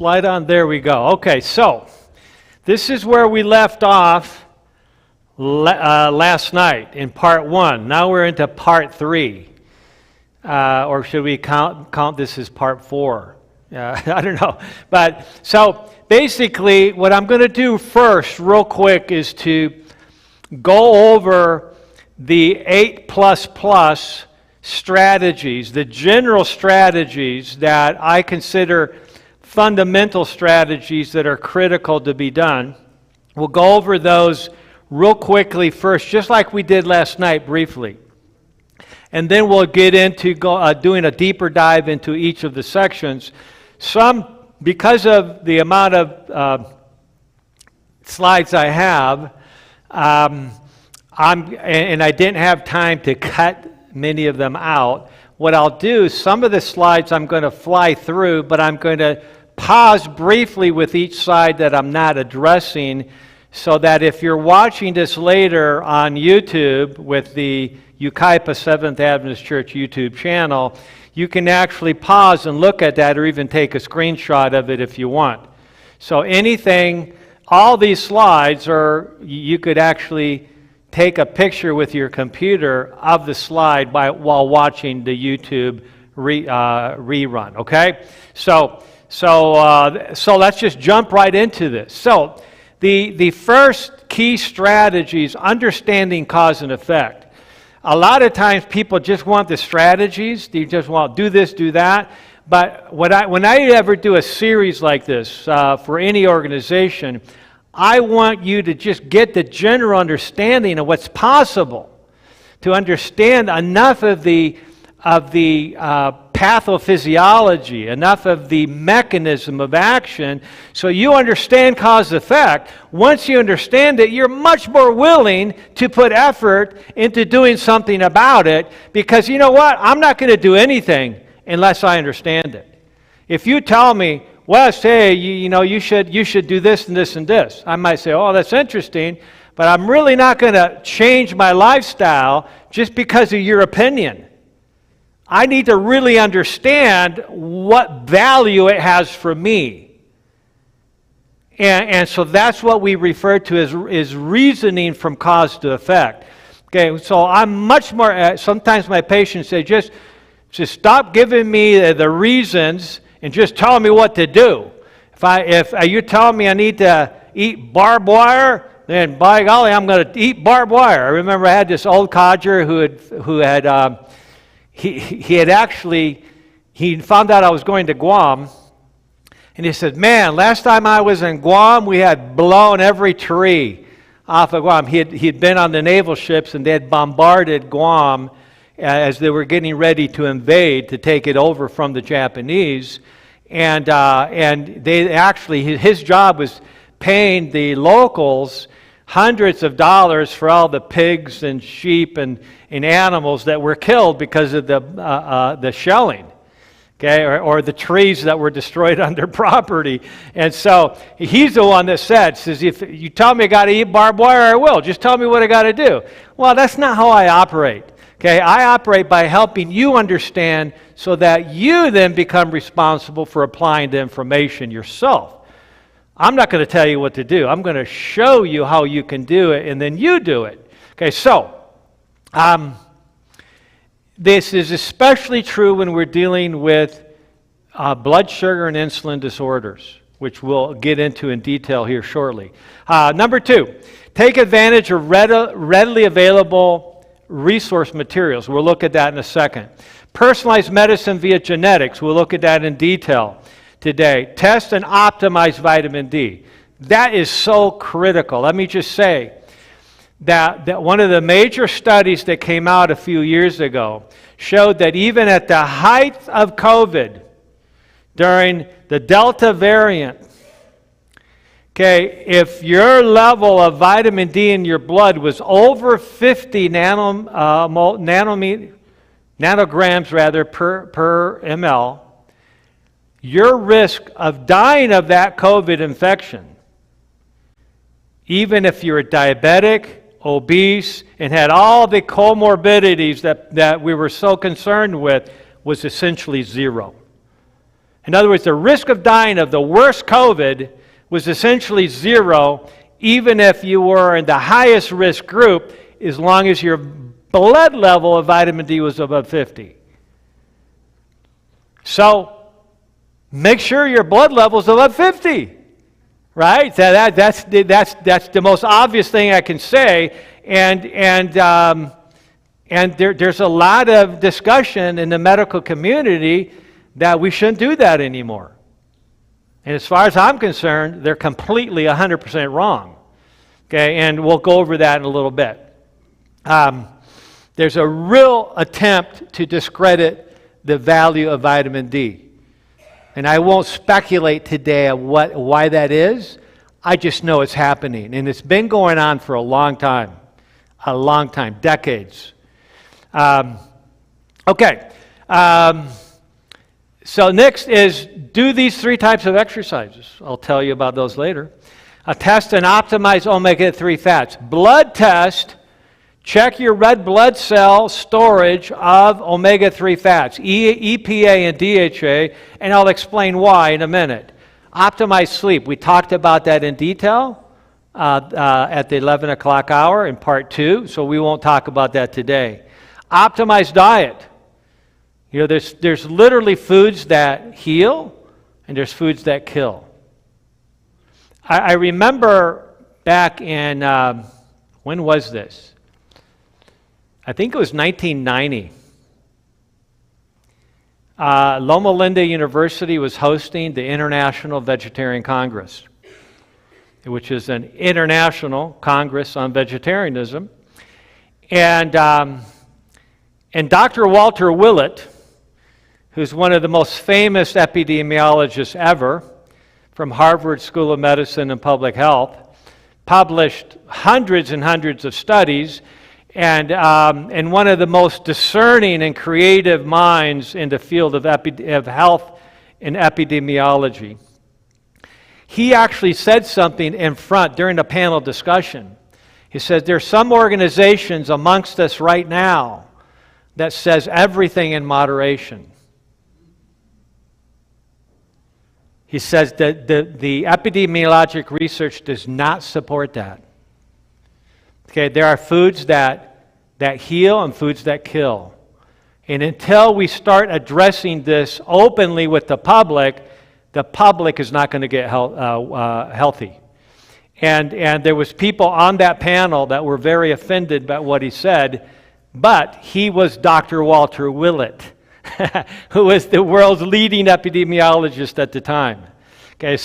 Slide on, there we go. Okay, so this is where we left off last night in part 1. Now we're into part 3. Or should we count this as part 4? I don't know. But so basically what I'm going to do first real quick is to go over the 8++ strategies, the general strategies that I consider fundamental strategies that are critical to be done. We'll go over those real quickly first, just like we did last night briefly. And then we'll get into doing a deeper dive into each of the sections. Some, because of the amount of slides I have, and I didn't have time to cut many of them out, what I'll do, some of the slides I'm going to fly through, but I'm going to pause briefly with each side that I'm not addressing, so that if you're watching this later on YouTube with the Yucaipa Seventh Adventist Church YouTube channel, you can actually pause and look at that or even take a screenshot of it if you want. So anything, all these slides are, you could actually take a picture with your computer of the slide while watching the YouTube rerun, okay? So let's just jump right into this. So the first key strategy is understanding cause and effect. A lot of times people just want the strategies. They just want do this, do that. But when I ever do a series like this for any organization, I want you to just get the general understanding of what's possible, to understand enough of the pathophysiology, enough of the mechanism of action, so you understand cause-effect. Once you understand it, you're much more willing to put effort into doing something about it, because you know what? I'm not going to do anything unless I understand it. If you tell me, Wes, hey, you should do this and this and this, I might say, oh, that's interesting, but I'm really not going to change my lifestyle just because of your opinion. I need to really understand what value it has for me. And so that's what we refer to as reasoning from cause to effect. Okay, so I'm much more, sometimes my patients say, just stop giving me the reasons and just tell me what to do. If you tell me I need to eat barbed wire, then by golly, I'm going to eat barbed wire. I remember I had this old codger who had he found out I was going to Guam, and he said, man, last time I was in Guam, we had blown every tree off of Guam. He'd been on the naval ships, and they had bombarded Guam as they were getting ready to invade, to take it over from the Japanese. And they actually, his job was paying the locals hundreds of dollars for all the pigs and sheep and animals that were killed because of the shelling, okay, or the trees that were destroyed on their property. And so he's the one that says, if you tell me I got to eat barbed wire, I will. Just tell me what I got to do. Well, that's not how I operate. Okay, I operate by helping you understand so that you then become responsible for applying the information yourself. I'm not going to tell you what to do. I'm going to show you how you can do it, and then you do it. Okay, so this is especially true when we're dealing with blood sugar and insulin disorders, which we'll get into in detail here shortly. Number 2, take advantage of readily available resource materials. We'll look at that in a second. Personalized medicine via genetics. We'll look at that in detail today. Test and optimize vitamin D. That is so critical. Let me just say that one of the major studies that came out a few years ago showed that even at the height of COVID, during the Delta variant, okay, if your level of vitamin D in your blood was over 50 nanograms per ml, your risk of dying of that COVID infection, even if you're diabetic, obese, and had all the comorbidities that we were so concerned with, was essentially zero. In other words, the risk of dying of the worst COVID was essentially zero, even if you were in the highest risk group, as long as your blood level of vitamin D was above 50. So make sure your blood level is above 50, right? That's the most obvious thing I can say, and there's a lot of discussion in the medical community that we shouldn't do that anymore. And as far as I'm concerned, they're completely 100% wrong. Okay, and we'll go over that in a little bit. There's a real attempt to discredit the value of vitamin D. And I won't speculate today on why that is. I just know it's happening. And it's been going on for a long time, decades. So next is do these 3 types of exercises. I'll tell you about those later. Test and optimize omega-3 fats. Blood test. Check your red blood cell storage of omega-3 fats, EPA and DHA, and I'll explain why in a minute. Optimize sleep. We talked about that in detail at the 11 o'clock hour in part 2, so we won't talk about that today. Optimize diet. You know, there's literally foods that heal, and there's foods that kill. I remember back in, when was this? I think it was 1990. Loma Linda University was hosting the International Vegetarian Congress, which is an international congress on vegetarianism. And Dr. Walter Willett, who's one of the most famous epidemiologists ever from Harvard School of Medicine and Public Health, published hundreds and hundreds of studies, and one of the most discerning and creative minds in the field of health and epidemiology. He actually said something in front during the panel discussion. He said, there's some organizations amongst us right now that says everything in moderation. He says that the epidemiologic research does not support that. Okay, there are foods that heal and foods that kill. And until we start addressing this openly with the public is not going to get healthy. And there was people on that panel that were very offended by what he said, but he was Dr. Walter Willett, who was the world's leading epidemiologist at the time. Okay,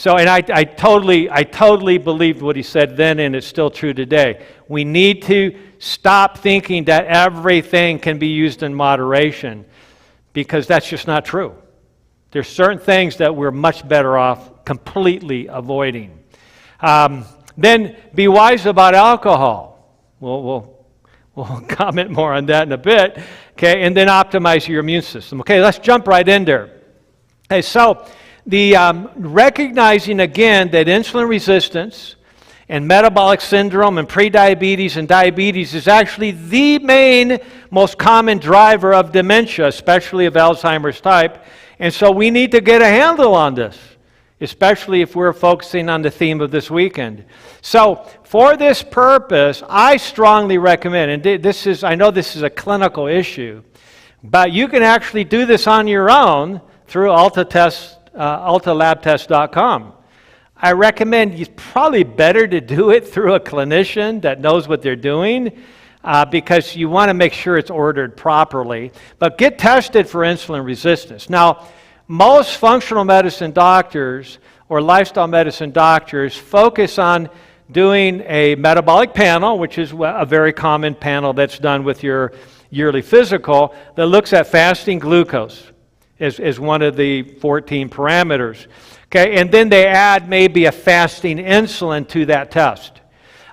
and I totally believed what he said then, and it's still true today. We need to stop thinking that everything can be used in moderation, because that's just not true. There's certain things that we're much better off completely avoiding. Then be wise about alcohol. We'll comment more on that in a bit. Okay, and then optimize your immune system. Okay, let's jump right in there. Okay, so the recognizing again that insulin resistance and metabolic syndrome and prediabetes and diabetes is actually the main, most common driver of dementia, especially of Alzheimer's type. And so we need to get a handle on this, especially if we're focusing on the theme of this weekend. So for this purpose, I strongly recommend, and I know this is a clinical issue, but you can actually do this on your own through altalabtest.com. I recommend it's probably better to do it through a clinician that knows what they're doing, because you want to make sure it's ordered properly. But get tested for insulin resistance. Now, most functional medicine doctors or lifestyle medicine doctors focus on doing a metabolic panel, which is a very common panel that's done with your yearly physical, that looks at fasting glucose as one of the 14 parameters. Okay, and then they add maybe a fasting insulin to that test.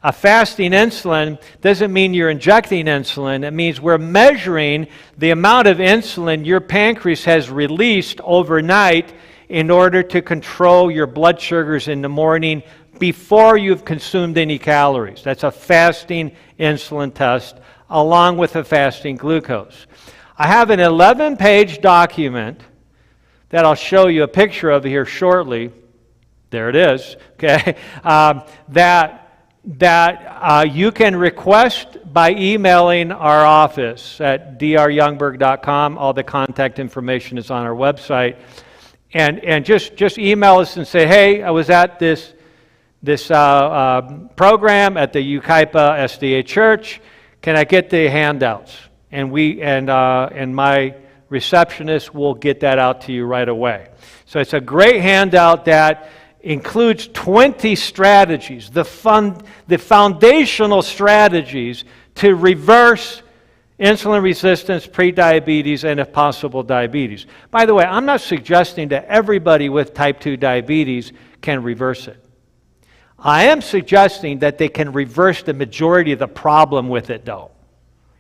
A fasting insulin doesn't mean you're injecting insulin. It means we're measuring the amount of insulin your pancreas has released overnight in order to control your blood sugars in the morning before you've consumed any calories. That's a fasting insulin test along with a fasting glucose. I have an 11-page document that I'll show you a picture of here shortly. There it is, okay, that you can request by emailing our office at dryoungberg.com. All the contact information is on our website. And just email us and say, hey, I was at this program at the Yucaipa SDA church. Can I get the handouts? And my receptionist will get that out to you right away. So it's a great handout that includes 20 strategies, the foundational strategies to reverse insulin resistance, prediabetes, and if possible, diabetes. By the way, I'm not suggesting that everybody with type 2 diabetes can reverse it. I am suggesting that they can reverse the majority of the problem with it, though.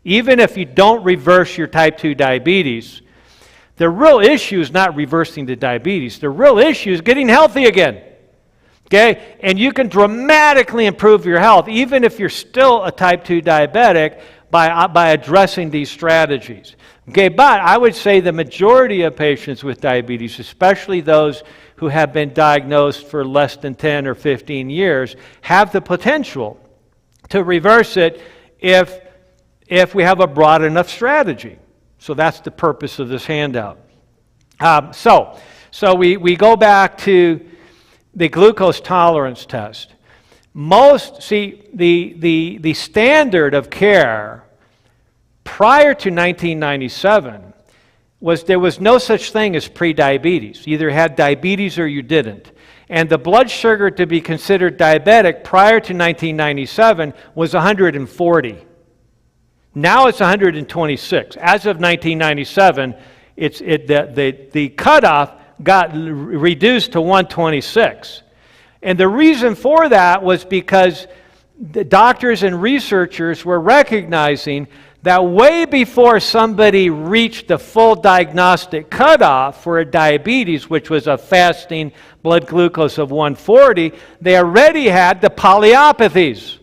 Even if you don't reverse your type 2 diabetes, the real issue is not reversing the diabetes. The real issue is getting healthy again. Okay? And you can dramatically improve your health, even if you're still a type 2 diabetic, by addressing these strategies. Okay, but I would say the majority of patients with diabetes, especially those who have been diagnosed for less than 10 or 15 years, have the potential to reverse it if we have a broad enough strategy. So that's the purpose of this handout. So we go back to the glucose tolerance test. The standard of care prior to 1997 was there was no such thing as prediabetes. You either had diabetes or you didn't. And the blood sugar to be considered diabetic prior to 1997 was 140. Now it's 126. As of 1997, the cutoff got reduced to 126. And the reason for that was because the doctors and researchers were recognizing that way before somebody reached the full diagnostic cutoff for a diabetes, which was a fasting blood glucose of 140, they already had the polyneuropathies,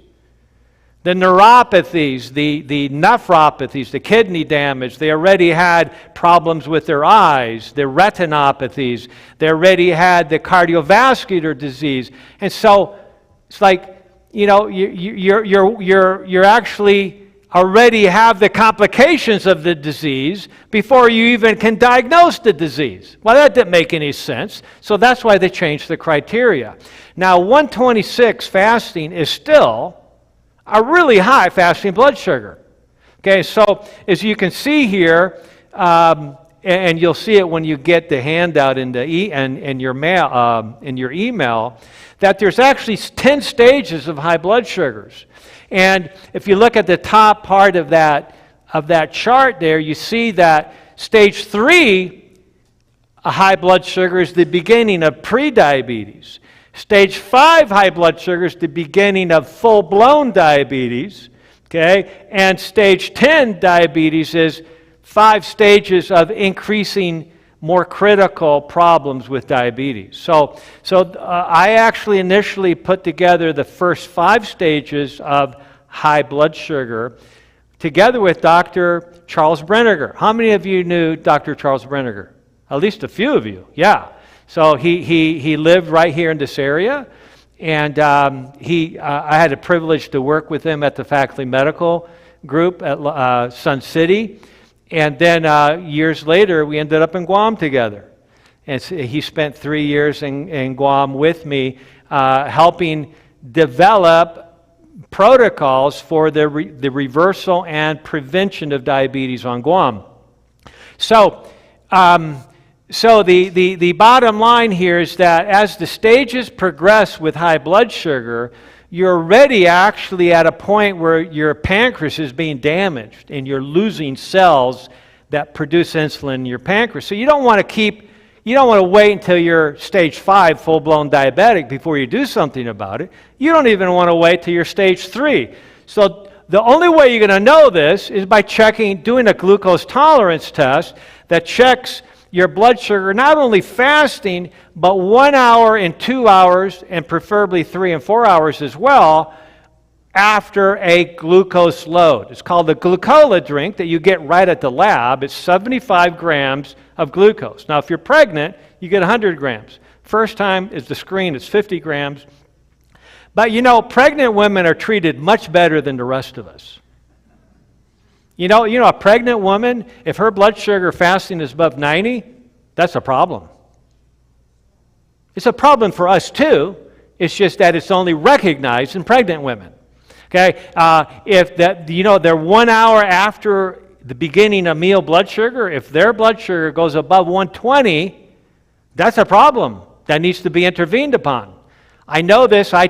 the neuropathies, the nephropathies, the kidney damage. They already had problems with their eyes, the retinopathies. They already had the cardiovascular disease. And so it's like, you're actually already have the complications of the disease before you even can diagnose the disease. Well, that didn't make any sense. So that's why they changed the criteria. Now, 126 fasting is still a really high fasting blood sugar. Okay, so as you can see here, and you'll see it when you get the handout in your email, that there's actually 10 stages of high blood sugars. And if you look at the top part of that chart there, you see that stage 3, a high blood sugar, is the beginning of prediabetes. Stage 5 high blood sugar is the beginning of full-blown diabetes, okay? And stage 10 diabetes is 5 stages of increasing more critical problems with diabetes. So I actually initially put together the first 5 stages of high blood sugar together with Dr. Charles Brenniger. How many of you knew Dr. Charles Brenniger? At least a few of you, yeah. So he lived right here in this area, and I had the privilege to work with him at the faculty medical group at Sun City. And then years later, we ended up in Guam together. And so he spent 3 years in Guam with me, helping develop protocols for the reversal and prevention of diabetes on Guam. So the bottom line here is that as the stages progress with high blood sugar, you're already actually at a point where your pancreas is being damaged and you're losing cells that produce insulin in your pancreas. So you don't want to wait until you're stage 5 full-blown diabetic before you do something about it. You don't even want to wait till you're stage 3. So the only way you're going to know this is by doing a glucose tolerance test that checks your blood sugar, not only fasting, but 1 hour and 2 hours, and preferably 3 and 4 hours as well, after a glucose load. It's called the glucola drink that you get right at the lab. It's 75 grams of glucose. Now, if you're pregnant, you get 100 grams. First time is the screen, it's 50 grams. But you know, pregnant women are treated much better than the rest of us. You know, a pregnant woman, if her blood sugar fasting is above 90, that's a problem. It's a problem for us too. It's just that it's only recognized in pregnant women. Okay, if that, you know, they're 1 hour after the beginning of meal blood sugar, if their blood sugar goes above 120, that's a problem that needs to be intervened upon. I know this. I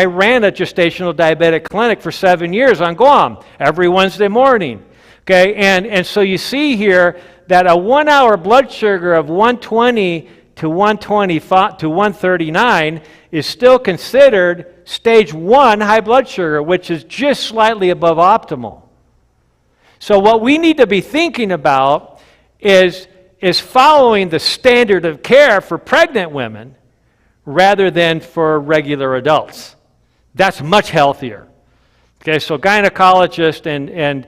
ran a gestational diabetic clinic for 7 years on Guam every Wednesday morning. Okay, and so you see here that a 1 hour blood sugar of 120 to 125 to 139 is still considered stage 1 high blood sugar, which is just slightly above optimal. So what we need to be thinking about is following the standard of care for pregnant women rather than for regular adults. That's much healthier. Okay, so gynecologists and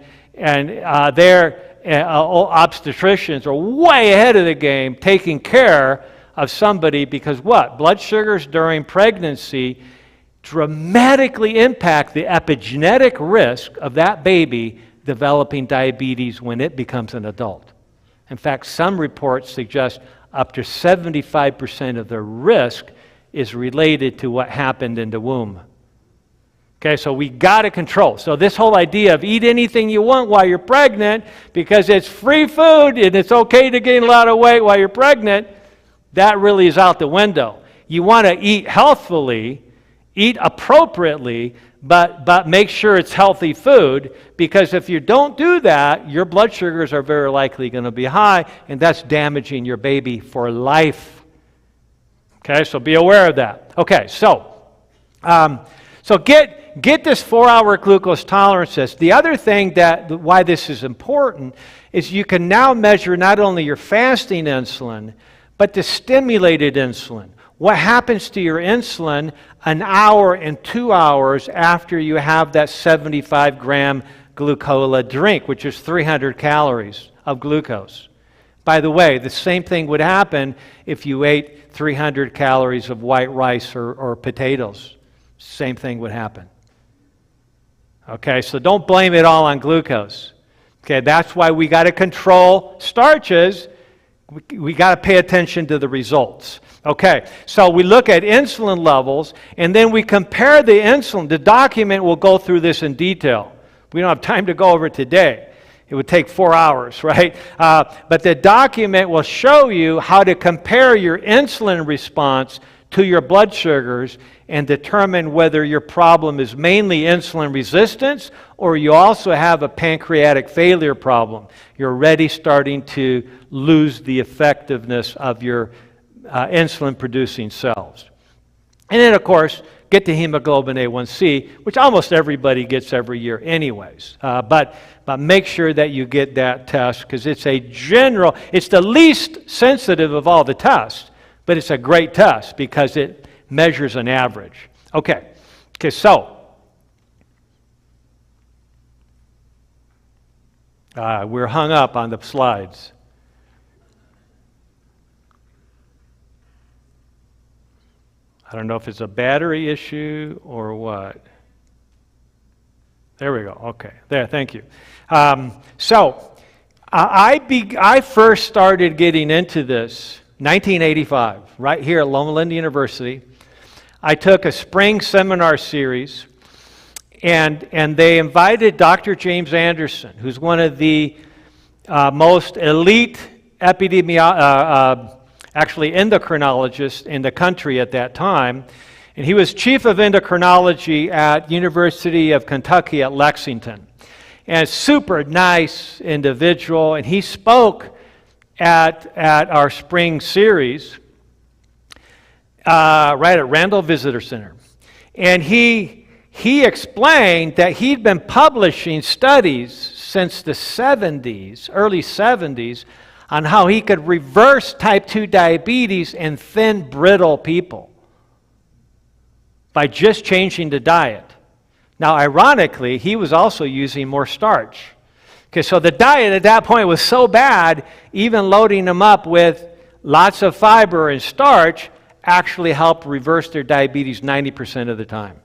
their obstetricians are way ahead of the game taking care of somebody, because what? Blood sugars during pregnancy dramatically impact the epigenetic risk of that baby developing diabetes when it becomes an adult. In fact, some reports suggest up to 75% of the risk is related to what happened in the womb. Okay, so we got to control. So this whole idea of eat anything you want while you're pregnant because it's free food and it's okay to gain a lot of weight while you're pregnant, that really is out the window. You want to eat healthfully, eat appropriately, but make sure it's healthy food, because if you don't do that, your blood sugars are very likely going to be high, and that's damaging your baby for life. Okay, so be aware of that. Okay, so get this 4-hour glucose tolerance test. The other thing why this is important is you can now measure not only your fasting insulin, but the stimulated insulin. What happens to your insulin an hour and 2 hours after you have that 75-gram glucola drink, which is 300 calories of glucose? By the way, the same thing would happen if you ate 300 calories of white rice or potatoes. Same thing would happen. Okay, so don't blame it all on glucose. Okay, that's why we got to control starches. We got to pay attention to the results. Okay, so we look at insulin levels, and then we compare the insulin. The document will go through this in detail. We don't have time to go over it today. It would take 4 hours, right? But the document will show you how to compare your insulin response to your blood sugars and determine whether your problem is mainly insulin resistance or you also have a pancreatic failure problem. You're already starting to lose the effectiveness of your insulin-producing cells. And then, of course, get the hemoglobin A1C, which almost everybody gets every year anyways. But make sure that you get that test, because it's the least sensitive of all the tests, but it's a great test because it measures an average. Okay, so we're hung up on the slides. I don't know if it's a battery issue or what. There we go. Okay. There, thank you. I first started getting into this 1985, right here at Loma Linda University. I took a spring seminar series, and they invited Dr. James Anderson, who's one of the most elite endocrinologists in the country at that time. And he was chief of endocrinology at University of Kentucky at Lexington. And super nice individual. And he spoke at our spring series right at Randall Visitor Center. And he explained that he'd been publishing studies since the 70s, early 70s, on how he could reverse type 2 diabetes in thin, brittle people by just changing the diet. Now, ironically, he was also using more starch. Okay, so the diet at that point was so bad, even loading them up with lots of fiber and starch actually helped reverse their diabetes 90% of the time.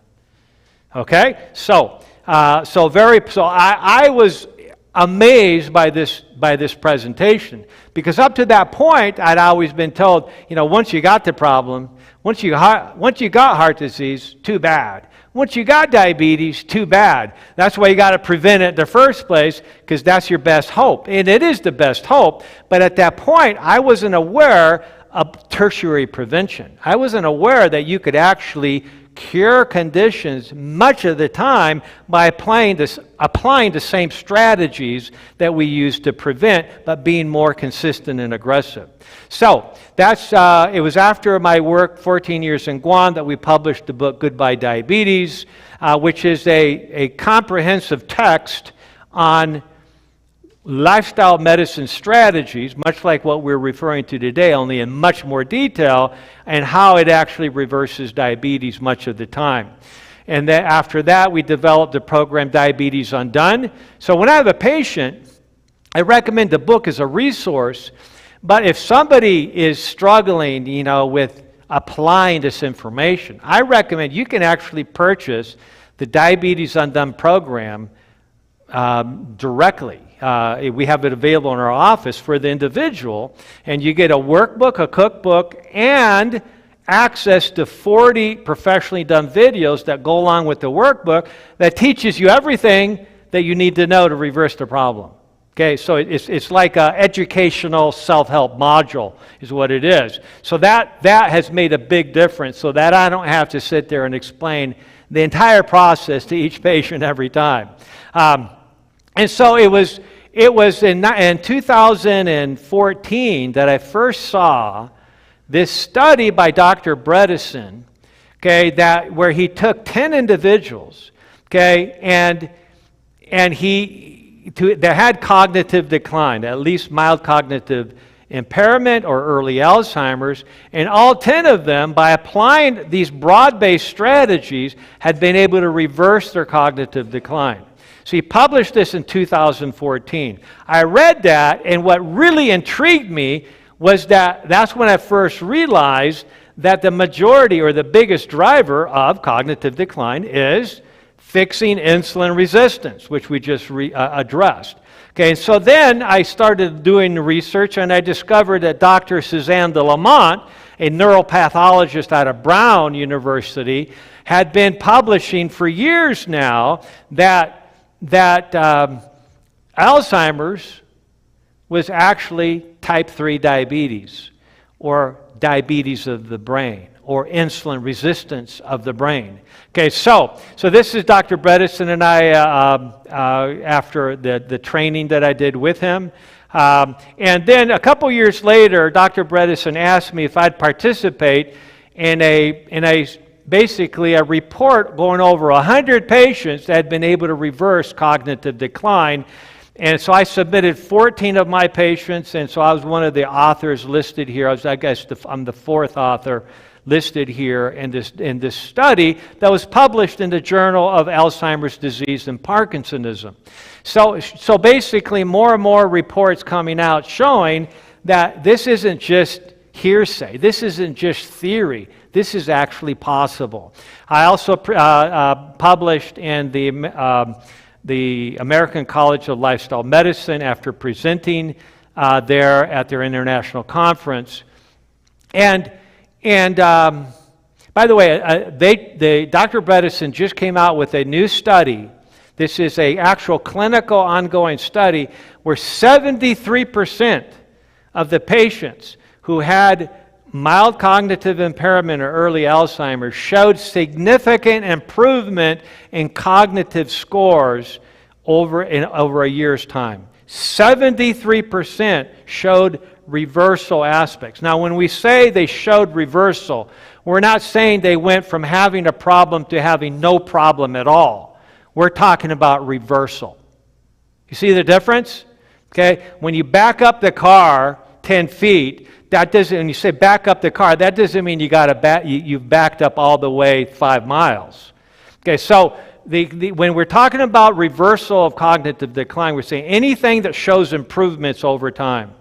Okay, so I was amazed by this presentation, because up to that point I'd always been told, once you got the problem, once you got heart disease, too bad. Once you got diabetes, too bad. That's why you got to prevent it in the first place, because that's your best hope. And it is the best hope, but at that point I wasn't aware of tertiary prevention. I wasn't aware that you could actually cure conditions much of the time by applying the same strategies that we use to prevent, but being more consistent and aggressive. So it was after my work 14 years in Guam that we published the book Goodbye Diabetes, which is a comprehensive text on lifestyle medicine strategies, much like what we're referring to today, only in much more detail, and how it actually reverses diabetes much of the time. And then after that, we developed the program Diabetes Undone. So when I have a patient, I recommend the book as a resource, but if somebody is struggling, with applying this information, I recommend you can actually purchase the Diabetes Undone program directly. We have it available in our office for the individual, and you get a workbook, a cookbook, and access to 40 professionally done videos that go along with the workbook that teaches you everything that you need to know to reverse the problem. Okay, so it's like an educational self-help module is what it is. So that has made a big difference, so that I don't have to sit there and explain the entire process to each patient every time. And so it was in 2014 that I first saw this study by Dr. Bredesen, where he took 10 individuals, that had cognitive decline, at least mild cognitive impairment or early Alzheimer's, and all 10 of them, by applying these broad-based strategies, had been able to reverse their cognitive decline. So he published this in 2014. I read that, and what really intrigued me was that's when I first realized that the majority or the biggest driver of cognitive decline is fixing insulin resistance, which we just addressed. Okay, so then I started doing research, and I discovered that Dr. Suzanne de Lamont, a neuropathologist out of Brown University, had been publishing for years now that Alzheimer's was actually type 3 diabetes, or diabetes of the brain, or insulin resistance of the brain. Okay, so this is Dr. Bredesen and I after the training that I did with him. And then a couple years later, Dr. Bredesen asked me if I'd participate in basically a report going over 100 patients that had been able to reverse cognitive decline. And so I submitted 14 of my patients, and so I was one of the authors listed here. I'm the fourth author listed here in this study that was published in the Journal of Alzheimer's Disease and Parkinsonism. So basically more and more reports coming out showing that this isn't just hearsay, this isn't just theory, this is actually possible. I also published in the American College of Lifestyle Medicine after presenting there at their international conference. And by the way, Dr. Bredesen just came out with a new study. This is an actual clinical ongoing study where 73% of the patients who had mild cognitive impairment or early Alzheimer's showed significant improvement in cognitive scores over a year's time. 73% showed reversal aspects. Now, when we say they showed reversal, we're not saying they went from having a problem to having no problem at all. We're talking about reversal. You see the difference? Okay, when you back up the car 10 feet, that doesn't. When you say back up the car, that doesn't mean you've backed up all the way 5 miles. Okay, so when we're talking about reversal of cognitive decline, we're saying anything that shows improvements over time.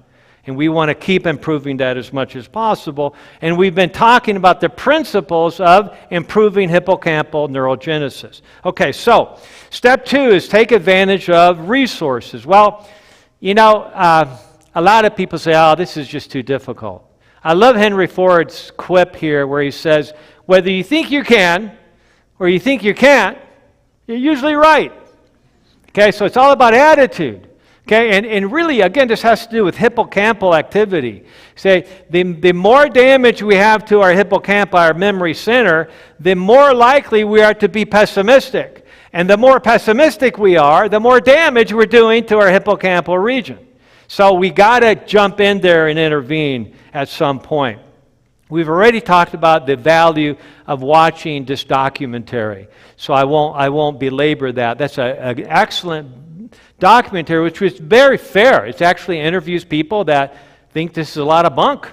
And we want to keep improving that as much as possible. And we've been talking about the principles of improving hippocampal neurogenesis. Okay, so step 2 is take advantage of resources. Well, you know, a lot of people say, oh, this is just too difficult. I love Henry Ford's quip here where he says, whether you think you can or you think you can't, you're usually right. Okay, so it's all about attitude. Okay, and really, again, this has to do with hippocampal activity. Say, the more damage we have to our hippocampi, our memory center, the more likely we are to be pessimistic. And the more pessimistic we are, the more damage we're doing to our hippocampal region. So we got to jump in there and intervene at some point. We've already talked about the value of watching this documentary, so I won't belabor that. That's an excellent documentary, which was very fair. It actually interviews people that think this is a lot of bunk.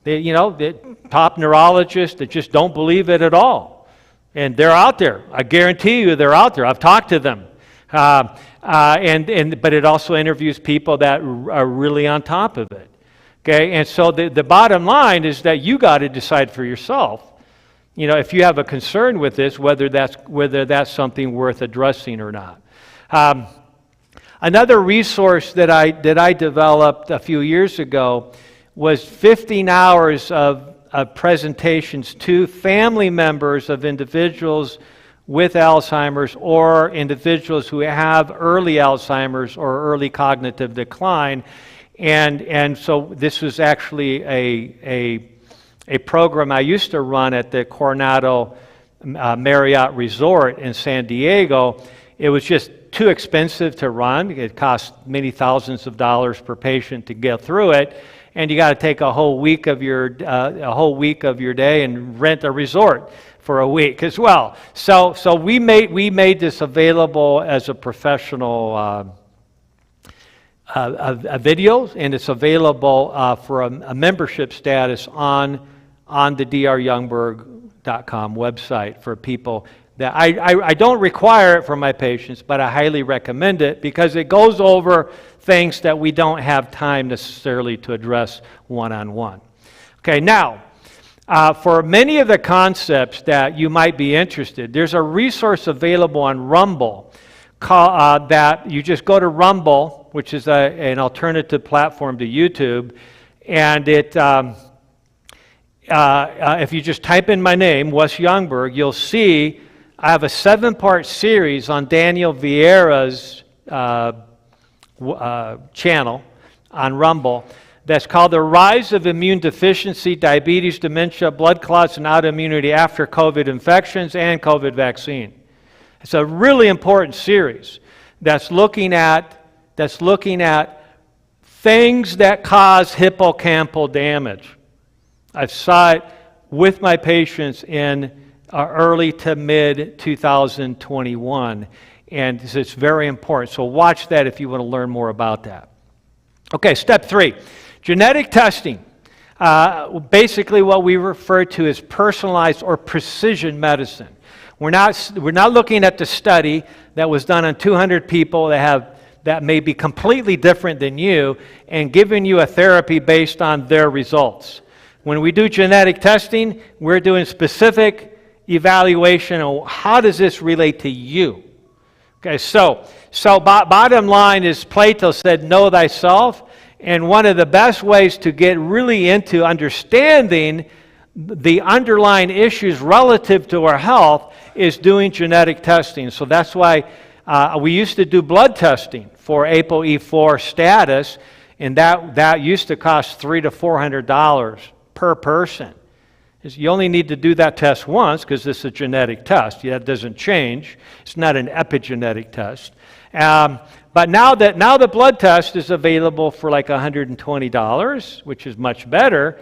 The top neurologists that just don't believe it at all. And they're out there. I guarantee you they're out there. I've talked to them. But it also interviews people that are really on top of it. Okay, and so the bottom line is that you got to decide for yourself, if you have a concern with this, whether that's something worth addressing or not. Another resource that I developed a few years ago was 15 hours of presentations to family members of individuals with Alzheimer's or individuals who have early Alzheimer's or early cognitive decline. And so this was actually a program I used to run at the Coronado Marriott Resort in San Diego. It was just too expensive to run. It cost many thousands of dollars per patient to get through it, and you got to take a whole week of your day and rent a resort for a week as well. So we made this available as a professional a video, and it's available for a membership status on the dryoungberg.com website for people. That I don't require it for my patients, but I highly recommend it because it goes over things that we don't have time necessarily to address one-on-one. Okay, now, for many of the concepts that you might be interested, there's a resource available on Rumble that you just go to Rumble, which is an alternative platform to YouTube, and it if you just type in my name, Wes Youngberg, you'll see I have a 7-part series on Daniel Vieira's channel on Rumble that's called The Rise of Immune Deficiency, Diabetes, Dementia, Blood Clots, and Autoimmunity After COVID Infections and COVID Vaccine. It's a really important series that's looking at things that cause hippocampal damage. I saw it with my patients in early to mid 2021, and it's very important. So watch that if you want to learn more about that. Okay, step 3, genetic testing. Basically what we refer to as personalized or precision medicine. We're not looking at the study that was done on 200 people that may be completely different than you and giving you a therapy based on their results. When we do genetic testing, we're doing specific evaluation of how does this relate to you. Okay, so bottom line is Plato said, know thyself, and one of the best ways to get really into understanding the underlying issues relative to our health is doing genetic testing. So that's why we used to do blood testing for ApoE4 status, and that used to cost $300 to $400 per person. You only need to do that test once because this is a genetic test. That doesn't change. It's not an epigenetic test. But now the blood test is available for like $120, which is much better.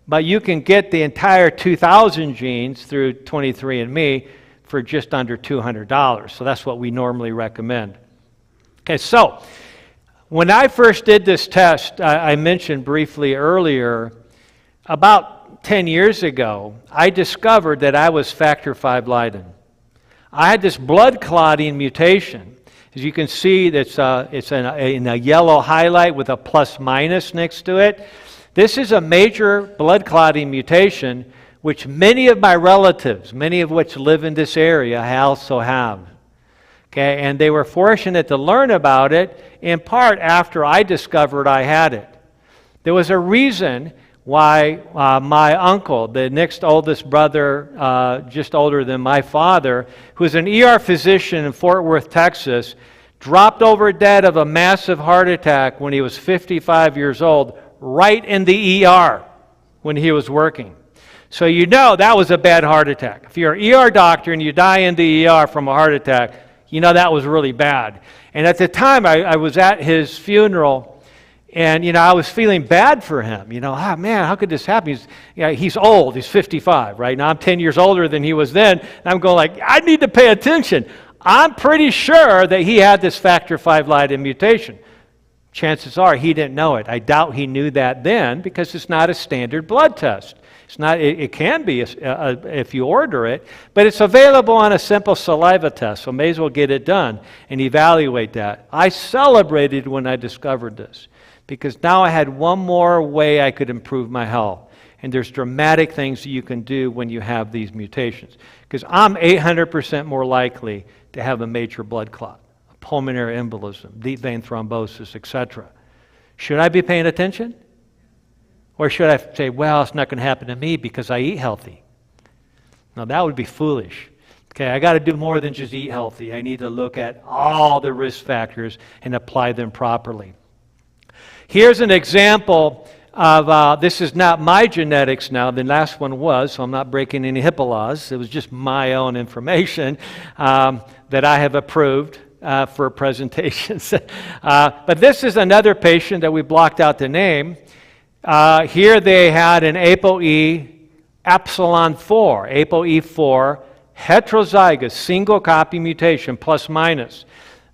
But you can get the entire 2,000 genes through 23andMe for just under $200. So that's what we normally recommend. Okay, so when I first did this test, I mentioned briefly earlier, about 10 years ago, I discovered that I was factor V Leiden. I had this blood clotting mutation. As you can see, it's in a yellow highlight with a plus minus next to it. This is a major blood clotting mutation, which many of my relatives, many of which live in this area, also have. Okay, and they were fortunate to learn about it, in part after I discovered I had it. There was a reason why my uncle, the next oldest brother, just older than my father, who was an ER physician in Fort Worth, Texas, dropped over dead of a massive heart attack when he was 55 years old, right in the ER when he was working. So you know that was a bad heart attack. If you're an ER doctor and you die in the ER from a heart attack, you know that was really bad. And at the time, I was at his funeral, and, I was feeling bad for him. Man, how could this happen? He's old. He's 55, right? Now I'm 10 years older than he was then, and I'm going like, I need to pay attention. I'm pretty sure that he had this factor V Leiden mutation. Chances are he didn't know it. I doubt he knew that then because it's not a standard blood test. It's not. It can be if you order it, but it's available on a simple saliva test, so may as well get it done and evaluate that. I celebrated when I discovered this because now I had one more way I could improve my health. And there's dramatic things that you can do when you have these mutations. Because I'm 800% more likely to have a major blood clot, a pulmonary embolism, deep vein thrombosis, etc. Should I be paying attention? Or should I say, well, it's not going to happen to me because I eat healthy? Now, that would be foolish. Okay, I got to do more than just eat healthy. I need to look at all the risk factors and apply them properly. Here's an example of, this is not my genetics now, the last one was, so I'm not breaking any HIPAA laws. It was just my own information that I have approved for presentations. But this is another patient that we blocked out the name. Here they had an ApoE epsilon 4, ApoE4, heterozygous, single copy mutation, plus minus.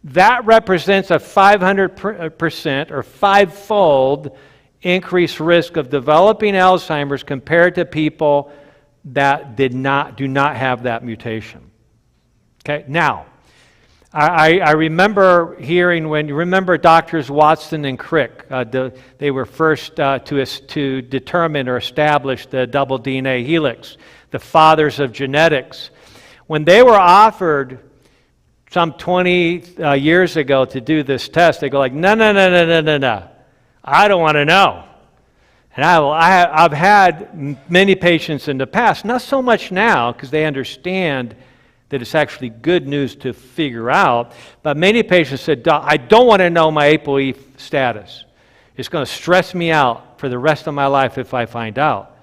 That represents a 500% or five-fold increased risk of developing Alzheimer's compared to people that do not have that mutation. Okay, now, I remember hearing when you remember Doctors Watson and Crick, they were first to determine or establish the double DNA helix, the fathers of genetics. When they were offered some 20 years ago to do this test, they go like, no. I don't want to know. And I've had many patients in the past, not so much now because they understand that it's actually good news to figure out, but many patients said, Doc, I don't want to know my ApoE status. It's going to stress me out for the rest of my life if I find out.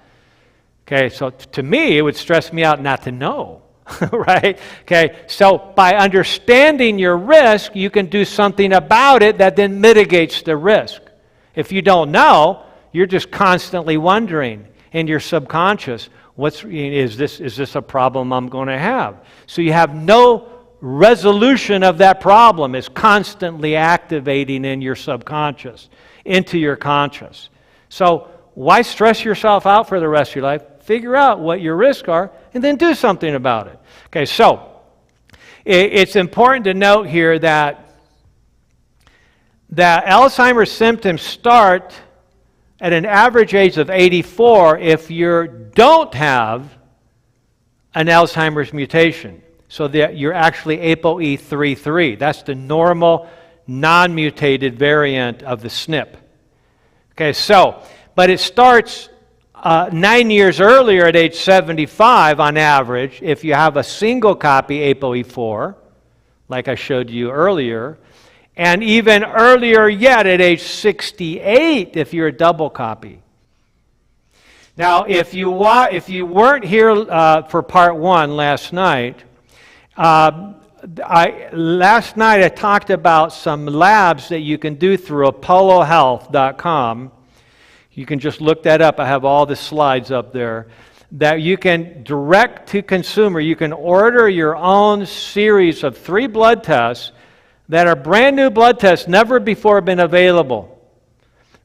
Okay, so to me, it would stress me out not to know, right? Okay, so by understanding your risk, you can do something about it that then mitigates the risk. If you don't know, you're just constantly wondering in your subconscious, is this a problem I'm going to have? So you have no resolution of that problem. It's constantly activating in your subconscious, into your conscious. So why stress yourself out for the rest of your life? Figure out what your risks are and then do something about it. Okay, so it's important to note here that Alzheimer's symptoms start at an average age of 84 if you don't have an Alzheimer's mutation. So that you're actually ApoE33. That's the normal, non-mutated variant of the SNP. Okay, so, but it starts 9 years earlier at age 75 on average if you have a single copy ApoE4, like I showed you earlier, and even earlier yet at age 68 if you're a double copy. Now, if you weren't here for part one last night, last night I talked about some labs that you can do through apollohealth.com. You can just look that up. I have all the slides up there. That you can direct to consumer. You can order your own series of 3 blood tests that are brand new blood tests, never before been available,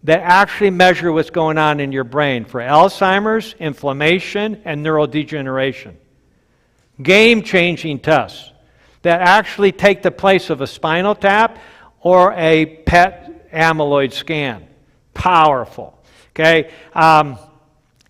that actually measure what's going on in your brain for Alzheimer's, inflammation, and neurodegeneration. Game-changing tests. that actually take the place of a spinal tap or a PET amyloid scan. Powerful. Okay?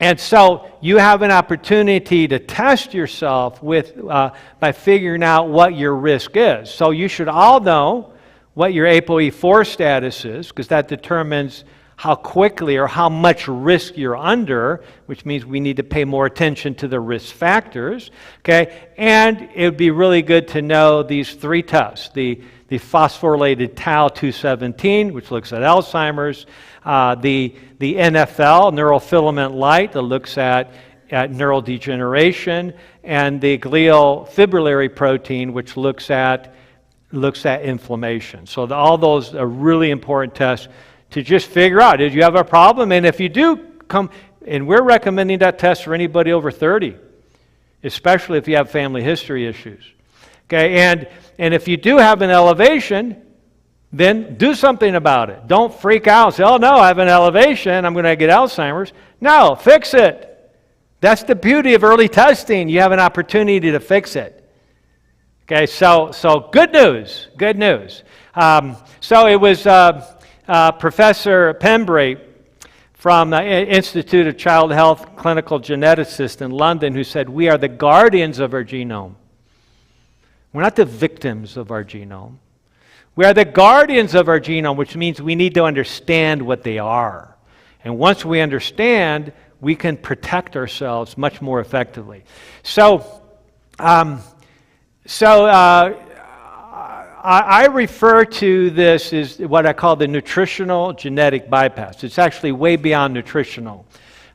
And so you have an opportunity to test yourself by figuring out what your risk is. So you should all know what your ApoE4 status is, because that determines how quickly or how much risk you're under, which means we need to pay more attention to the risk factors. Okay? And it would be really good to know these three tests, the phosphorylated tau 217, which looks at Alzheimer's, the NFL, neurofilament light, that looks at neurodegeneration, and the glial fibrillary protein, which looks at inflammation. So all those are really important tests to just figure out, did you have a problem? And if you do come, and we're recommending that test for anybody over 30, especially if you have family history issues. Okay, and if you do have an elevation, then do something about it. Don't freak out and say, oh no, I have an elevation, I'm going to get Alzheimer's. No, fix it. That's the beauty of early testing. You have an opportunity to fix it. Okay, so good news, good news. So it was Professor Pembrey from the Institute of Child Health Clinical Geneticists in London who said, we are the guardians of our genome. We're not the victims of our genome. We are the guardians of our genome, which means we need to understand what they are. And once we understand, we can protect ourselves much more effectively. So I refer to this as what I call the nutritional genetic bypass. It's actually way beyond nutritional.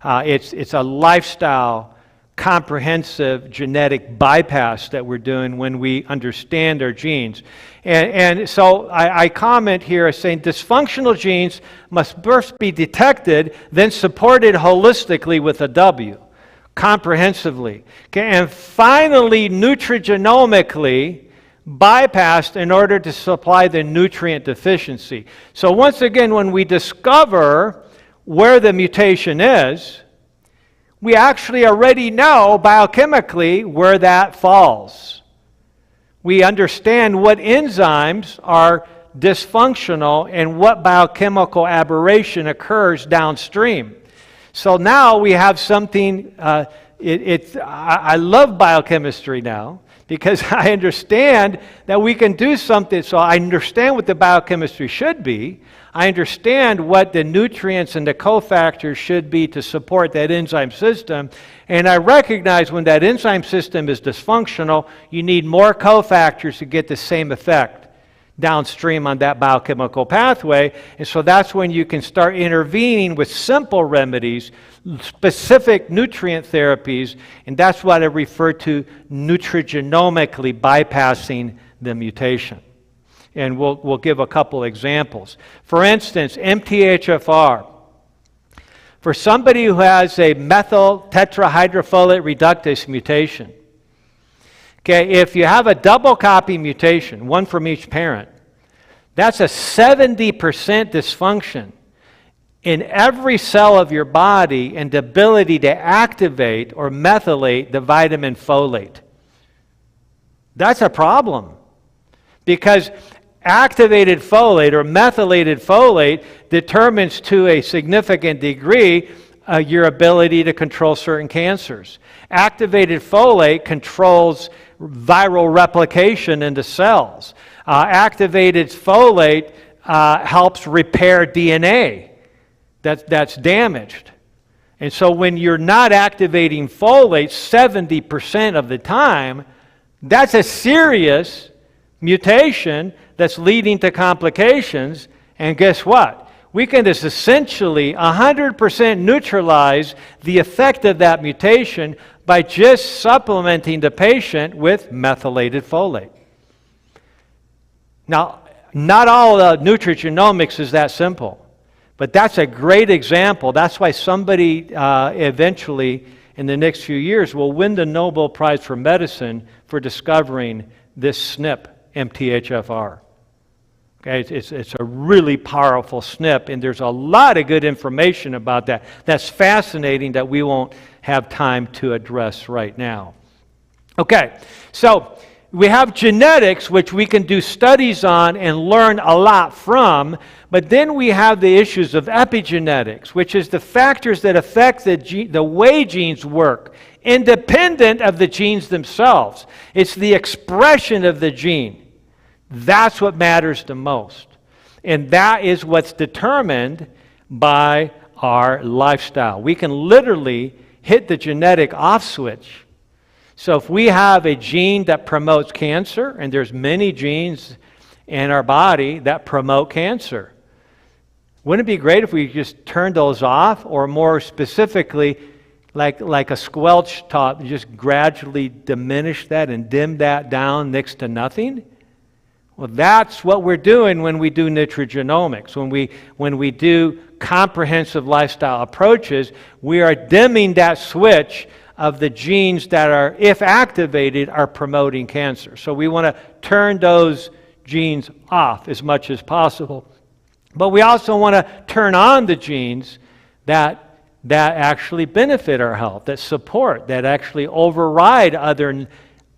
It's a lifestyle, comprehensive genetic bypass that we're doing when we understand our genes. And so I comment here saying dysfunctional genes must first be detected, then supported holistically with a W, comprehensively. Okay? And finally, nutrigenomically bypassed in order to supply the nutrient deficiency. So once again, when we discover where the mutation is, we actually already know biochemically where that falls. We understand what enzymes are dysfunctional and what biochemical aberration occurs downstream. So now we have something, I love biochemistry now because I understand that we can do something. So I understand what the biochemistry should be. I understand what the nutrients and the cofactors should be to support that enzyme system. And I recognize when that enzyme system is dysfunctional, you need more cofactors to get the same effect downstream on that biochemical pathway. And so that's when you can start intervening with simple remedies, specific nutrient therapies, and that's what I refer to nutrigenomically bypassing the mutation. And we'll give a couple examples. For instance, MTHFR. For somebody who has a methyl tetrahydrofolate reductase mutation, okay, if you have a double copy mutation, one from each parent, that's a 70% dysfunction in every cell of your body and the ability to activate or methylate the vitamin folate. That's a problem because activated folate or methylated folate determines to a significant degree your ability to control certain cancers. Activated folate controls viral replication into cells. Activated folate helps repair DNA that's damaged. And so when you're not activating folate 70% of the time, that's a serious mutation that's leading to complications. And guess what? We can just essentially 100% neutralize the effect of that mutation by just supplementing the patient with methylated folate. Now, not all nutrigenomics is that simple, but that's a great example. That's why somebody eventually in the next few years will win the Nobel Prize for Medicine for discovering this SNP, MTHFR. Okay, it's a really powerful SNP, and there's a lot of good information about that. That's fascinating that we won't have time to address right now. Okay, so we have genetics, which we can do studies on and learn a lot from, but then we have the issues of epigenetics, which is the factors that affect the way genes work, independent of the genes themselves. It's the expression of the gene. That's what matters the most. And that is what's determined by our lifestyle. We can literally hit the genetic off switch. So if we have a gene that promotes cancer, and there's many genes in our body that promote cancer, wouldn't it be great if we just turned those off, or more specifically, like a squelch top, just gradually diminish that and dim that down next to nothing? Well, that's what we're doing when we do nutrigenomics. When we do comprehensive lifestyle approaches, we are dimming that switch of the genes that are, if activated, are promoting cancer. So we want to turn those genes off as much as possible. But we also want to turn on the genes that actually benefit our health, that support, that actually override other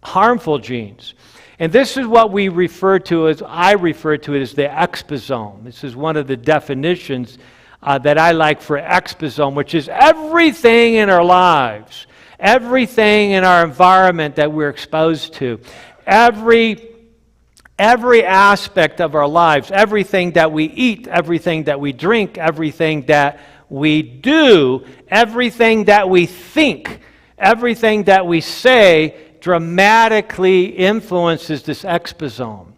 harmful genes. And this is what we refer to as, I refer to it as the exposome. This is one of the definitions that I like for exposome, which is everything in our lives, everything in our environment that we're exposed to, every aspect of our lives, everything that we eat, everything that we drink, everything that we do, everything that we think, everything that we say dramatically influences this exposome.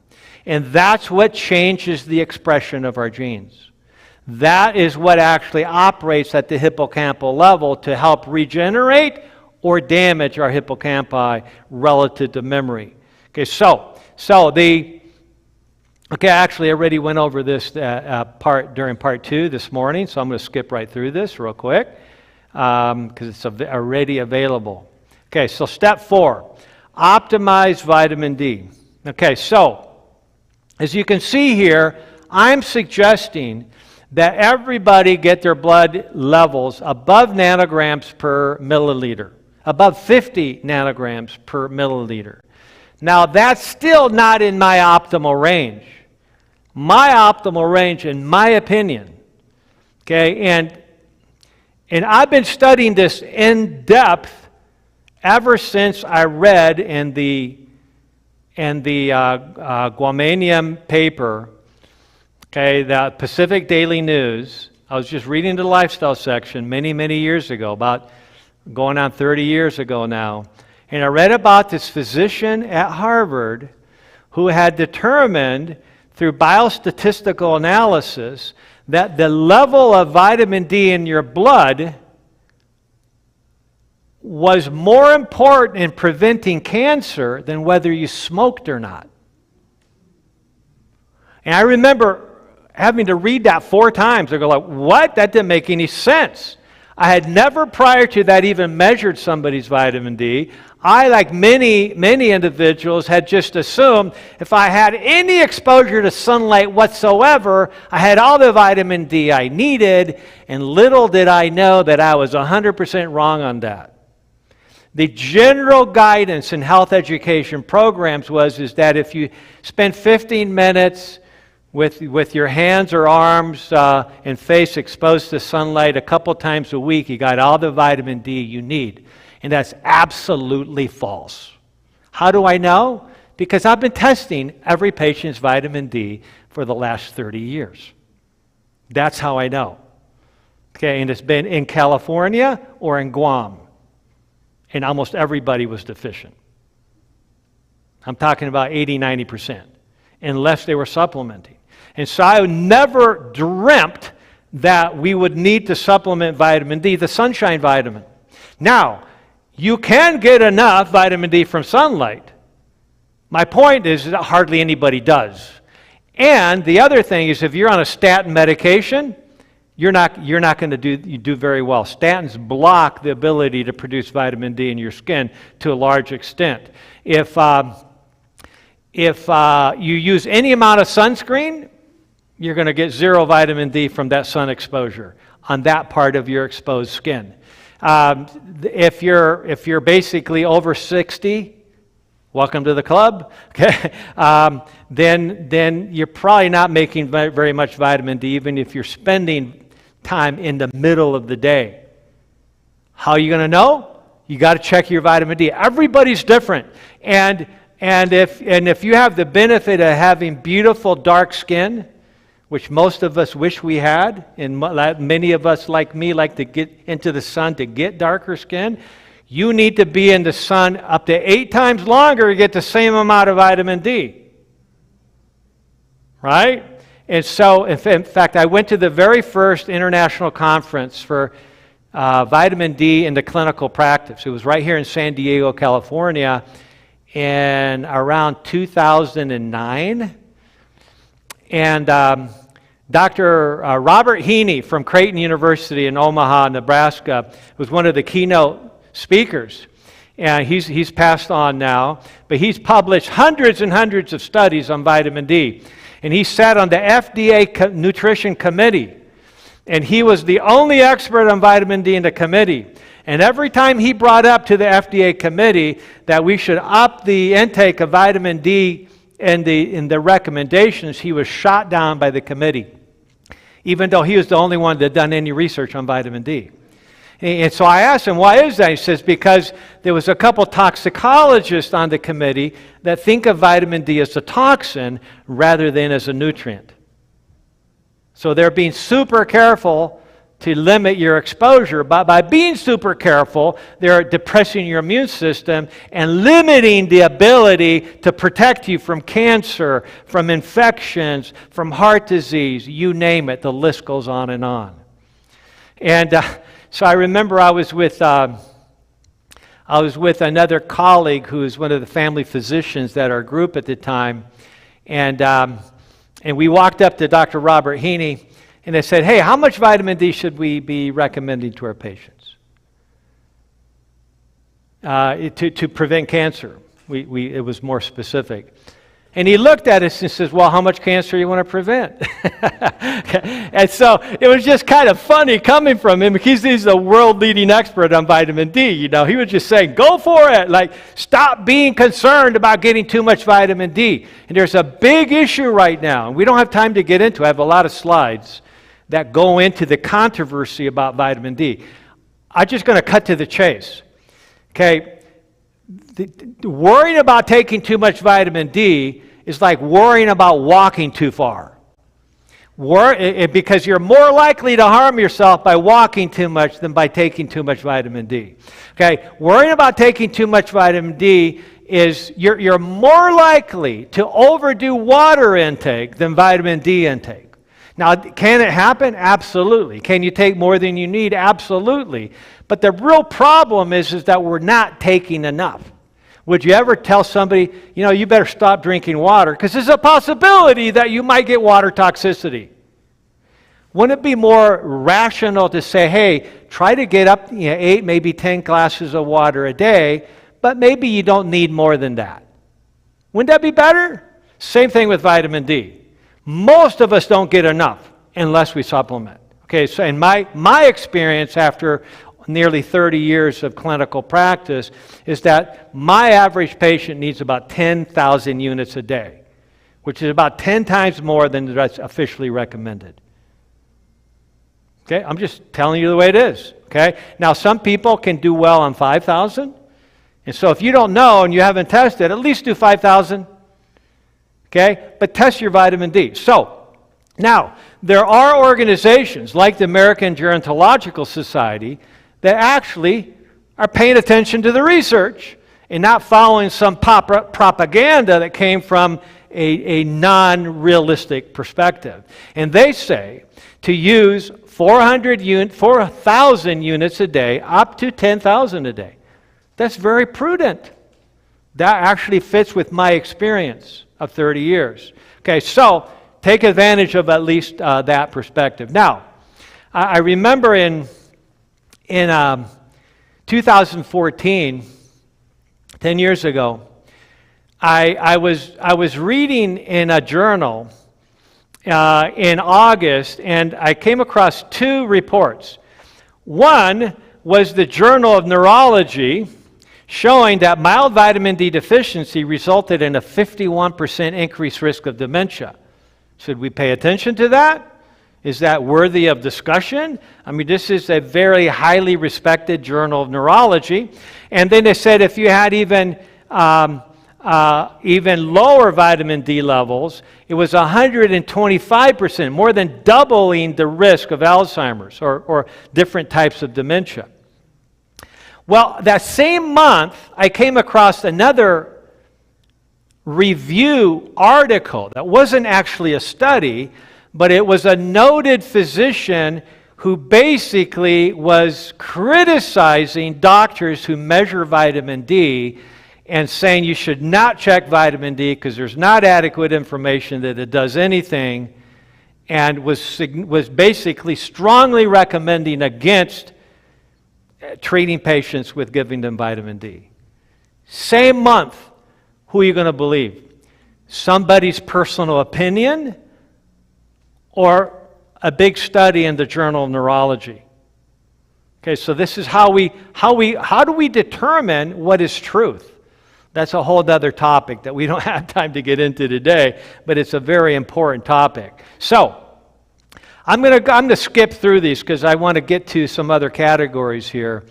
And that's what changes the expression of our genes. That is what actually operates at the hippocampal level to help regenerate or damage our hippocampi relative to memory. Okay, actually, I already went over this part during part 2 this morning, so I'm going to skip right through this real quick because it's already available. Okay, so step 4, optimize vitamin D. Okay, so as you can see here, I'm suggesting that everybody get their blood levels above nanograms per milliliter, above 50 nanograms per milliliter. Now, that's still not in my optimal range. My optimal range, in my opinion, okay, and I've been studying this in depth ever since I read in the Guamanian paper, okay, the Pacific Daily News. I was just reading the lifestyle section many years ago, about going on 30 years ago now. And I read about this physician at Harvard who had determined through biostatistical analysis that the level of vitamin D in your blood was more important in preventing cancer than whether you smoked or not. And I remember having to read that 4 times. I go like, what? That didn't make any sense. I had never prior to that even measured somebody's vitamin D. I, like many individuals, had just assumed if I had any exposure to sunlight whatsoever, I had all the vitamin D I needed, and little did I know that I was 100% wrong on that. The general guidance in health education programs is that if you spend 15 minutes with your hands or arms and face exposed to sunlight a couple times a week, you got all the vitamin D you need. And that's absolutely false. How do I know? Because I've been testing every patient's vitamin D for the last 30 years. That's how I know. Okay, and it's been in California or in Guam. And almost everybody was deficient. I'm talking about 80-90%, unless they were supplementing. And so I never dreamt that we would need to supplement vitamin D, the sunshine vitamin. Now, you can get enough vitamin D from sunlight. My point is that hardly anybody does. And the other thing is, if you're on a statin medication, you're not going to do very well. Statins block the ability to produce vitamin D in your skin to a large extent. If you use any amount of sunscreen, you're going to get 0 vitamin D from that sun exposure on that part of your exposed skin. If you're basically over 60 welcome to the club. Okay, then you're probably not making very much vitamin D, even if you're spending time in the middle of the day. How are you going to know? You got to check your vitamin D. Everybody's different, and if you have the benefit of having beautiful dark skin, which most of us wish we had, and many of us like me like to get into the sun to get darker skin, you need to be in the sun up to 8 times longer to get the same amount of vitamin D. Right? And so, in fact, I went to the very first international conference for vitamin D in the clinical practice. It was right here in San Diego, California, in around 2009. And Dr. Robert Heaney from Creighton University in Omaha, Nebraska, was one of the keynote speakers. And he's passed on now, but he's published hundreds and hundreds of studies on vitamin D. And he sat on the FDA Nutrition Committee. And he was the only expert on vitamin D in the committee. And every time he brought up to the FDA committee that we should up the intake of vitamin D in the recommendations, he was shot down by the committee, even though he was the only one that had done any research on vitamin D. And so I asked him, why is that? He says, because there was a couple toxicologists on the committee that think of vitamin D as a toxin rather than as a nutrient. So they're being super careful to limit your exposure, but by being super careful, they're depressing your immune system and limiting the ability to protect you from cancer, from infections, from heart disease, you name it, the list goes on and on. And so I remember I was with another colleague who was one of the family physicians at our group at the time, and we walked up to Dr. Robert Heaney, and they said, hey, how much vitamin D should we be recommending to our patients to prevent cancer? It was more specific. And he looked at us and says, well, how much cancer do you want to prevent? And so it was just kind of funny coming from him because he's the world-leading expert on vitamin D. You know, he was just saying, go for it. Like, stop being concerned about getting too much vitamin D. And there's a big issue right now. And we don't have time to get into it. I have a lot of slides that go into the controversy about vitamin D. I'm just going to cut to the chase. Okay? Worrying about taking too much vitamin D is like worrying about walking too far. Because you're more likely to harm yourself by walking too much than by taking too much vitamin D. Okay, worrying about taking too much vitamin D is you're more likely to overdo water intake than vitamin D intake. Now, can it happen? Absolutely. Can you take more than you need? Absolutely. But the real problem is that we're not taking enough. Would you ever tell somebody, you know, you better stop drinking water because there's a possibility that you might get water toxicity? Wouldn't it be more rational to say, hey, try to get up 8, maybe 10 glasses of water a day, but maybe you don't need more than that? Wouldn't that be better? Same thing with vitamin D. Most of us don't get enough unless we supplement. Okay, so in my experience after nearly 30 years of clinical practice is that my average patient needs about 10,000 units a day, which is about 10 times more than that's officially recommended. Okay, I'm just telling you the way it is. Okay, now some people can do well on 5,000, and so if you don't know and you haven't tested, at least do 5,000. Okay, but test your vitamin D. So now there are organizations like the American Gerontological Society that actually are paying attention to the research and not following some propaganda that came from a non-realistic perspective. And they say to use 4,000 units a day up to 10,000 a day. That's very prudent. That actually fits with my experience of 30 years. Okay, so take advantage of at least that perspective. Now, I remember in 2014, 10 years ago, I was reading in a journal in August, and I came across 2 reports. One was the Journal of Neurology, showing that mild vitamin D deficiency resulted in a 51% increased risk of dementia. Should we pay attention to that? Is that worthy of discussion? I mean, this is a very highly respected journal of neurology. And then they said if you had even lower vitamin D levels, it was 125%, more than doubling the risk of Alzheimer's or different types of dementia. Well, that same month, I came across another review article that wasn't actually a study, but it was a noted physician who basically was criticizing doctors who measure vitamin D and saying you should not check vitamin D because there's not adequate information that it does anything, and was basically strongly recommending against treating patients with giving them vitamin D. Same month, who are you going to believe? Somebody's personal opinion or a big study in the Journal of Neurology? Okay, so this is how do we determine what is truth? That's a whole other topic that we don't have time to get into today, but it's a very important topic. So, I'm going to skip through these because I want to get to some other categories here.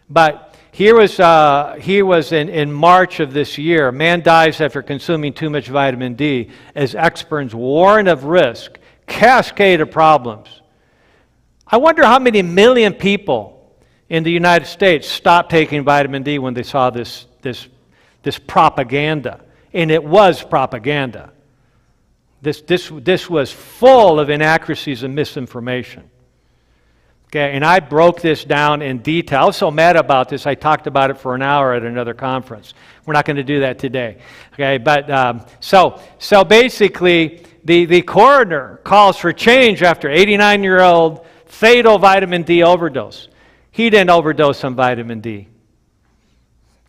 But here was in March of this year. Man dies after consuming too much vitamin D as experts warn of risk. Cascade of problems. I wonder how many million people in the United States stopped taking vitamin D when they saw this propaganda. And it was propaganda. This was full of inaccuracies and misinformation. Okay, and I broke this down in detail. I was so mad about this, I talked about it for an hour at another conference. We're not going to do that today. Okay, but so basically, the coroner calls for change after 89-year-old fatal vitamin D overdose. He didn't overdose on vitamin D.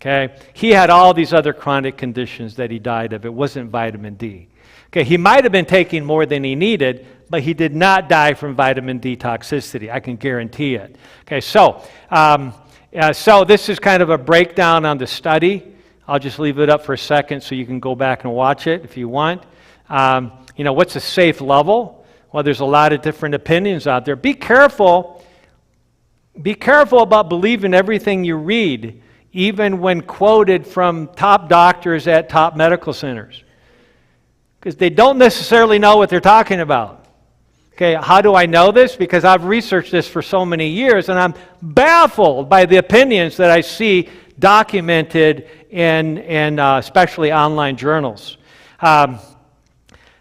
Okay, he had all these other chronic conditions that he died of. It wasn't vitamin D. Okay, he might have been taking more than he needed, but he did not die from vitamin D toxicity. I can guarantee it. Okay, so this is kind of a breakdown on the study. I'll just leave it up for a second so you can go back and watch it if you want. What's a safe level? Well, there's a lot of different opinions out there. Be careful about believing everything you read, even when quoted from top doctors at top medical centers, because they don't necessarily know what they're talking about. Okay, how do I know this? Because I've researched this for so many years, and I'm baffled by the opinions that I see documented in especially online journals. So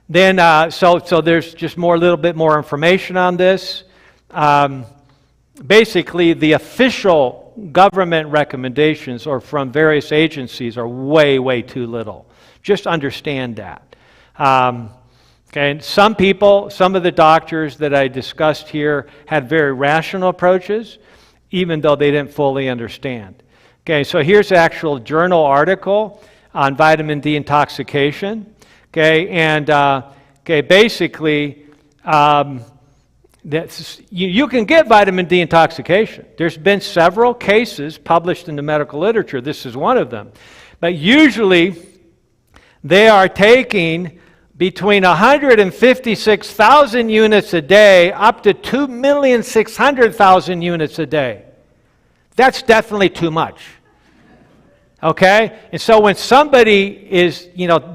there's just a little bit more information on this. Basically, the official government recommendations or from various agencies are way, way too little. Just understand that. And some of the doctors that I discussed here had very rational approaches, even though they didn't fully understand. Okay, so here's the actual journal article on vitamin D intoxication. Okay, and basically, you can get vitamin D intoxication. There's been several cases published in the medical literature. This is one of them. But usually, they are taking between 156,000 units a day up to 2,600,000 units a day. That's definitely too much. Okay? And so when somebody is,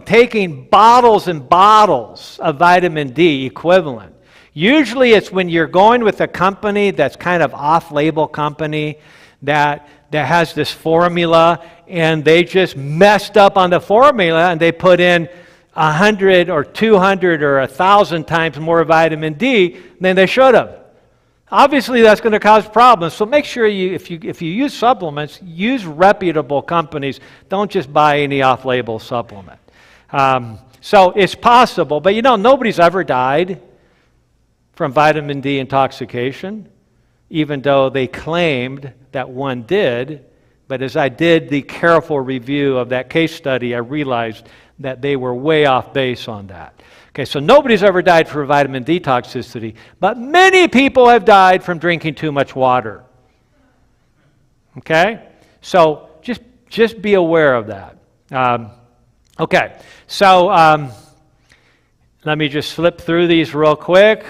taking bottles and bottles of vitamin D equivalent, usually it's when you're going with a company that's kind of off-label company that has this formula, and they just messed up on the formula and they put in 100 or 200 or 1,000 times more vitamin D than they should have. Obviously, that's going to cause problems. So make sure if you use supplements, use reputable companies. Don't just buy any off-label supplement. So it's possible, but nobody's ever died from vitamin D intoxication, even though they claimed that one did. But as I did the careful review of that case study, I realized that they were way off base on that. Okay, so nobody's ever died from vitamin D toxicity, but many people have died from drinking too much water. Okay? So just just be aware of that. Okay, so let me just flip through these real quick.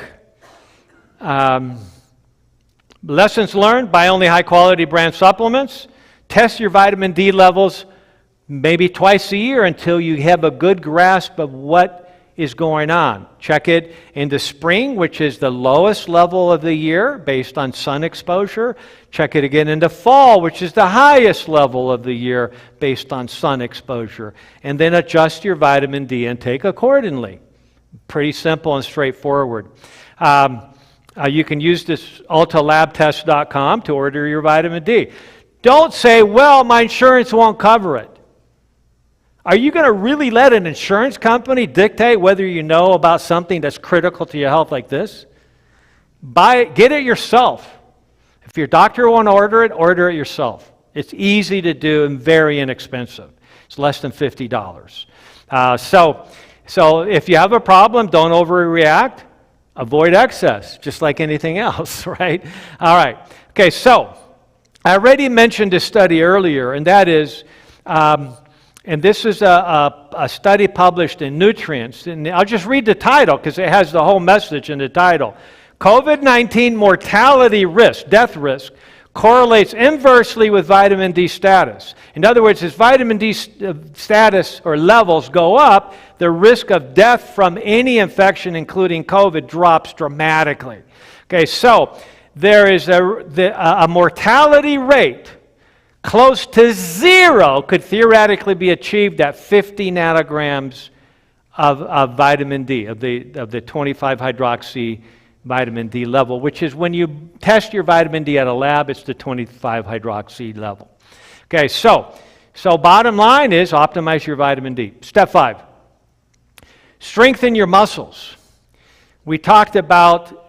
Lessons learned: buy only high-quality brand supplements. Test your vitamin D levels maybe twice a year until you have a good grasp of what is going on. Check it in the spring, which is the lowest level of the year based on sun exposure. Check it again in the fall, which is the highest level of the year based on sun exposure. And then adjust your vitamin D intake accordingly. Pretty simple and straightforward. You can use this ultralabtest.com to order your vitamin D. Don't say, well, my insurance won't cover it. Are you going to really let an insurance company dictate whether you know about something that's critical to your health like this? Buy it, get it yourself. If your doctor won't order it yourself. It's easy to do and very inexpensive. It's less than $50. So if you have a problem, don't overreact. Avoid excess, just like anything else, right? All right. Okay, so I already mentioned this study earlier, and that is... and this is a study published in Nutrients. And I'll just read the title because it has the whole message in the title. COVID-19 mortality risk, death risk, correlates inversely with vitamin D status. In other words, as vitamin D status or levels go up, the risk of death from any infection, including COVID, drops dramatically. Okay, so there is a mortality rate close to zero could theoretically be achieved at 50 nanograms of vitamin D, of the 25-hydroxy vitamin D level, which is when you test your vitamin D at a lab, it's the 25-hydroxy level. Okay, so bottom line is optimize your vitamin D. Step 5, strengthen your muscles. We talked about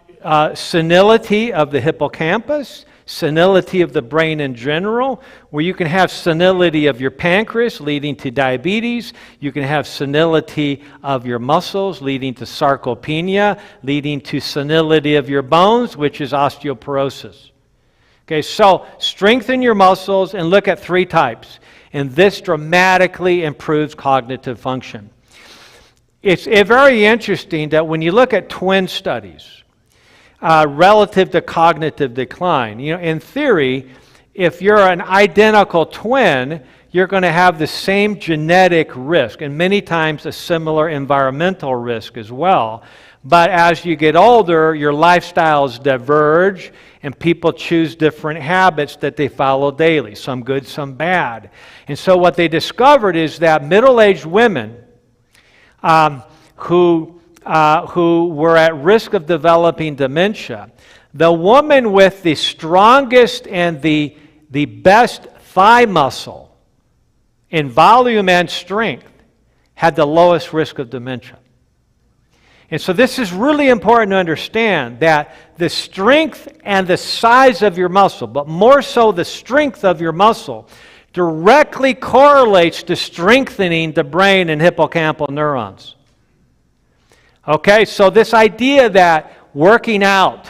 senility of the hippocampus, senility of the brain in general, where you can have senility of your pancreas leading to diabetes. You can have senility of your muscles leading to sarcopenia, leading to senility of your bones, which is osteoporosis. Okay, so strengthen your muscles and look at 3 types. And this dramatically improves cognitive function. It's very interesting that when you look at twin studies, relative to cognitive decline. You know, in theory, if you're an identical twin, you're going to have the same genetic risk and many times a similar environmental risk as well. But as you get older, your lifestyles diverge and people choose different habits that they follow daily, some good, some bad. And so what they discovered is that middle-aged women who were at risk of developing dementia, the woman with the strongest and the best thigh muscle in volume and strength had the lowest risk of dementia. And so this is really important to understand that the strength and the size of your muscle, but more so the strength of your muscle, directly correlates to strengthening the brain and hippocampal neurons. Okay, so this idea that working out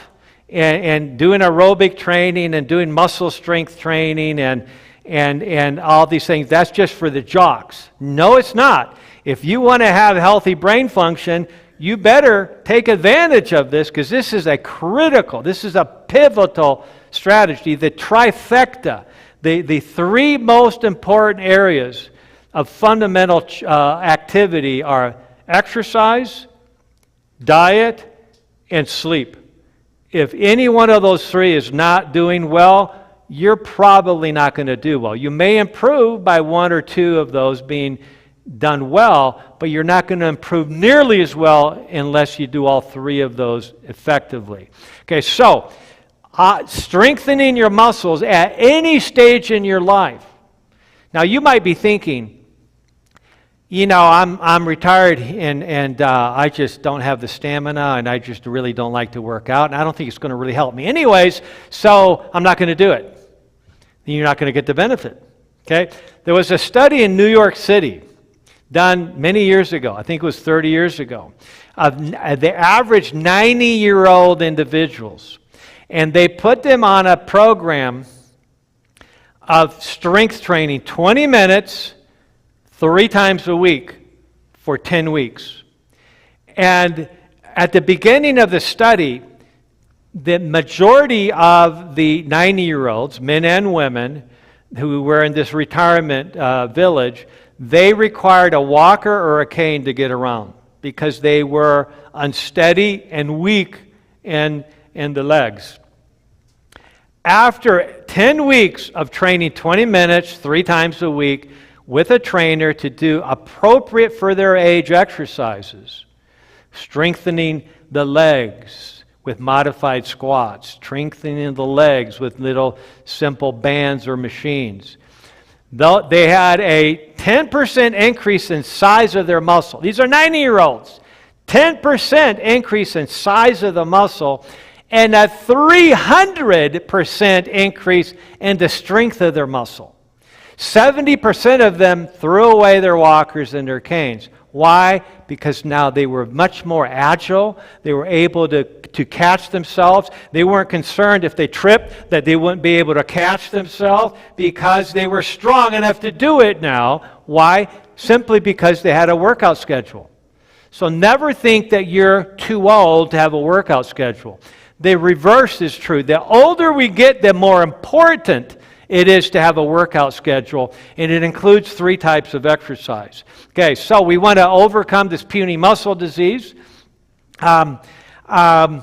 and doing aerobic training and doing muscle strength training and all these things, that's just for the jocks. No, it's not. If you want to have healthy brain function, you better take advantage of this because this is a pivotal strategy, the trifecta, the 3 most important areas of fundamental activity are exercise, diet, and sleep. If any one of those 3 is not doing well, you're probably not going to do well. You may improve by 1 or 2 of those being done well, but you're not going to improve nearly as well unless you do all 3 of those effectively. Okay, so strengthening your muscles at any stage in your life. Now, you might be thinking, you know, I'm retired and I just don't have the stamina and I just really don't like to work out and I don't think it's going to really help me anyways, so I'm not going to do it. You're not going to get the benefit. Okay? There was a study in New York City done many years ago, I think it was 30 years ago, of the average 90-year-old individuals. And they put them on a program of strength training, 20 minutes, 3 times a week for 10 weeks. And at the beginning of the study, the majority of the 90-year-olds, men and women, who were in this retirement village, they required a walker or a cane to get around because they were unsteady and weak in the legs. After 10 weeks of training 20 minutes, 3 times a week, with a trainer to do appropriate for their age exercises, strengthening the legs with modified squats, strengthening the legs with little simple bands or machines. They had a 10% increase in size of their muscle. These are 90-year-olds. 10% increase in size of the muscle and a 300% increase in the strength of their muscle. 70% of them threw away their walkers and their canes. Why? Because now they were much more agile. They were able to catch themselves. They weren't concerned if they tripped that they wouldn't be able to catch themselves because they were strong enough to do it now. Why? Simply because they had a workout schedule. So never think that you're too old to have a workout schedule. The reverse is true. The older we get, the more important it is to have a workout schedule, and it includes 3 types of exercise. Okay, so we want to overcome this puny muscle disease. There's 3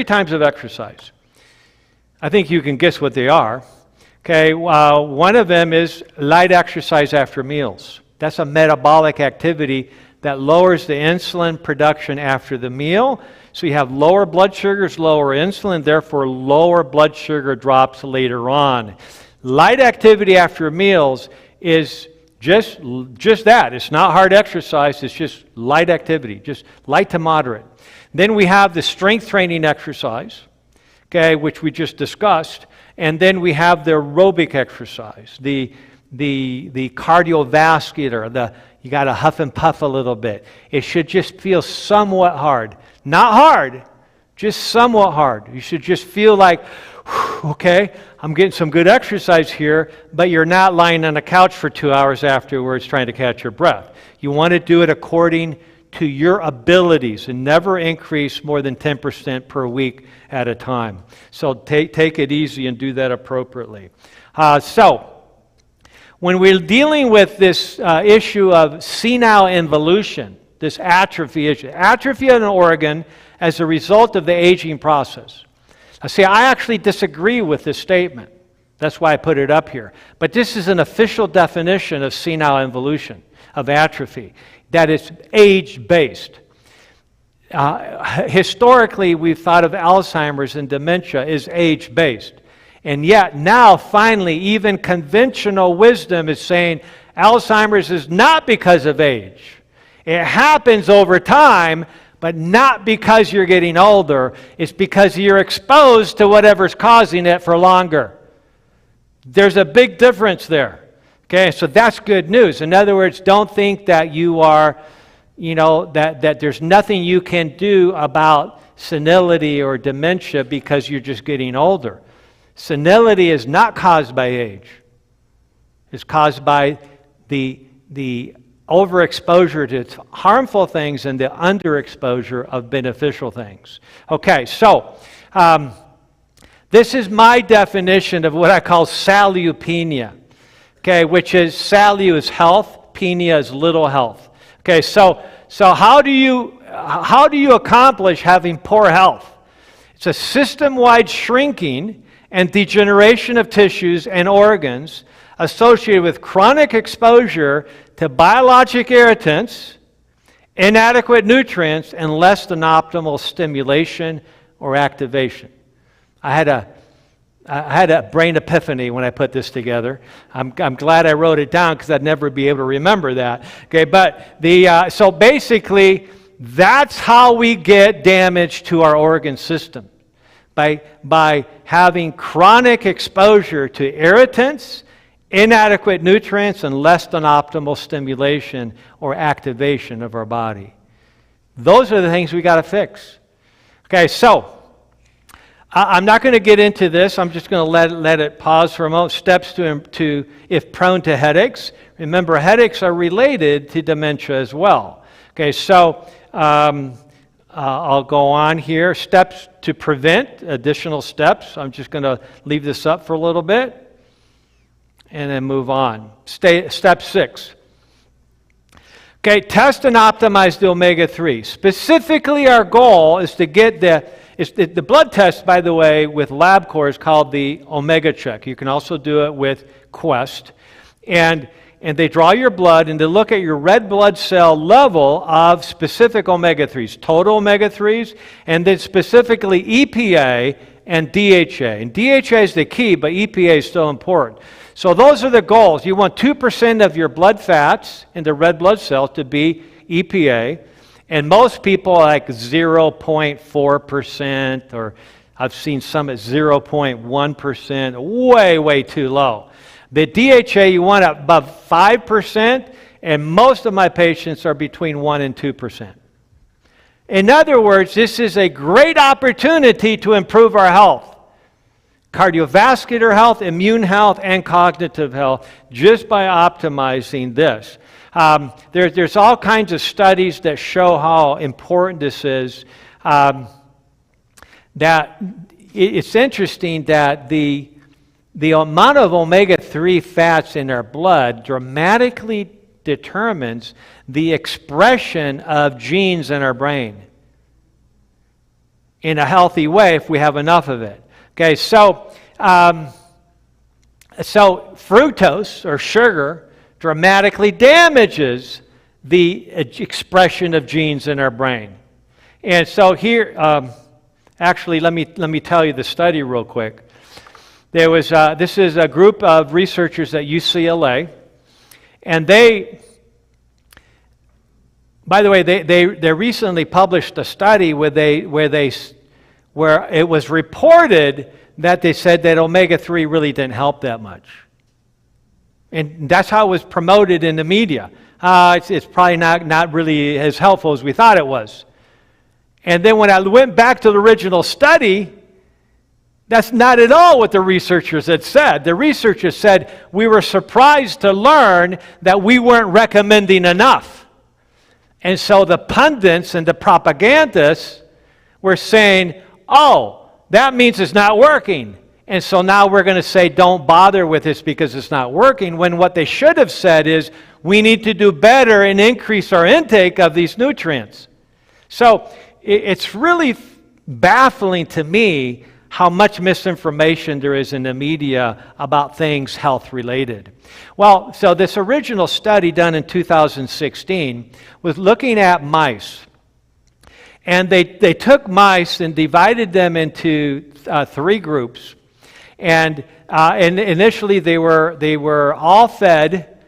types of exercise. I think you can guess what they are. Okay, one of them is light exercise after meals. That's a metabolic activity that lowers the insulin production after the meal. So you have lower blood sugars, lower insulin, therefore lower blood sugar drops later on. Light activity after meals is just that. It's not hard exercise, it's just light activity, just light to moderate. Then we have the strength training exercise, okay, which we just discussed. And then we have the aerobic exercise, the cardiovascular, you got to huff and puff a little bit. It should just feel somewhat hard. Not hard, just somewhat hard. You should just feel like, okay, I'm getting some good exercise here, but you're not lying on a couch for 2 hours afterwards trying to catch your breath. You want to do it according to your abilities and never increase more than 10% per week at a time. So take it easy and do that appropriately. When we're dealing with this issue of senile involution, this atrophy issue, atrophy of an organ as a result of the aging process. Now, see, I actually disagree with this statement. That's why I put it up here. But this is an official definition of senile involution, of atrophy, that it's age-based. Historically, we've thought of Alzheimer's and dementia as age-based. And yet now, finally, even conventional wisdom is saying Alzheimer's is not because of age. It happens over time, but not because you're getting older. It's because you're exposed to whatever's causing it for longer. There's a big difference there. Okay, so that's good news. In other words, don't think that you are, that there's nothing you can do about senility or dementia because you're just getting older. Senility is not caused by age. It's caused by the overexposure to harmful things and the underexposure of beneficial things. Okay, so this is my definition of what I call salupenia. Okay, which is salu is health, penia is little health. Okay, so how do you accomplish having poor health? It's a system-wide shrinking and degeneration of tissues and organs associated with chronic exposure to biologic irritants, inadequate nutrients, and less than optimal stimulation or activation. I had a brain epiphany when I put this together. I'm glad I wrote it down because I'd never be able to remember that. Okay, but so basically, that's how we get damage to our organ system. By having chronic exposure to irritants, inadequate nutrients, and less than optimal stimulation or activation of our body. Those are the things we got to fix. Okay, so I'm not going to get into this. I'm just going to let it pause for a moment. Steps to if prone to headaches. Remember, headaches are related to dementia as well. Okay, so I'll go on here. Steps to prevent, additional steps. I'm just going to leave this up for a little bit and then move on. Step 6. Okay, test and optimize the omega-3. Specifically, our goal is to get the blood test, by the way, with LabCorp is called the Omega Check. You can also do it with Quest. And they draw your blood and they look at your red blood cell level of specific omega-3s, total omega-3s, and then specifically EPA and DHA. And DHA is the key, but EPA is still important. So those are the goals. You want 2% of your blood fats in the red blood cells to be EPA. And most people like 0.4%, or I've seen some at 0.1%, way too low. The DHA you want above 5%, and most of my patients are between 1 and 2%. In other words, this is a great opportunity to improve our health. Cardiovascular health, immune health, and cognitive health, just by optimizing this. There's all kinds of studies that show how important this is. That it's interesting that the amount of omega-3 fats in our blood dramatically determines the expression of genes in our brain in a healthy way if we have enough of it. Okay, so fructose or sugar dramatically damages the expression of genes in our brain. And so here, actually, let me tell you the study real quick. There was this is a group of researchers at UCLA, and they, by the way, they recently published a study where it was reported that they said that omega-3 really didn't help that much. And that's how it was promoted in the media. It's probably not really as helpful as we thought it was. And then when I went back to the original study, that's not at all what the researchers had said. The researchers said, we were surprised to learn that we weren't recommending enough. And so the pundits and the propagandists were saying, oh, that means it's not working. And so now we're going to say don't bother with this because it's not working, when what they should have said is we need to do better and increase our intake of these nutrients. So it's really baffling to me how much misinformation there is in the media about things health-related. Well, so this original study done in 2016 was looking at mice. And they took mice and divided them into 3 groups. And initially they were all fed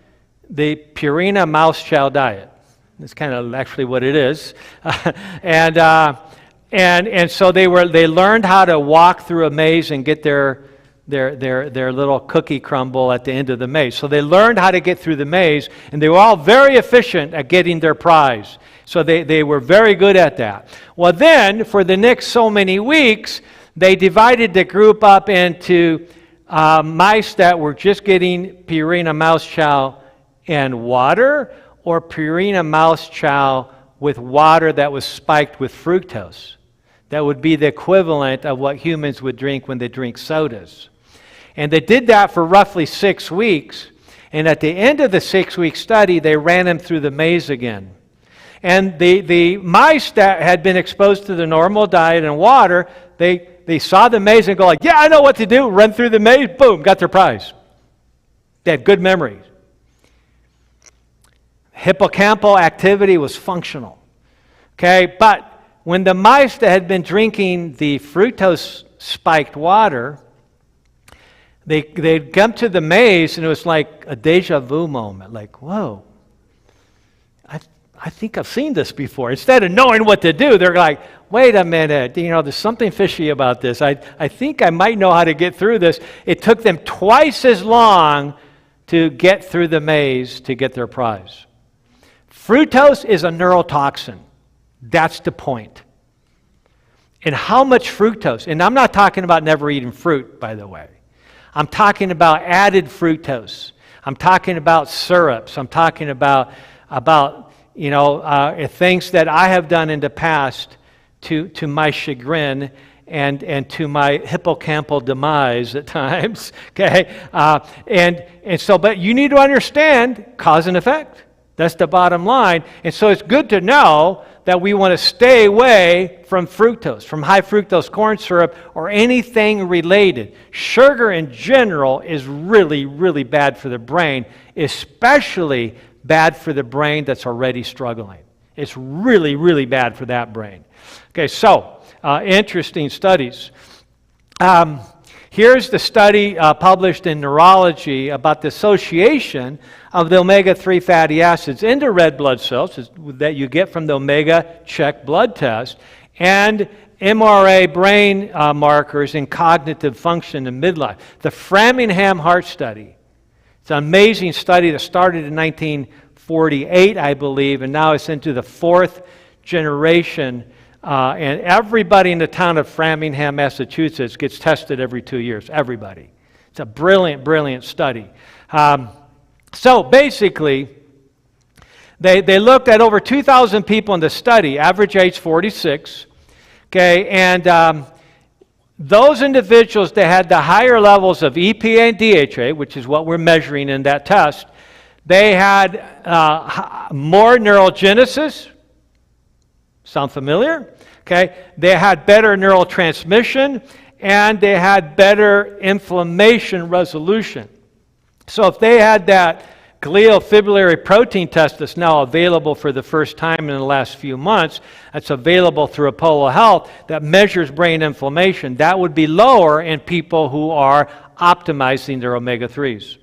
the Purina mouse chow diet. That's kind of actually what it is. And so they learned how to walk through a maze and get their little cookie crumble at the end of the maze. So they learned how to get through the maze, and they were all very efficient at getting their prize. So they were very good at that. Well, then, for the next so many weeks, they divided the group up into mice that were just getting Purina mouse chow and water, or Purina mouse chow with water that was spiked with fructose. That would be the equivalent of what humans would drink when they drink sodas. And they did that for roughly 6 weeks. And at the end of the 6-week study, they ran them through the maze again. And the mice that had been exposed to the normal diet and water, they saw the maze and go like, yeah, I know what to do. Run through the maze, boom, got their prize. They had good memories. Hippocampal activity was functional. Okay, but when the mice that had been drinking the fructose-spiked water, they'd come to the maze, and it was like a deja vu moment. Like, whoa, I think I've seen this before. Instead of knowing what to do, they're like, wait a minute, there's something fishy about this. I think I might know how to get through this. It took them twice as long to get through the maze to get their prize. Fructose is a neurotoxin. That's the point. And how much fructose? And I'm not talking about never eating fruit, by the way. I'm talking about added fructose. I'm talking about syrups. I'm talking about things that I have done in the past to my chagrin and to my hippocampal demise at times. Okay, and so, but you need to understand cause and effect. That's the bottom line. And so it's good to know that we want to stay away from fructose, from high fructose corn syrup, or anything related. Sugar in general is really, really bad for the brain, especially bad for the brain that's already struggling. It's really, really bad for that brain. Okay, so interesting studies. Here's the study published in Neurology about the association of the omega-3 fatty acids into red blood cells that you get from the omega check blood test and MRA brain markers in cognitive function in midlife. The Framingham Heart Study. It's an amazing study that started in 1948, I believe, and now it's into the fourth generation. And everybody in the town of Framingham, Massachusetts gets tested every 2 years. Everybody. It's a brilliant, brilliant study. So basically, they looked at over 2,000 people in the study, average age 46. Okay, and those individuals that had the higher levels of EPA and DHA, which is what we're measuring in that test, they had more neurogenesis. Sound familiar? Okay. They had better neural transmission and they had better inflammation resolution. So if they had that glial fibrillary protein test that's now available for the first time in the last few months, that's available through Apollo Health, that measures brain inflammation, that would be lower in people who are optimizing their omega-3s.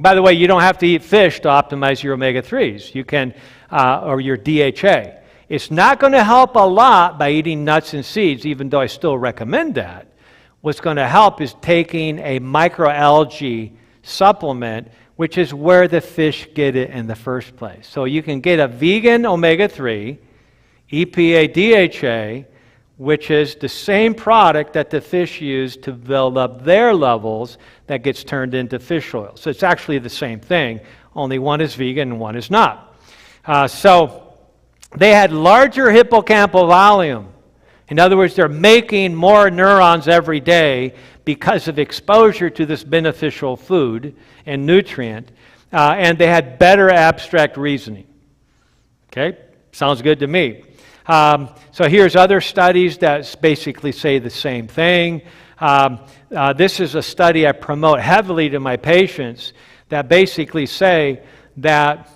By the way, you don't have to eat fish to optimize your omega-3s. You can, or your DHA. It's not going to help a lot by eating nuts and seeds, even though I still recommend that. What's going to help is taking a microalgae supplement, which is where the fish get it in the first place. So you can get a vegan omega-3, EPA DHA, which is the same product that the fish use to build up their levels that gets turned into fish oil. So it's actually the same thing, only one is vegan and one is not. They had larger hippocampal volume. In other words, they're making more neurons every day because of exposure to this beneficial food and nutrient, and they had better abstract reasoning. Okay, sounds good to me. So here's other studies that basically say the same thing. This is a study I promote heavily to my patients that basically say that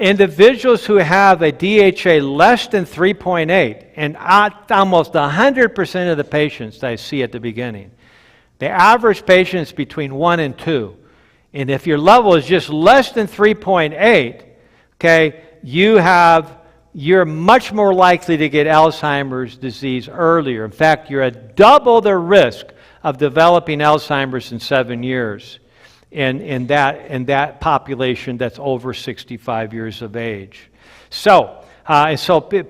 individuals who have a DHA less than 3.8, and almost 100% of the patients that I see at the beginning, the average patient is between 1 and 2. And if your level is just less than 3.8, okay, you're much more likely to get Alzheimer's disease earlier. In fact, you're at double the risk of developing Alzheimer's in 7 years. In that population that's over 65 years of age. So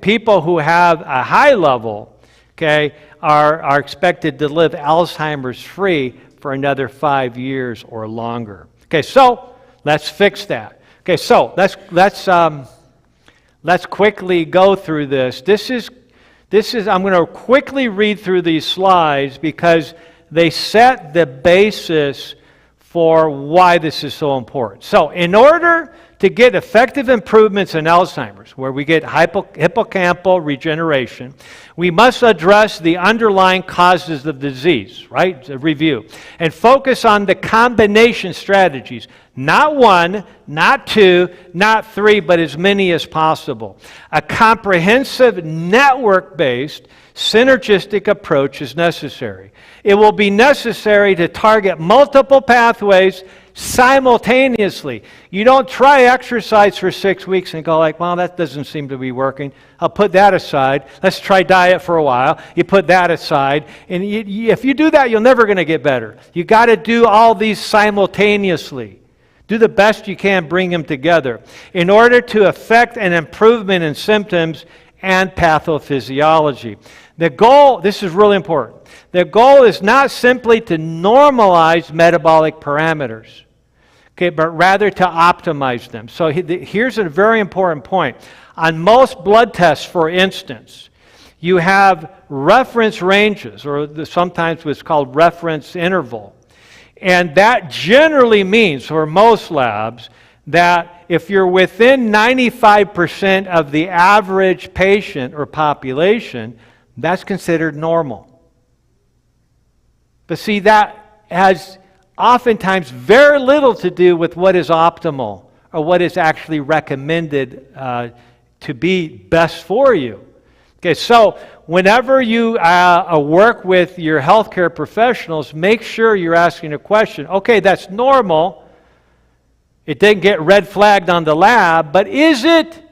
people who have a high level, okay, are expected to live Alzheimer's free for another 5 years or longer. Okay, so let's fix that. Okay, so let's quickly go through this. This is I'm going to quickly read through these slides because they set the basis for why this is so important. So in order to get effective improvements in Alzheimer's, where we get hippocampal regeneration, we must address the underlying causes of disease, right? A review. And focus on the combination strategies. Not 1, not 2, not 3, but as many as possible. A comprehensive network-based synergistic approach is necessary. It will be necessary to target multiple pathways simultaneously. You don't try exercise for 6 weeks and go like, well, that doesn't seem to be working. I'll put that aside. Let's try diet for a while. You put that aside. And if you do that, you're never going to get better. You got to do all these simultaneously. Do the best you can, bring them together. In order to effect an improvement in symptoms and pathophysiology. The goal, this is really important, the goal is not simply to normalize metabolic parameters, okay, but rather to optimize them. So here's a very important point. On most blood tests, for instance, you have reference ranges, or sometimes what's called reference interval. And that generally means, for most labs, that if you're within 95% of the average patient or population, that's considered normal. But see, that has oftentimes very little to do with what is optimal or what is actually recommended to be best for you. Okay, so whenever you work with your healthcare professionals, make sure you're asking a question. Okay, that's normal. It didn't get red flagged on the lab, but is it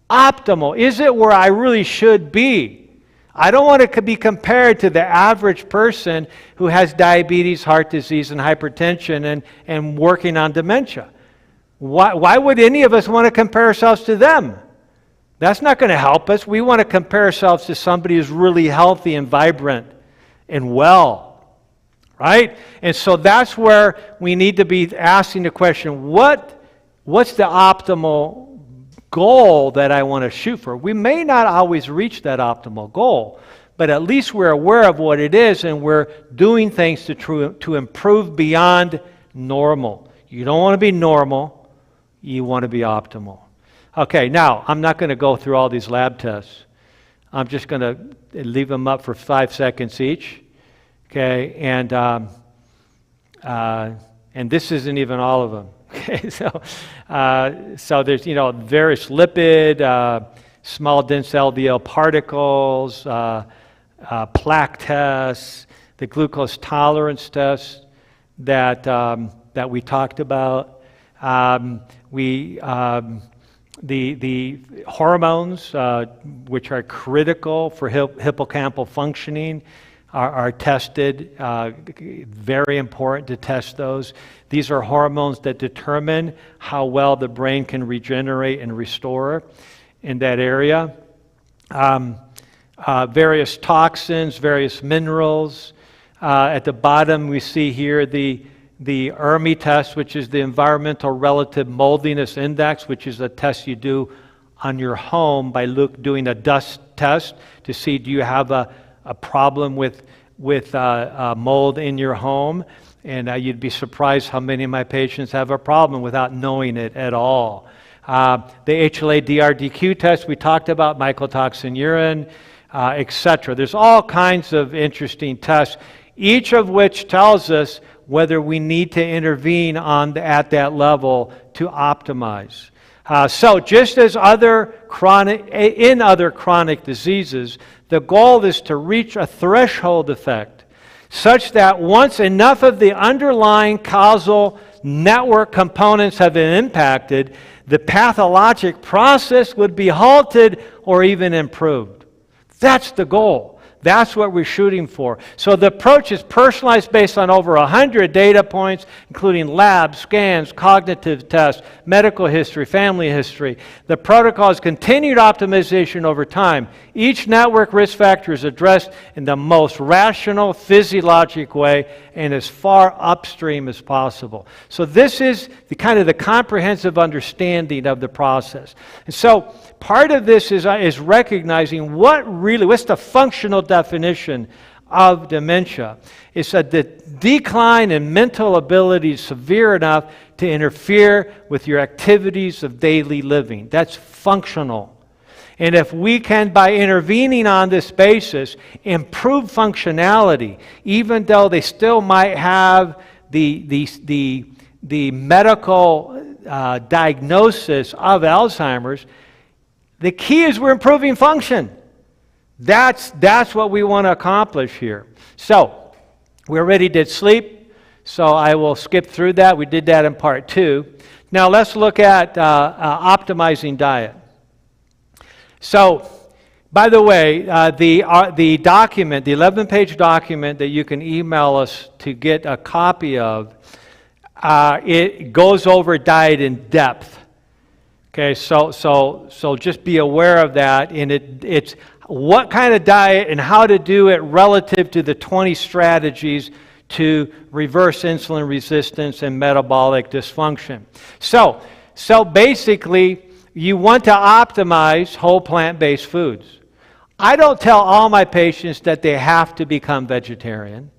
optimal? Is it where I really should be? I don't want to be compared to the average person who has diabetes, heart disease, and hypertension and working on dementia. Why would any of us want to compare ourselves to them? That's not going to help us. We want to compare ourselves to somebody who's really healthy and vibrant and well, right? And so that's where we need to be asking the question, what's the optimal goal that I want to shoot for? We may not always reach that optimal goal, but at least we're aware of what it is and we're doing things to improve beyond normal. You don't want to be normal, you want to be optimal. Okay, now, I'm not going to go through all these lab tests. I'm just going to leave them up for 5 seconds each. Okay, and this isn't even all of them. Okay, so there's, various lipid, small dense LDL particles, plaque tests, the glucose tolerance tests that we talked about. The hormones, which are critical for hippocampal functioning, are tested. Very important to test those. These are hormones that determine how well the brain can regenerate and restore in that area. Various toxins, various minerals. At the bottom, we see here the ERMI test, which is the Environmental Relative Moldiness Index, which is a test you do on your home by doing a dust test to see, do you have a problem with mold in your home? And you'd be surprised how many of my patients have a problem without knowing it at all. The HLA-DRDQ test we talked about, mycotoxin urine, etc. There's all kinds of interesting tests, each of which tells us whether we need to intervene at that level to optimize. So just as in other chronic diseases, the goal is to reach a threshold effect such that once enough of the underlying causal network components have been impacted, the pathologic process would be halted or even improved. That's the goal. That's what we're shooting for. So the approach is personalized based on over 100 data points, including labs, scans, cognitive tests, medical history, family history. The protocol is continued optimization over time. Each network risk factor is addressed in the most rational, physiologic way and as far upstream as possible. So this is the kind of the comprehensive understanding of the process. And so part of this is recognizing what's the functional definition of dementia. It's that the decline in mental ability is severe enough to interfere with your activities of daily living. That's functional. And if we can, by intervening on this basis, improve functionality, even though they still might have the medical diagnosis of Alzheimer's, the key is we're improving function. That's what we want to accomplish here. So, we already did sleep, so I will skip through that. We did that in part 2. Now let's look at optimizing diet. So, by the way, the document, the 11-page document that you can email us to get a copy of, it goes over diet in depth. Okay, so just be aware of that, and it's what kind of diet and how to do it relative to the 20 strategies to reverse insulin resistance and metabolic dysfunction. So basically, you want to optimize whole plant-based foods. I don't tell all my patients that they have to become vegetarian.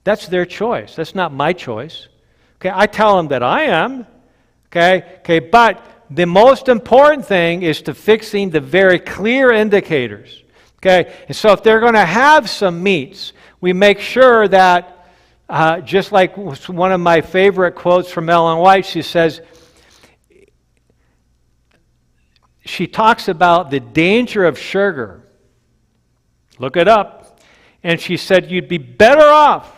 That's their choice. That's not my choice. Okay, I tell them that I am. Okay, but the most important thing is to fixing the very clear indicators. Okay, and so if they're going to have some meats, we make sure that, just like one of my favorite quotes from Ellen White, she says, she talks about the danger of sugar. Look it up. And she said, you'd be better off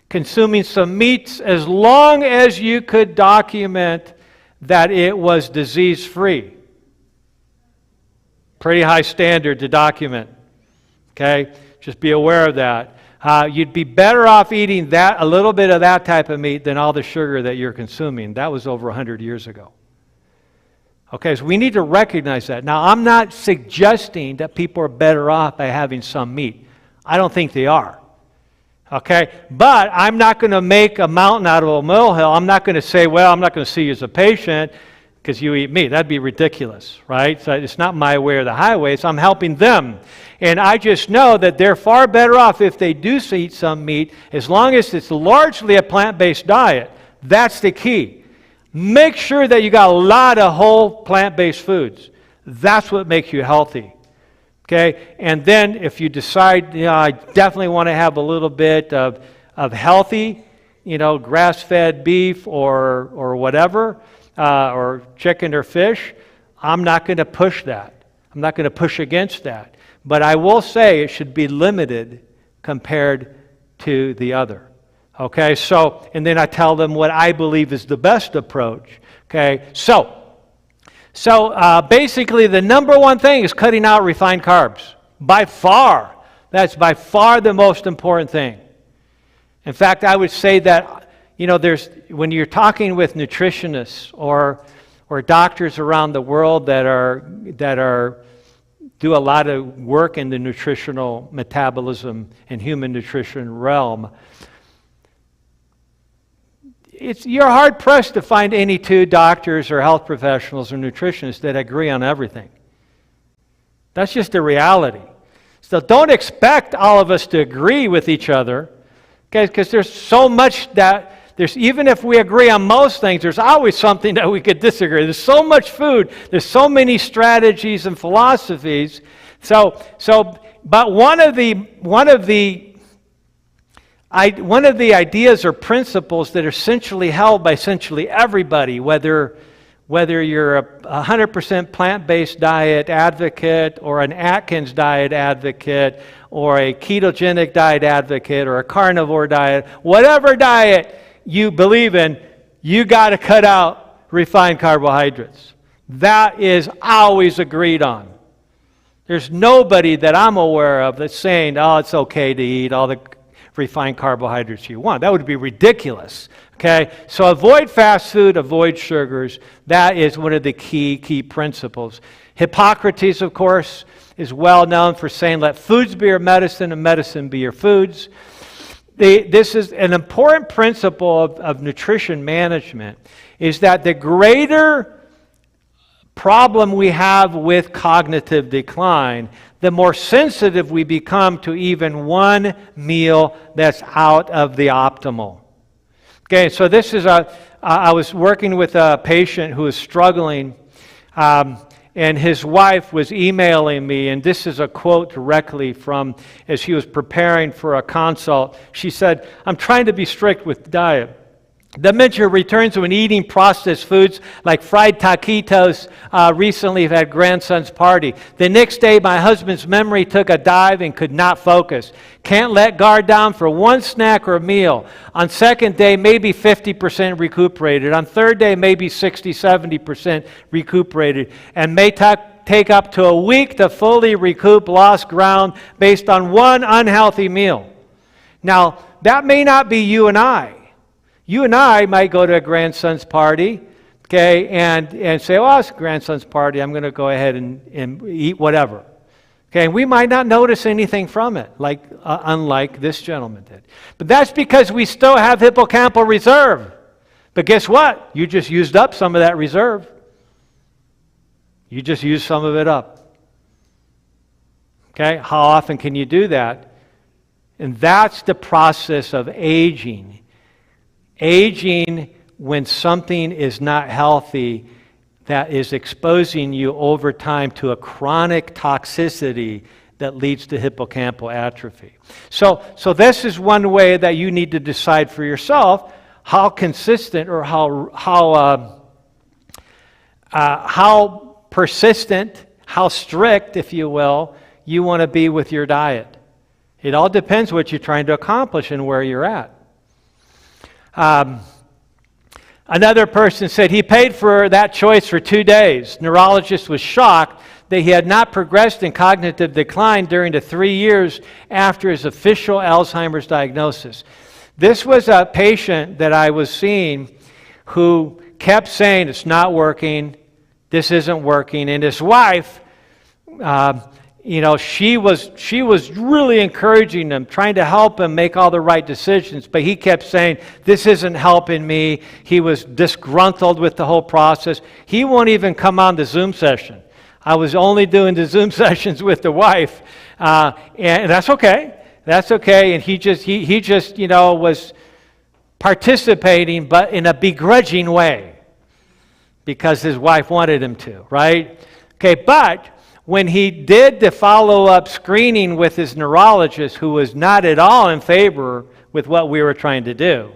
consuming some meats as long as you could document that it was disease-free. Pretty high standard to document. Okay? Just be aware of that. You'd be better off eating that, a little bit of that type of meat than all the sugar that you're consuming. That was over 100 years ago. Okay, so we need to recognize that. Now, I'm not suggesting that people are better off by having some meat. I don't think they are. Okay, but I'm not going to make a mountain out of a molehill. I'm not going to say, well, I'm not going to see you as a patient because you eat meat. That'd be ridiculous, right? So it's not my way or the highway, so I'm helping them. And I just know that they're far better off if they do eat some meat, as long as it's largely a plant-based diet. That's the key. Make sure that you got a lot of whole plant-based foods. That's what makes you healthy. Okay? And then if you decide, I definitely want to have a little bit of healthy, grass-fed beef or whatever, or chicken or fish, I'm not going to push that. I'm not going to push against that. But I will say it should be limited compared to the other. Okay, and then I tell them what I believe is the best approach. Okay, so basically the number one thing is cutting out refined carbs. By far, that's by far the most important thing. In fact, I would say that, when you're talking with nutritionists or doctors around the world that do a lot of work in the nutritional metabolism and human nutrition realm, you're hard-pressed to find any two doctors or health professionals or nutritionists that agree on everything. That's just a reality. So don't expect all of us to agree with each other, okay? Because there's so much even if we agree on most things, there's always something that we could disagree. There's so much food. There's so many strategies and philosophies. But one of the ideas or principles that are essentially held by essentially everybody, whether you're a 100% plant-based diet advocate or an Atkins diet advocate or a ketogenic diet advocate or a carnivore diet, whatever diet you believe in, you got to cut out refined carbohydrates. That is always agreed on. There's nobody that I'm aware of that's saying, it's okay to eat all the refined carbohydrates you want. That would be ridiculous. Okay? So avoid fast food, avoid sugars. That is one of the key principles. Hippocrates, of course, is well known for saying, let foods be your medicine and medicine be your foods. This is an important principle of nutrition management, is that the greater problem we have with cognitive decline, the more sensitive we become to even one meal that's out of the optimal. Okay, so this is I was working with a patient who was struggling, and his wife was emailing me, and this is a quote directly from, as she was preparing for a consult. She said, I'm trying to be strict with diet. Dementia returns when eating processed foods like fried taquitos. Recently, I've had grandson's party. The next day, my husband's memory took a dive and could not focus. Can't let guard down for one snack or meal. On second day, maybe 50% recuperated. On third day, maybe 60, 70% recuperated. And may take up to a week to fully recoup lost ground based on one unhealthy meal. Now, that may not be you and I. You and I might go to a grandson's party, okay, and say, well, it's grandson's party, I'm going to go ahead and eat whatever. Okay, and we might not notice anything from it, like unlike this gentleman did. But that's because we still have hippocampal reserve. But guess what? You just used up some of that reserve. You just used some of it up. Okay, how often can you do that? And that's the process of aging. Aging when something is not healthy, that is exposing you over time to a chronic toxicity that leads to hippocampal atrophy. So this is one way that you need to decide for yourself how consistent or how persistent, how strict, if you will, you want to be with your diet. It all depends what you're trying to accomplish and where you're at. Another person said he paid for that choice for 2 days. Neurologist was shocked that he had not progressed in cognitive decline during the 3 years after his official Alzheimer's diagnosis. This was a patient that I was seeing who kept saying, it's not working, this isn't working, and his wife, she was really encouraging him, trying to help him make all the right decisions, but he kept saying, this isn't helping me. He was disgruntled with the whole process. He won't even come on the Zoom session. I was only doing the Zoom sessions with the wife, and that's okay. That's okay, and he just was participating, but in a begrudging way, because his wife wanted him to, right? Okay, but when he did the follow-up screening with his neurologist, who was not at all in favor with what we were trying to do,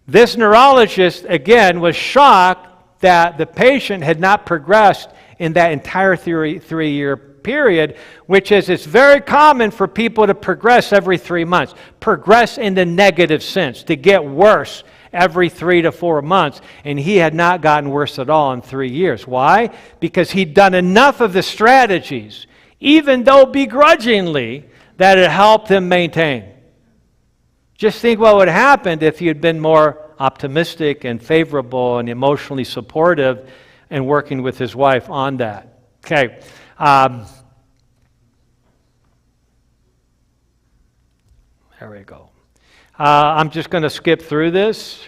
this neurologist, again, was shocked that the patient had not progressed in that entire 3-year period, which is, it's very common for people to progress every 3 months, progress in the negative sense, to get worse every 3 to 4 months, and he had not gotten worse at all in 3 years. Why? Because he'd done enough of the strategies, even though begrudgingly, that it helped him maintain. Just think what would have happened if you'd been more optimistic and favorable and emotionally supportive and working with his wife on that. Okay. There we go. I'm just going to skip through this.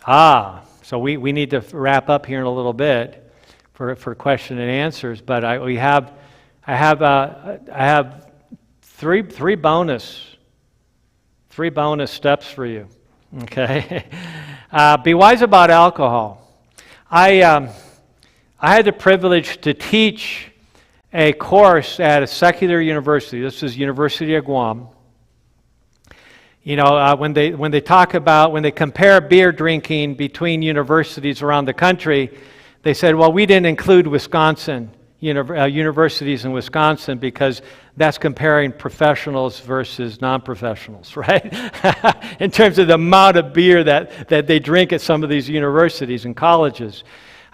So we need to wrap up here in a little bit for question and answers. But I have three bonus steps for you. Okay, be wise about alcohol. I had the privilege to teach a course at a secular university. This is University of Guam. When they compare beer drinking between universities around the country, they said, well, we didn't include Wisconsin, universities in Wisconsin, because that's comparing professionals versus non-professionals, right? In terms of the amount of beer that they drink at some of these universities and colleges.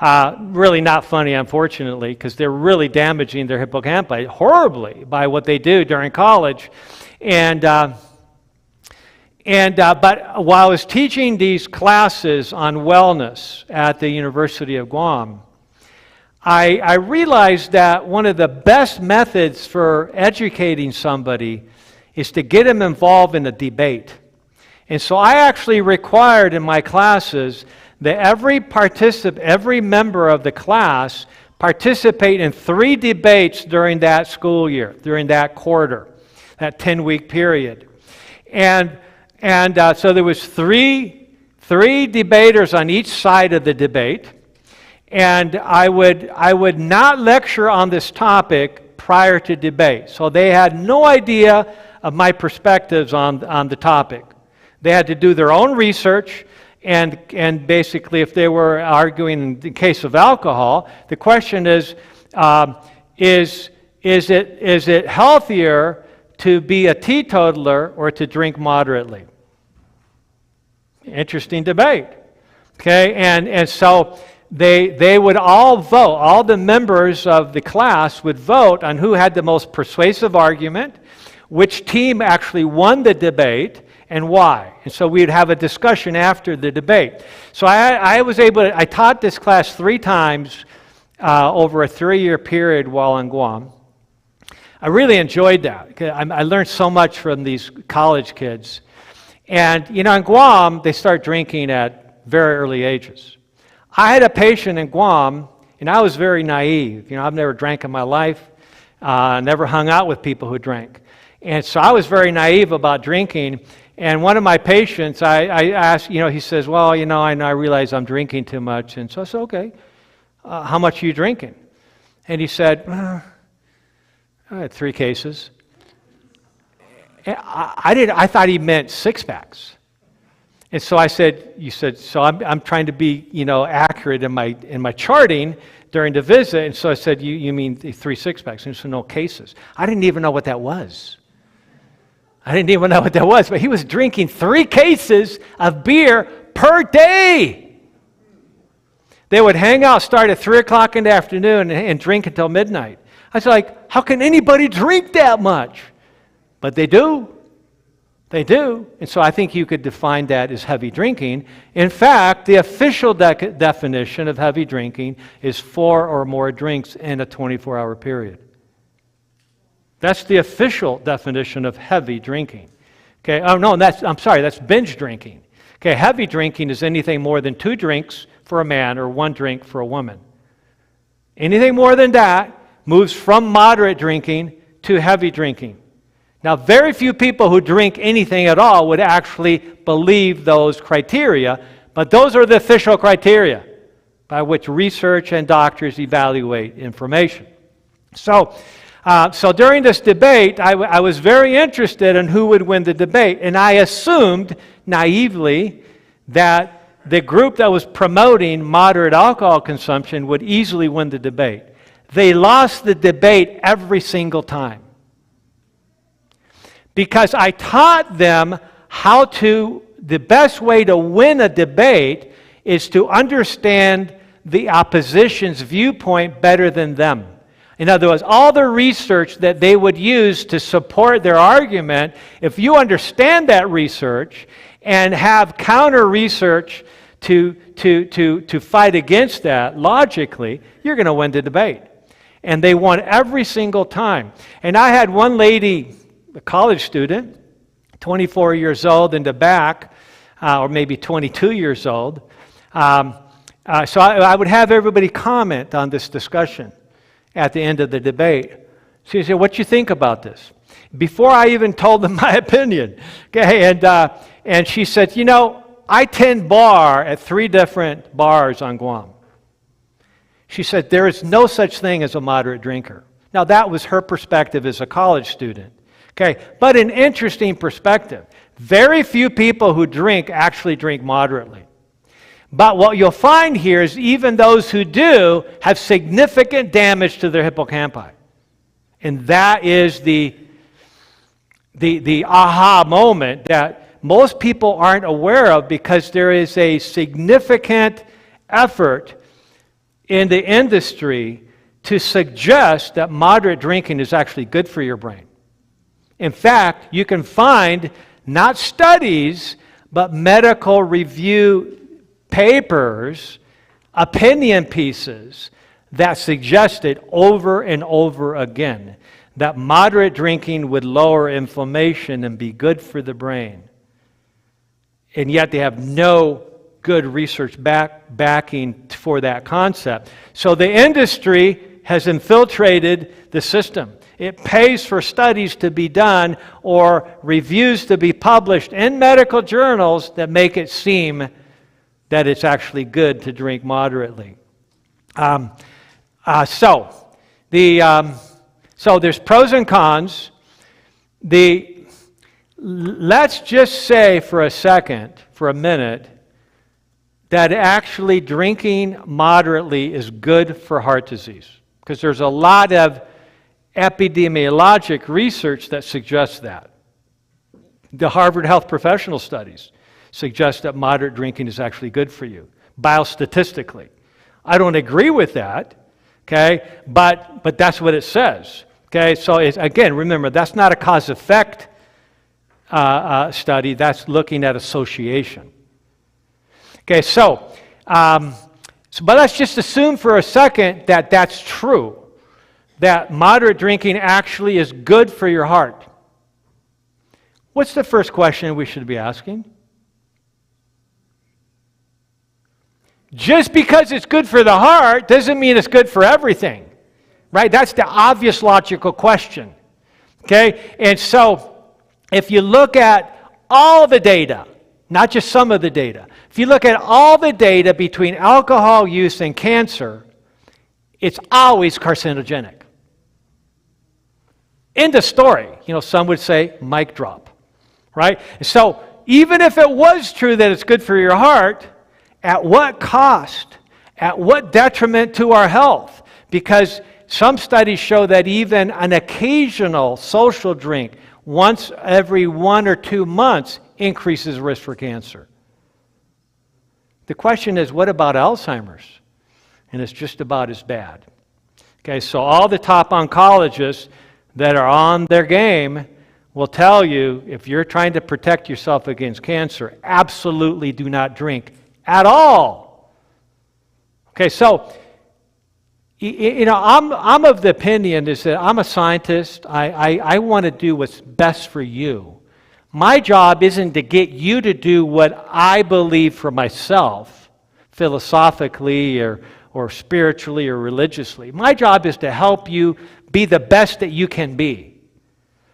Really not funny, unfortunately, because they're really damaging their hippocampi horribly by what they do during college. But while I was teaching these classes on wellness at the University of Guam, I realized that one of the best methods for educating somebody is to get them involved in a debate. And so I actually required in my classes that every member of the class participate in 3 debates during that school year, during that quarter, that 10-week period. And so there was three debaters on each side of the debate, and I would not lecture on this topic prior to debate. So they had no idea of my perspectives on the topic. They had to do their own research. And basically, if they were arguing in the case of alcohol, the question is it healthier to be a teetotaler or to drink moderately? Interesting debate. Okay, and so they would all vote. All the members of the class would vote on who had the most persuasive argument, which team actually won the debate, and why. And so we'd have a discussion after the debate. So I taught this class 3 times over a 3-year period while in Guam. I really enjoyed that. I learned so much from these college kids. And, in Guam, they start drinking at very early ages. I had a patient in Guam, and I was very naive. I've never drank in my life, never hung out with people who drank. And so I was very naive about drinking. And one of my patients, I asked, he says, well, I realize I'm drinking too much. And so I said, okay, how much are you drinking? And he said, I had 3 cases. And I thought he meant 6-packs. And so I said, so I'm trying to be, accurate in my charting during the visit. And so I said, you mean 3 6-packs? And he said, no, cases. I didn't even know what that was. But he was drinking 3 cases of beer per day. They would hang out, start at 3 o'clock in the afternoon and drink until midnight. I was like, how can anybody drink that much? But they do. They do. And so I think you could define that as heavy drinking. In fact, the official definition of heavy drinking is 4 or more drinks in a 24-hour period. That's the official definition of heavy drinking. Okay. Oh no, that's binge drinking. Okay, heavy drinking is anything more than 2 drinks for a man or 1 drink for a woman. Anything more than that moves from moderate drinking to heavy drinking. Now, very few people who drink anything at all would actually believe those criteria, but those are the official criteria by which research and doctors evaluate information. So during this debate, I was very interested in who would win the debate, and I assumed naively that the group that was promoting moderate alcohol consumption would easily win the debate. They lost the debate every single time. Because I taught them the best way to win a debate is to understand the opposition's viewpoint better than them. In other words, all the research that they would use to support their argument, if you understand that research and have counter research to fight against that logically, you're going to win the debate. And they won every single time. And I had one lady, a college student, 24 years old in the back, or maybe 22 years old. So I would have everybody comment on this discussion at the end of the debate. She said, what do you think about this? Before I even told them my opinion. Okay, and she said, I tend bar at 3 different bars on Guam. She said, there is no such thing as a moderate drinker. Now, that was her perspective as a college student. Okay, but an interesting perspective. Very few people who drink actually drink moderately. But what you'll find here is even those who do have significant damage to their hippocampi. And that is the aha moment that most people aren't aware of, because there is a significant effort in the industry to suggest that moderate drinking is actually good for your brain. In fact, you can find not studies, but medical review papers, opinion pieces that suggested over and over again that moderate drinking would lower inflammation and be good for the brain. And yet they have no good research backing for that concept. So the industry has infiltrated the system. It pays for studies to be done or reviews to be published in medical journals that make it seem that it's actually good to drink moderately. So there's pros and cons. Let's just say for a minute, that actually drinking moderately is good for heart disease, because there's a lot of epidemiologic research that suggests that. The Harvard Health Professional Studies suggest that moderate drinking is actually good for you, biostatistically. I don't agree with that, okay, but that's what it says. Okay, so again, remember, that's not a cause-effect study that's looking at association. Okay, but let's just assume for a second that that's true, that moderate drinking actually is good for your heart. What's the first question we should be asking? Just because it's good for the heart doesn't mean it's good for everything, right? That's the obvious logical question, okay? And so if you look at all the data, not just some of the data, if you look at all the data between alcohol use and cancer, it's always carcinogenic. End of story. Some would say mic drop, right? So even if it was true that it's good for your heart, at what cost? At what detriment to our health? Because some studies show that even an occasional social drink once every 1 or 2 months increases risk for cancer. The question is, what about Alzheimer's? And it's just about as bad. Okay, so all the top oncologists that are on their game will tell you, if you're trying to protect yourself against cancer, absolutely do not drink at all. Okay, so I'm of the opinion is that I'm a scientist. I want to do what's best for you. My job isn't to get you to do what I believe for myself, philosophically or spiritually or religiously. My job is to help you be the best that you can be.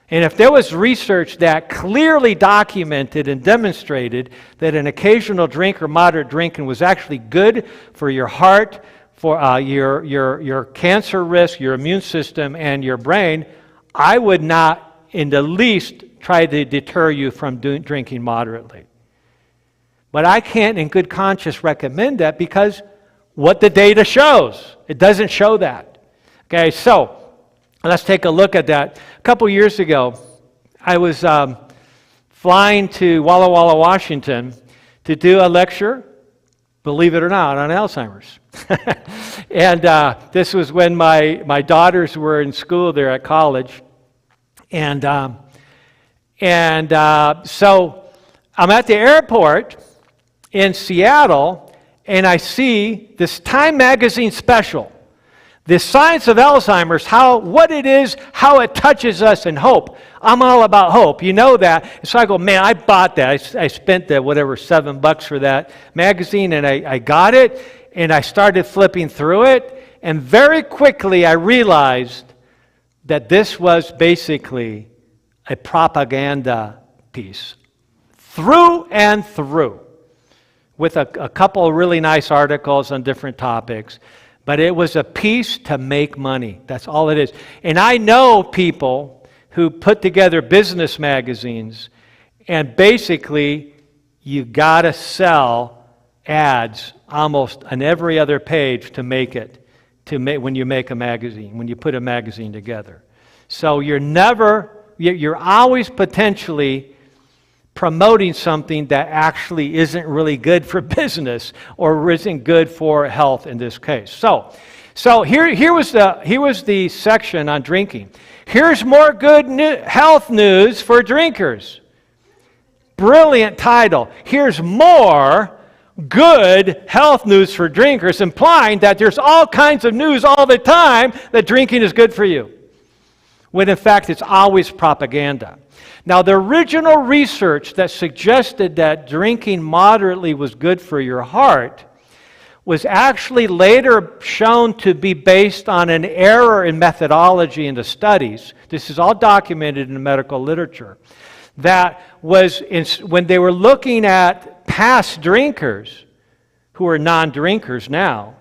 And if there was research that clearly documented and demonstrated that an occasional drink or moderate drinking was actually good for your heart, for your cancer risk, your immune system, and your brain, I would not in the least try to deter you from drinking moderately. But I can't in good conscience recommend that because what the data shows, it doesn't show that. Okay, so let's take a look at that. A couple years ago, I was flying to Walla Walla, Washington to do a lecture, believe it or not, on Alzheimer's. And this was when my daughters were in school there at college. And so I'm at the airport in Seattle, and I see this Time magazine special. The science of Alzheimer's, what it is, how it touches us, and hope. I'm all about hope. You know that. And so I go, man, I bought that. I spent the $7 for that magazine, and I got it, and I started flipping through it, and very quickly I realized that this was basically a propaganda piece, through and through, with a couple of really nice articles on different topics. But it was a piece to make money. That's all it is. And I know people who put together business magazines, and basically you got to sell ads almost on every other page to make it, when you make a magazine, when you put a magazine together. So you're always potentially promoting something that actually isn't really good for business or isn't good for health in this case. So here was the section on drinking. Here's more good health news for drinkers. Brilliant title. Here's more good health news for drinkers, implying that there's all kinds of news all the time that drinking is good for you, when in fact it's always propaganda. Now, the original research that suggested that drinking moderately was good for your heart was actually later shown to be based on an error in methodology in the studies. This is all documented in the medical literature. That was when they were looking at past drinkers, who are non-drinkers now,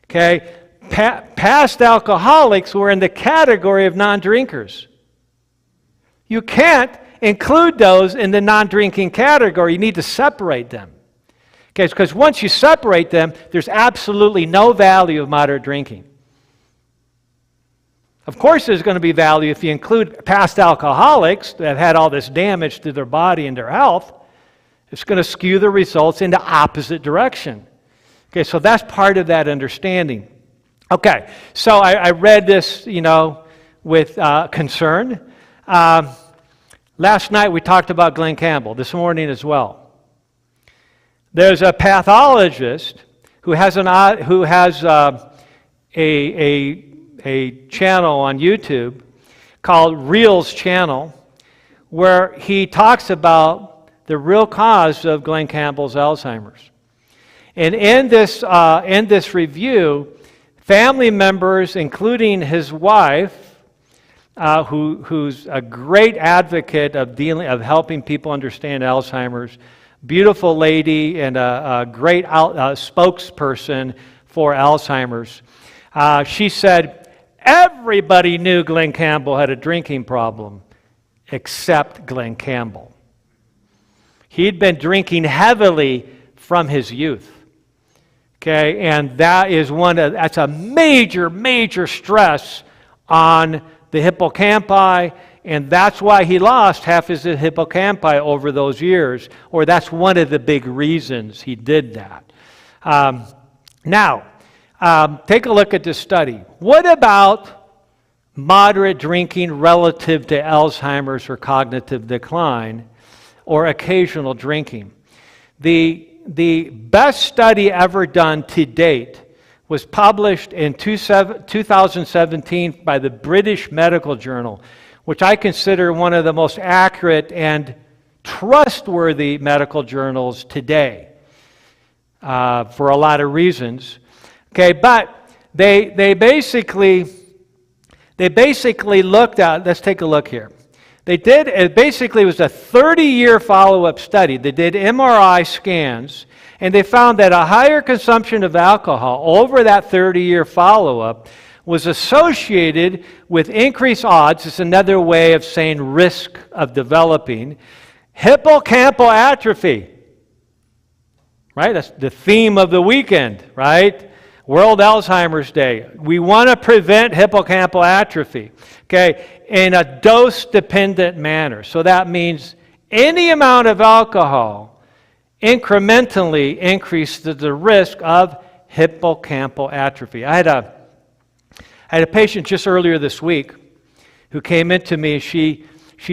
okay, past alcoholics were in the category of non-drinkers. You can't include those in the non-drinking category. You need to separate them. Okay, because once you separate them, there's absolutely no value of moderate drinking. Of course there's going to be value if you include past alcoholics that had all this damage to their body and their health. It's going to skew the results in the opposite direction. Okay, so that's part of that understanding. Okay, so I read this, with concern. Last night we talked about Glenn Campbell, this morning as well. There's a pathologist who has a channel on YouTube called Reel's Channel, where he talks about the real cause of Glenn Campbell's Alzheimer's. And in this review, family members, including his wife, who's a great advocate of helping people understand Alzheimer's, beautiful lady and a great spokesperson for Alzheimer's. She said, everybody knew Glenn Campbell had a drinking problem, except Glenn Campbell. He'd been drinking heavily from his youth. Okay, and that's a major, major stress on the hippocampi, and that's why he lost half his hippocampi over those years, or that's one of the big reasons he did that. Now, take a look at this study. What about moderate drinking relative to Alzheimer's or cognitive decline, or occasional drinking? The best study ever done to date was published in 2017 by the British Medical Journal, which I consider one of the most accurate and trustworthy medical journals today, for a lot of reasons. Okay, but they basically looked at, let's take a look here. It basically was a 30-year follow-up study. They did MRI scans, and they found that a higher consumption of alcohol over that 30-year follow-up was associated with increased odds, it's another way of saying risk of developing, hippocampal atrophy. Right? That's the theme of the weekend, right? World Alzheimer's Day. We want to prevent hippocampal atrophy, okay, in a dose-dependent manner. So that means any amount of alcohol incrementally increases the risk of hippocampal atrophy. I had a patient just earlier this week who came into me. She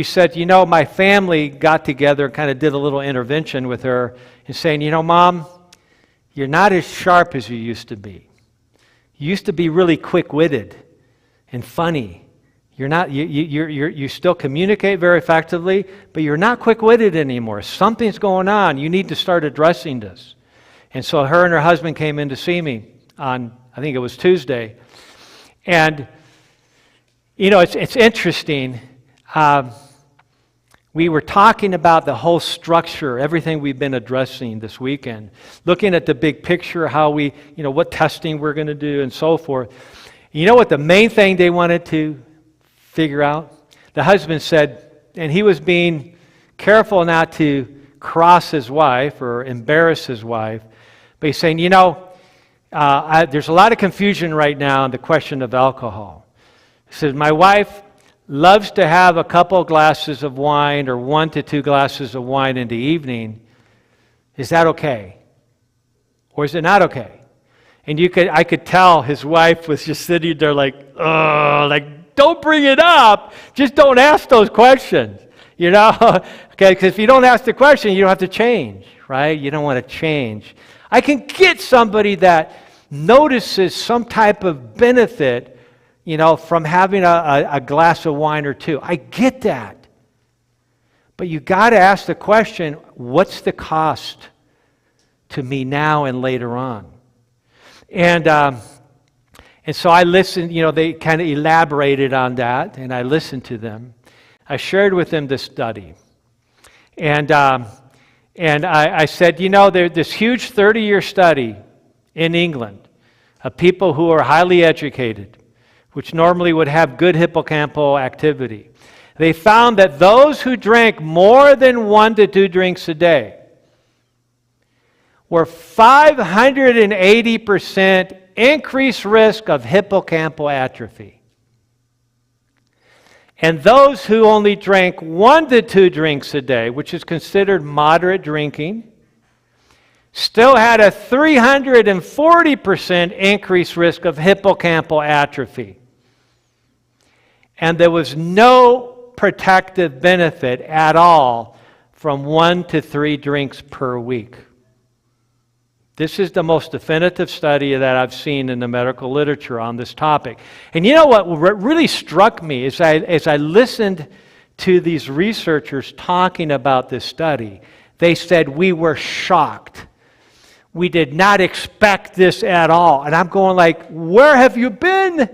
said, my family got together and kind of did a little intervention with her and saying, Mom, you're not as sharp as you used to be. You used to be really quick-witted and funny. You're not. You still communicate very effectively, but you're not quick-witted anymore. Something's going on. You need to start addressing this. And so her and her husband came in to see me on, I think it was Tuesday. And it's interesting. We were talking about the whole structure, everything we've been addressing this weekend, looking at the big picture, how we, what testing we're going to do and so forth. You know what the main thing they wanted to figure out? The husband said, and he was being careful not to cross his wife or embarrass his wife, but he's saying, there's a lot of confusion right now on the question of alcohol. He said, my wife loves to have a couple glasses of wine or 1 to 2 glasses of wine in the evening. Is that okay? Or is it not okay? And I could tell his wife was just sitting there like, don't bring it up. Just don't ask those questions, Okay, because if you don't ask the question, you don't have to change, right? You don't want to change. I can get somebody that notices some type of benefit from having a glass of wine or 2. I get that. But you got to ask the question, what's the cost to me now and later on? And so I listened, they kind of elaborated on that, and I listened to them. I shared with them this study. And I said, there's this huge 30-year study in England of people who are highly educated, which normally would have good hippocampal activity. They found that those who drank more than 1 to 2 drinks a day were 580% increased risk of hippocampal atrophy. And those who only drank 1 to 2 drinks a day, which is considered moderate drinking, still had a 340% increased risk of hippocampal atrophy. And there was no protective benefit at all from 1 to 3 drinks per week. This is the most definitive study that I've seen in the medical literature on this topic. And you know what really struck me as I listened to these researchers talking about this study, they said, we were shocked. We did not expect this at all. And I'm going like, where have you been?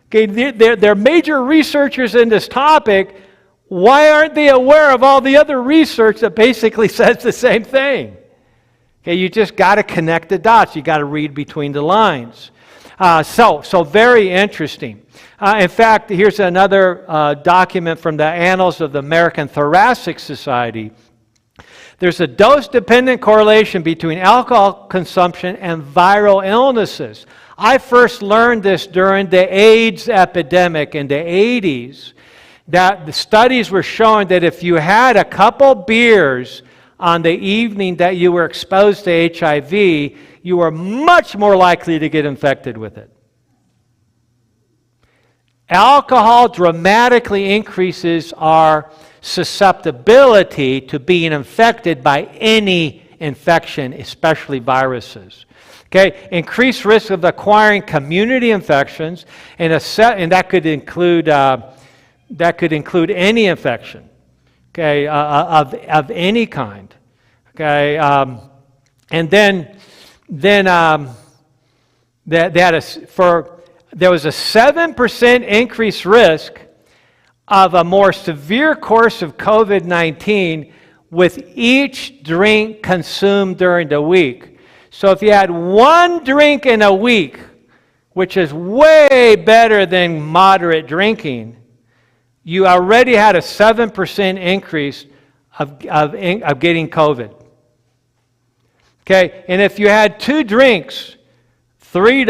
Okay, they're major researchers in this topic. Why aren't they aware of all the other research that basically says the same thing? Okay, you just got to connect the dots. You got to read between the lines. So very interesting. In fact, here's another document from the Annals of the American Thoracic Society. There's a dose-dependent correlation between alcohol consumption and viral illnesses. I first learned this during the AIDS epidemic in the 80s, that the studies were showing that if you had a couple beers on the evening that you were exposed to HIV, you were much more likely to get infected with it. Alcohol dramatically increases our susceptibility to being infected by any infection, especially viruses. Okay, increased risk of acquiring community infections, and that could include any infection. Okay, of any kind. Okay, and then there was a 7% increased risk of a more severe course of COVID-19 with each drink consumed during the week. So if you had 1 drink in a week, which is way better than moderate drinking, you already had a 7% increase of getting COVID. Okay, and if you had 2 drinks 3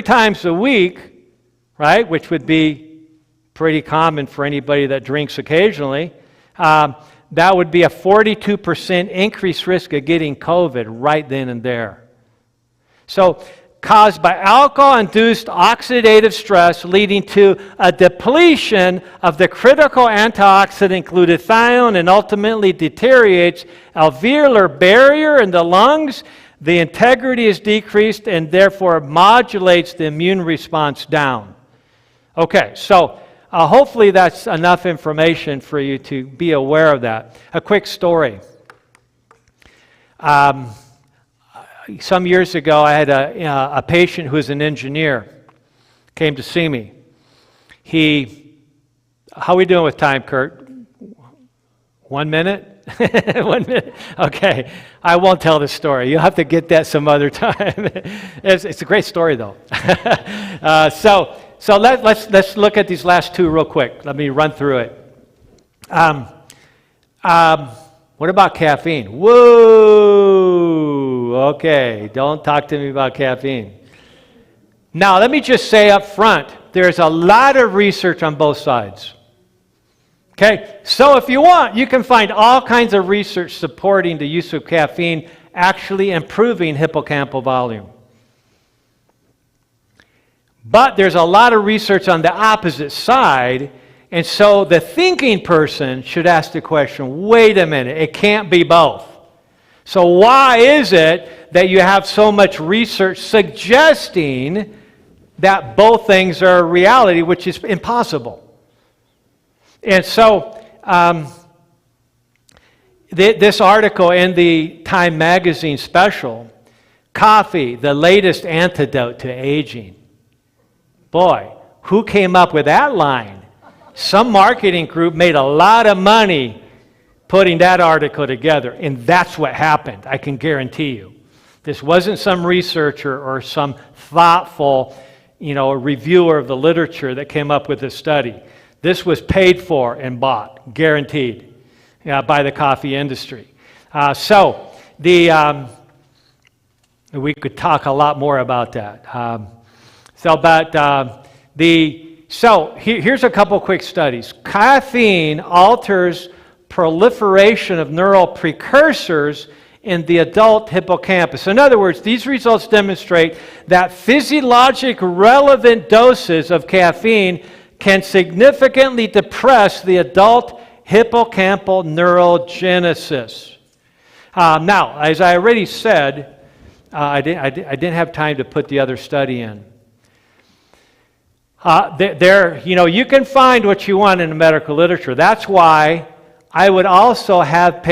times a week, right, which would be pretty common for anybody that drinks occasionally, that would be a 42% increased risk of getting COVID right then and there. So, caused by alcohol-induced oxidative stress leading to a depletion of the critical antioxidant glutathione and ultimately deteriorates alveolar barrier in the lungs, the integrity is decreased and therefore modulates the immune response down. Okay, so hopefully that's enough information for you to be aware of that. A quick story. Some years ago, I had a patient who was an engineer, came to see me. How are we doing with time, Kurt? 1 minute? 1 minute? Okay. I won't tell the story. You'll have to get that some other time. It's a great story, though. So let's look at these last 2 real quick. Let me run through it. What about caffeine? Whoa! Okay, don't talk to me about caffeine. Now, let me just say up front, there's a lot of research on both sides. Okay, so if you want, you can find all kinds of research supporting the use of caffeine actually improving hippocampal volume. But there's a lot of research on the opposite side, and so the thinking person should ask the question, wait a minute, it can't be both. So why is it that you have so much research suggesting that both things are a reality, which is impossible? And so this article in the Time magazine special, Coffee, the latest antidote to aging. Boy, who came up with that line? Some marketing group made a lot of money putting that article together, and that's what happened, I can guarantee you. This wasn't some researcher or some thoughtful, reviewer of the literature that came up with this study. This was paid for and bought, guaranteed, by the coffee industry. We could talk a lot more about that. Here's a couple quick studies. Caffeine alters proliferation of neural precursors in the adult hippocampus. In other words, these results demonstrate that physiologic relevant doses of caffeine can significantly depress the adult hippocampal neurogenesis. Now, as I already said, I didn't have time to put the other study in. You can find what you want in the medical literature. That's why I would also have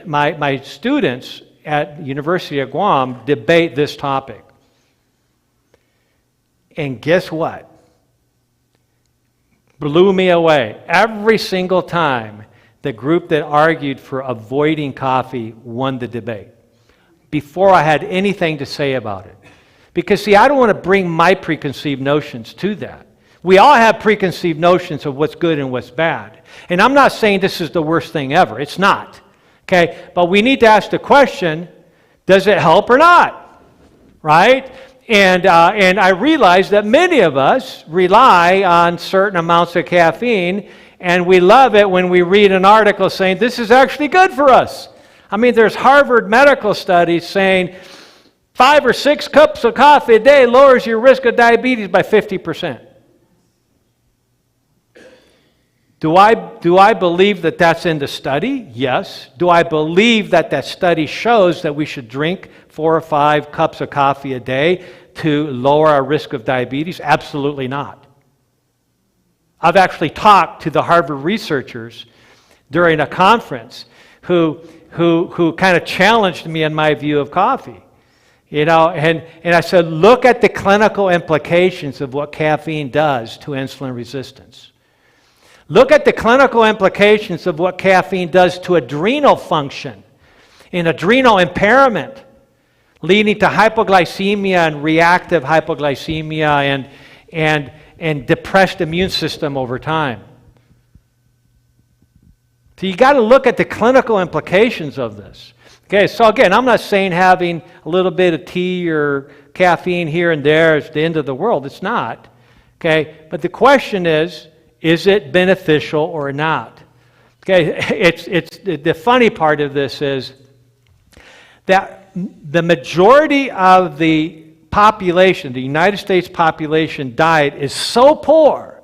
my students at University of Guam debate this topic. And guess what? Blew me away. Every single time, the group that argued for avoiding coffee won the debate before I had anything to say about it. Because, see, I don't want to bring my preconceived notions to that. We all have preconceived notions of what's good and what's bad. And I'm not saying this is the worst thing ever. It's not. Okay? But we need to ask the question, does it help or not? Right? And I realize that many of us rely on certain amounts of caffeine, and we love it when we read an article saying this is actually good for us. I mean, there's Harvard medical studies saying 5 or 6 cups of coffee a day lowers your risk of diabetes by 50%. Do I believe that that's in the study? Yes. Do I believe that that study shows that we should drink 4 or 5 cups of coffee a day to lower our risk of diabetes? Absolutely not. I've actually talked to the Harvard researchers during a conference who kind of challenged me in my view of coffee. And I said, look at the clinical implications of what caffeine does to insulin resistance. Look at the clinical implications of what caffeine does to adrenal function and adrenal impairment, leading to hypoglycemia and reactive hypoglycemia and depressed immune system over time. So you got to look at the clinical implications of this. Okay, so again, I'm not saying having a little bit of tea or caffeine here and there is the end of the world. It's not. Okay, but the question is it beneficial or not? Okay, it's the funny part of this is that the majority of the population, the United States population diet is so poor,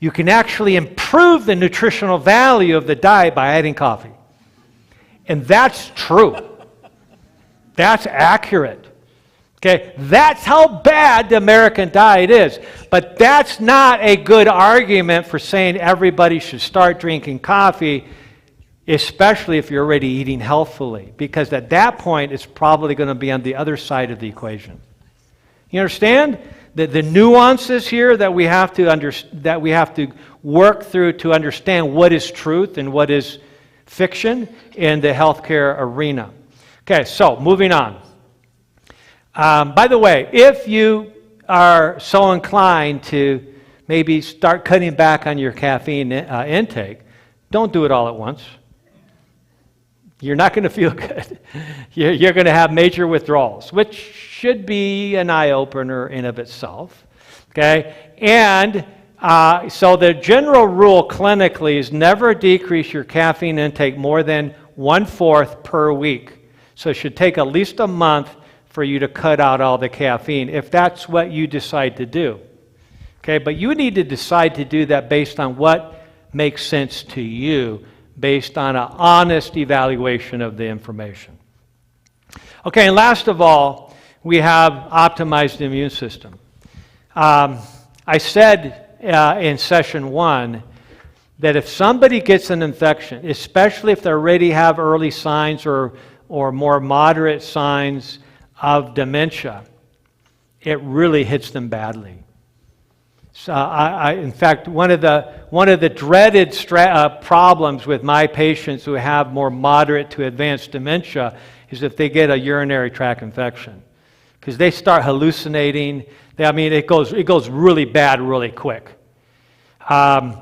you can actually improve the nutritional value of the diet by adding coffee. And that's true. That's accurate. Okay, that's how bad the American diet is. But that's not a good argument for saying everybody should start drinking coffee, especially if you're already eating healthfully, because at that point it's probably going to be on the other side of the equation. You understand the nuances here that we have to work through to understand what is truth and what is fiction in the healthcare arena. Okay, so moving on. By the way, if you are so inclined to maybe start cutting back on your caffeine intake, don't do it all at once. You're not going to feel good. You're going to have major withdrawals, which should be an eye-opener in of itself. Okay? And so the general rule clinically is never decrease your caffeine intake more than 1/4 per week. So it should take at least a month for you to cut out all the caffeine, if that's what you decide to do. Okay, but you need to decide to do that based on what makes sense to you, based on an honest evaluation of the information. Okay, and last of all, we have optimized the immune system. I said in session 1 that if somebody gets an infection, especially if they already have early signs or more moderate signs of dementia, it really hits them badly. So in fact, one of the dreaded problems with my patients who have more moderate to advanced dementia is if they get a urinary tract infection, because they start hallucinating. It goes really bad really quick, and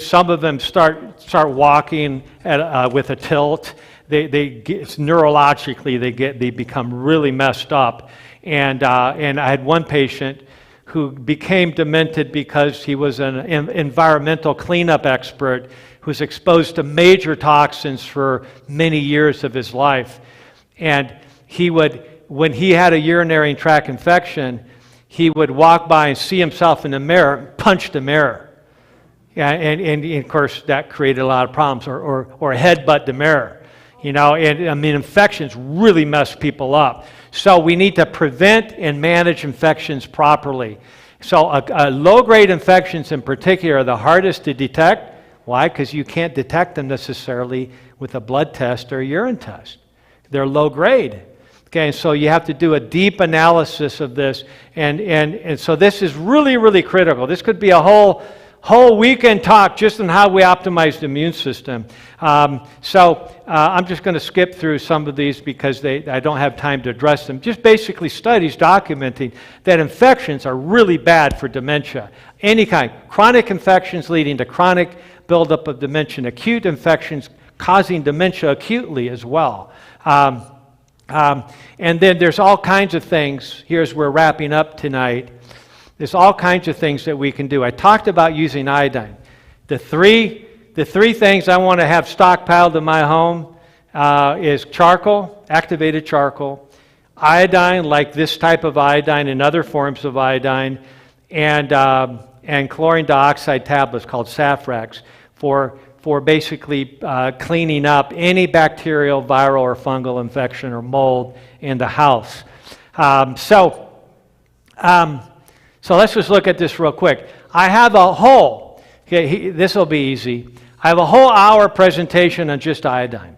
some of them start walking with a tilt. Neurologically they become really messed up, and I had one patient who became demented because he was an environmental cleanup expert who was exposed to major toxins for many years of his life, and when he had a urinary tract infection, he would walk by and see himself in the mirror, punch the mirror. Yeah, and of course, that created a lot of problems, or headbutt the mirror. You know, and I mean, infections really mess people up. So we need to prevent and manage infections properly. So low-grade infections in particular are the hardest to detect. Why? Because you can't detect them necessarily with a blood test or a urine test. They're low-grade. Okay, so you have to do a deep analysis of this, and so this is really, really critical. This could be a whole weekend talk just on how we optimize the immune system. I'm just going to skip through some of these because I don't have time to address them. Just basically studies documenting that infections are really bad for dementia. Any kind. Chronic infections leading to chronic buildup of dementia. Acute infections causing dementia acutely as well. And then there's all kinds of things. Here's where we're wrapping up tonight. There's all kinds of things that we can do. I talked about using iodine. The three things I want to have stockpiled in my home is charcoal, activated charcoal, iodine, like this type of iodine and other forms of iodine, and chlorine dioxide tablets called Safrax for basically cleaning up any bacterial, viral, or fungal infection or mold in the house. So let's just look at this real quick. I have a whole, this will be easy. I have a whole hour presentation on just iodine.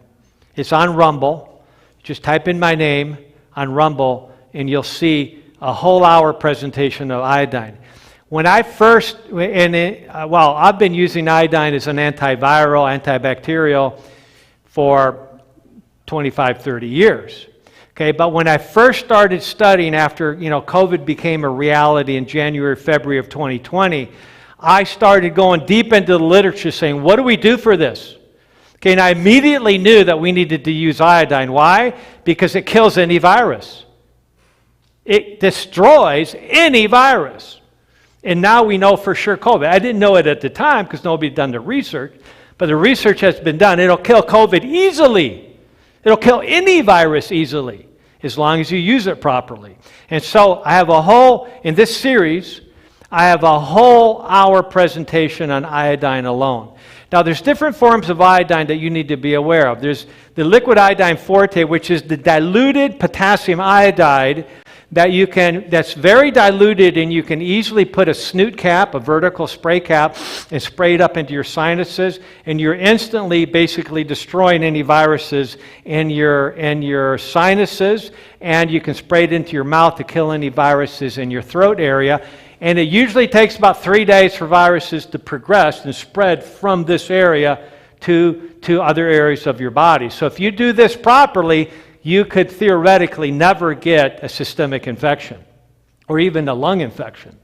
It's on Rumble. Just type in my name on Rumble and you'll see a whole hour presentation of iodine. When I first, I've been using iodine as an antiviral, antibacterial for 25, 30 years. Okay, but when I first started studying after, COVID became a reality in January, February of 2020, I started going deep into the literature saying, what do we do for this? Okay, and I immediately knew that we needed to use iodine. Why? Because it kills any virus. It destroys any virus. And now we know for sure COVID. I didn't know it at the time because nobody had done the research, but the research has been done. It'll kill COVID easily. It'll kill any virus easily as long as you use it properly. And so I have in this series, I have a whole hour presentation on iodine alone. Now there's different forms of iodine that you need to be aware of. There's the liquid iodine forte, which is the diluted potassium iodide that's very diluted, and you can easily put a snoot cap, a vertical spray cap, and spray it up into your sinuses, and you're instantly basically destroying any viruses in your sinuses, and you can spray it into your mouth to kill any viruses in your throat area. And it usually takes about 3 days for viruses to progress and spread from this area to other areas of your body. So if you do this properly, you could theoretically never get a systemic infection or even a lung infection.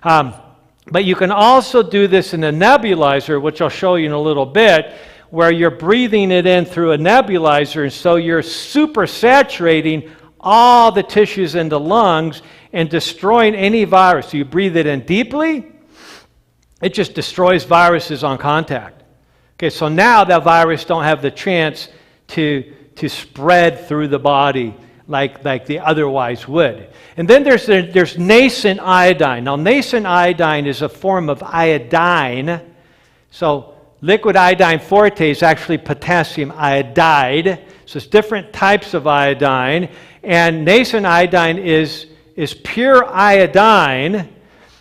But you can also do this in a nebulizer, which I'll show you in a little bit, where you're breathing it in through a nebulizer, and so you're super saturating all the tissues in the lungs and destroying any virus. So you breathe it in deeply, it just destroys viruses on contact. Okay, so now that virus don't have the chance to spread through the body like they otherwise would. And then there's nascent iodine. Now, nascent iodine is a form of iodine. So liquid iodine forte is actually potassium iodide. So it's different types of iodine. And nascent iodine is pure iodine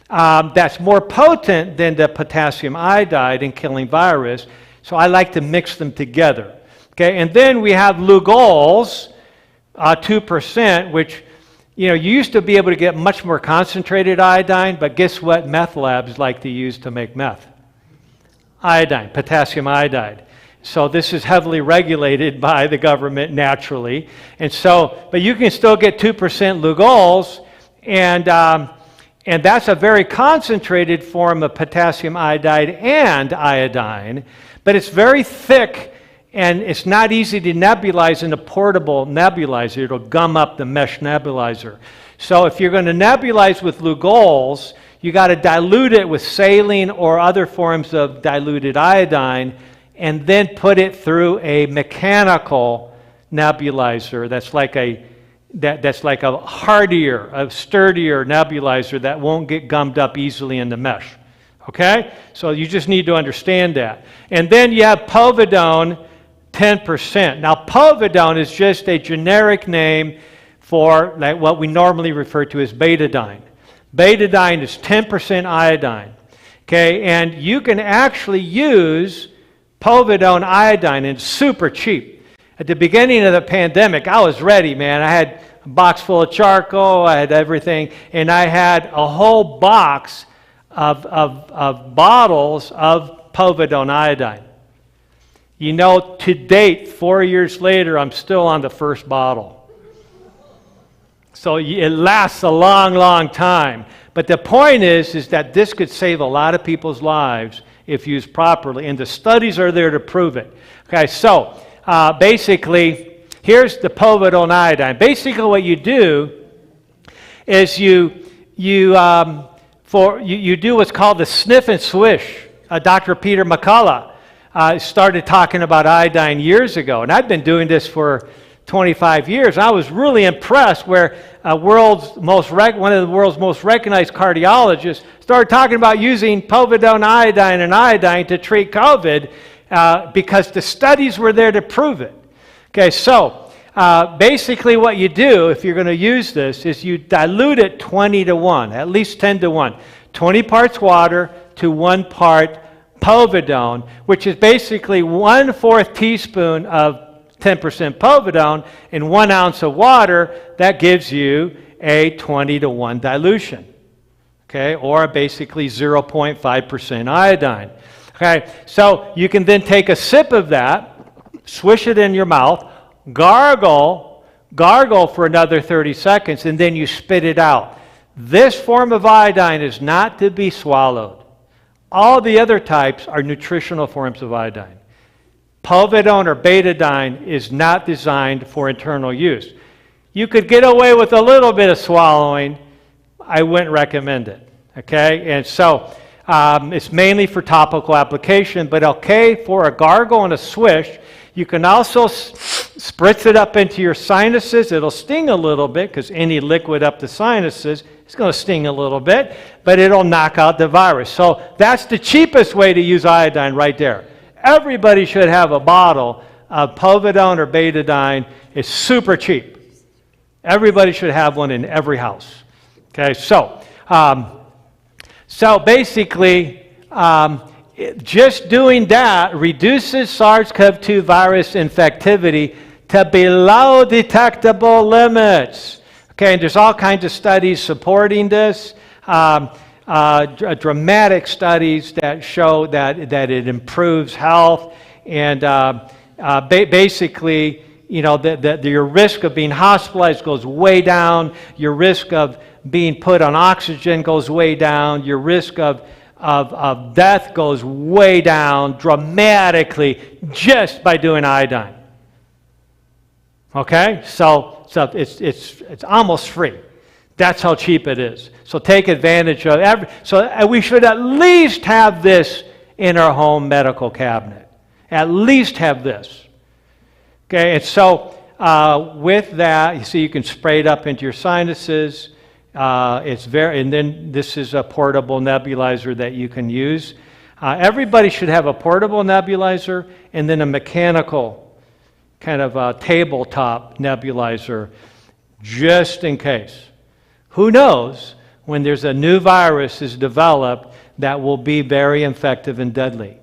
that's more potent than the potassium iodide in killing virus. So I like to mix them together. Okay, and then we have Lugols, 2%, which, you used to be able to get much more concentrated iodine, but guess what meth labs like to use to make meth? Iodine, potassium iodide. So this is heavily regulated by the government naturally. And so, but you can still get 2% Lugols, and that's a very concentrated form of potassium iodide and iodine, but it's very thick. And it's not easy to nebulize in a portable nebulizer. It'll gum up the mesh nebulizer. So if you're going to nebulize with Lugols, you got to dilute it with saline or other forms of diluted iodine, and then put it through a mechanical nebulizer that's like a that's like a hardier, a sturdier nebulizer that won't get gummed up easily in the mesh. Okay? So you just need to understand that. And then you have povidone, 10%. Now, povidone is just a generic name for like what we normally refer to as betadine. Betadine is 10% iodine. Okay? And you can actually use povidone iodine, and it's super cheap. At the beginning of the pandemic, I was ready, man. I had a box full of charcoal, I had everything, and I had a whole box of bottles of povidone iodine. You know, to date, 4 years later, I'm still on the first bottle. So it lasts a long, long time. But the point is that this could save a lot of people's lives if used properly, and the studies are there to prove it. Okay, so basically, here's the povidone iodine. Basically, what you do is you do what's called the sniff and swish. Dr. Peter McCullough started talking about iodine years ago, and I've been doing this for 25 years. I was really impressed where one of the world's most recognized cardiologists started talking about using povidone iodine and iodine to treat COVID because the studies were there to prove it. Okay, so basically what you do if you're going to use this is you dilute it 20 to 1, at least 10 to 1. 20 parts water to 1 part povidone, which is basically 1/4 teaspoon of 10% povidone in 1 ounce of water. That gives you a 20 to 1 dilution, okay, or basically 0.5% iodine. Okay, so you can then take a sip of that, swish it in your mouth, gargle for another 30 seconds, and then you spit it out. This form of iodine is not to be swallowed. All the other types are nutritional forms of iodine. Povidone or betadine is not designed for internal use. You could get away with a little bit of swallowing. I wouldn't recommend it. Okay, and so it's mainly for topical application, but okay for a gargle and a swish. You can also spritz it up into your sinuses. It'll sting a little bit because any liquid up the sinuses is going to sting a little bit, but it'll knock out the virus. So that's the cheapest way to use iodine right there. Everybody should have a bottle of povidone or betadine. It's super cheap. Everybody should have one in every house. Okay, so basically, just doing that reduces SARS-CoV-2 virus infectivity to below detectable limits. Okay, and there's all kinds of studies supporting this. Dramatic studies that show that it improves health, and basically, you know, your risk of being hospitalized goes way down. Your risk of being put on oxygen goes way down. Your risk of death goes way down dramatically just by doing iodine. Okay, so it's almost free. That's how cheap it is. So take advantage of it. So we should at least have this in our home medical cabinet. At least have this. Okay, and so with that, you see, you can spray it up into your sinuses. And then this is a portable nebulizer that you can use. Everybody should have a portable nebulizer and then a mechanical kind of a tabletop nebulizer just in case. Who knows when there's a new virus is developed that will be very infective and deadly.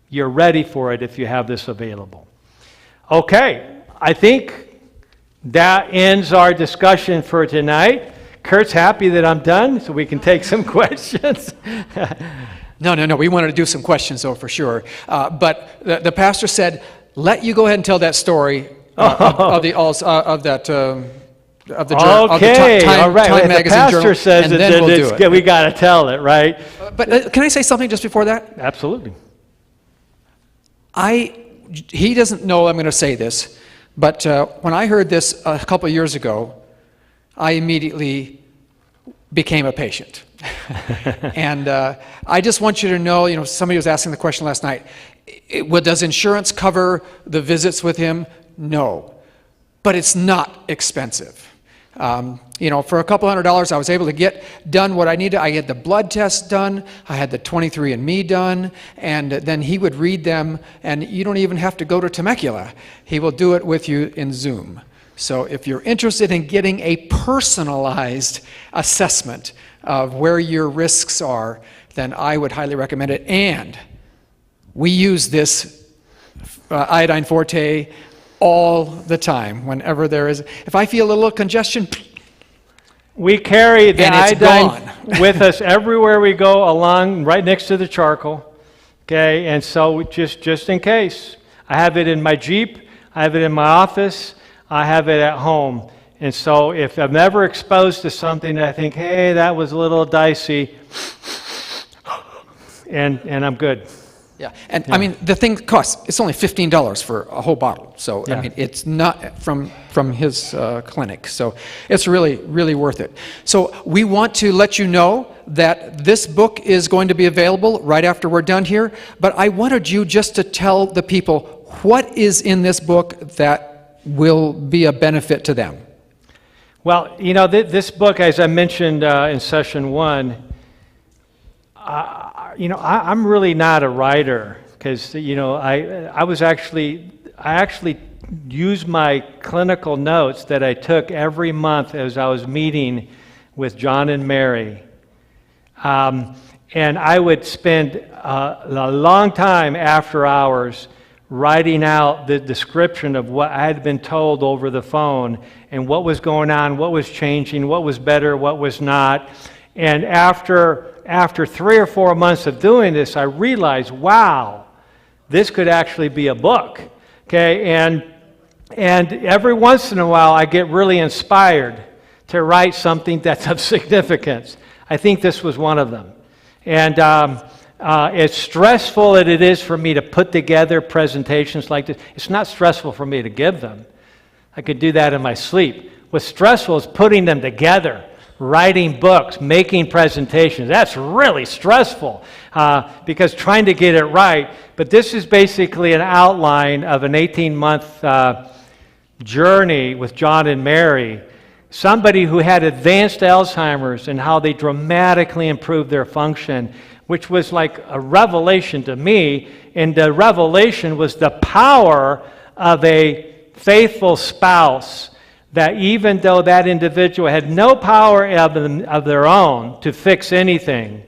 You're ready for it if you have this available. Okay, I think that ends our discussion for tonight. Kurt's happy that I'm done, so we can take some questions. No. We wanted to do some questions, though, for sure. But the pastor said, let you go ahead and tell that story of the Time Magazine the pastor Journal, says and then we'll do it. We got to tell it, right? But can I say something just before that? Absolutely. He doesn't know I'm going to say this, but when I heard this a couple of years ago, I immediately became a patient. And I just want you to know, somebody was asking the question last night, does insurance cover the visits with him? No. But it's not expensive. For a couple $100, I was able to get done what I needed. I had the blood test done, I had the 23andMe done, and then he would read them, and you don't even have to go to Temecula. He will do it with you in Zoom. So if you're interested in getting a personalized assessment of where your risks are, then I would highly recommend it. And we use this iodine forte all the time, whenever there is. If I feel a little congestion, we carry the and it's iodine gone. with us everywhere we go along, right next to the charcoal. Okay, and so just in case. I have it in my Jeep, I have it in my office, I have it at home. And so if I'm ever exposed to something that I think, hey, that was a little dicey, and I'm good. Yeah, and I mean, the thing costs, it's only $15 for a whole bottle. So, Yeah. I mean, it's not from his clinic. So it's really, really worth it. So we want to let you know that this book is going to be available right after we're done here. But I wanted you just to tell the people what is in this book that will be a benefit to them. Well, this book, as I mentioned in session 1, I'm really not a writer because, I actually used my clinical notes that I took every month as I was meeting with John and Mary. And I would spend a long time after hours writing out the description of what I had been told over the phone and what was going on, what was changing, what was better, what was not. And after 3 or 4 months of doing this, I realized, wow, this could actually be a book. Okay, and every once in a while, I get really inspired to write something that's of significance. I think this was one of them. And as stressful as it is for me to put together presentations like this, it's not stressful for me to give them. I could do that in my sleep. What's stressful is putting them together. Writing books, making presentations, that's really stressful because trying to get it right. But this is basically an outline of an 18-month journey with John and Mary, somebody who had advanced Alzheimer's and how they dramatically improved their function, which was like a revelation to me. And the revelation was the power of a faithful spouse, that even though that individual had no power of their own to fix anything,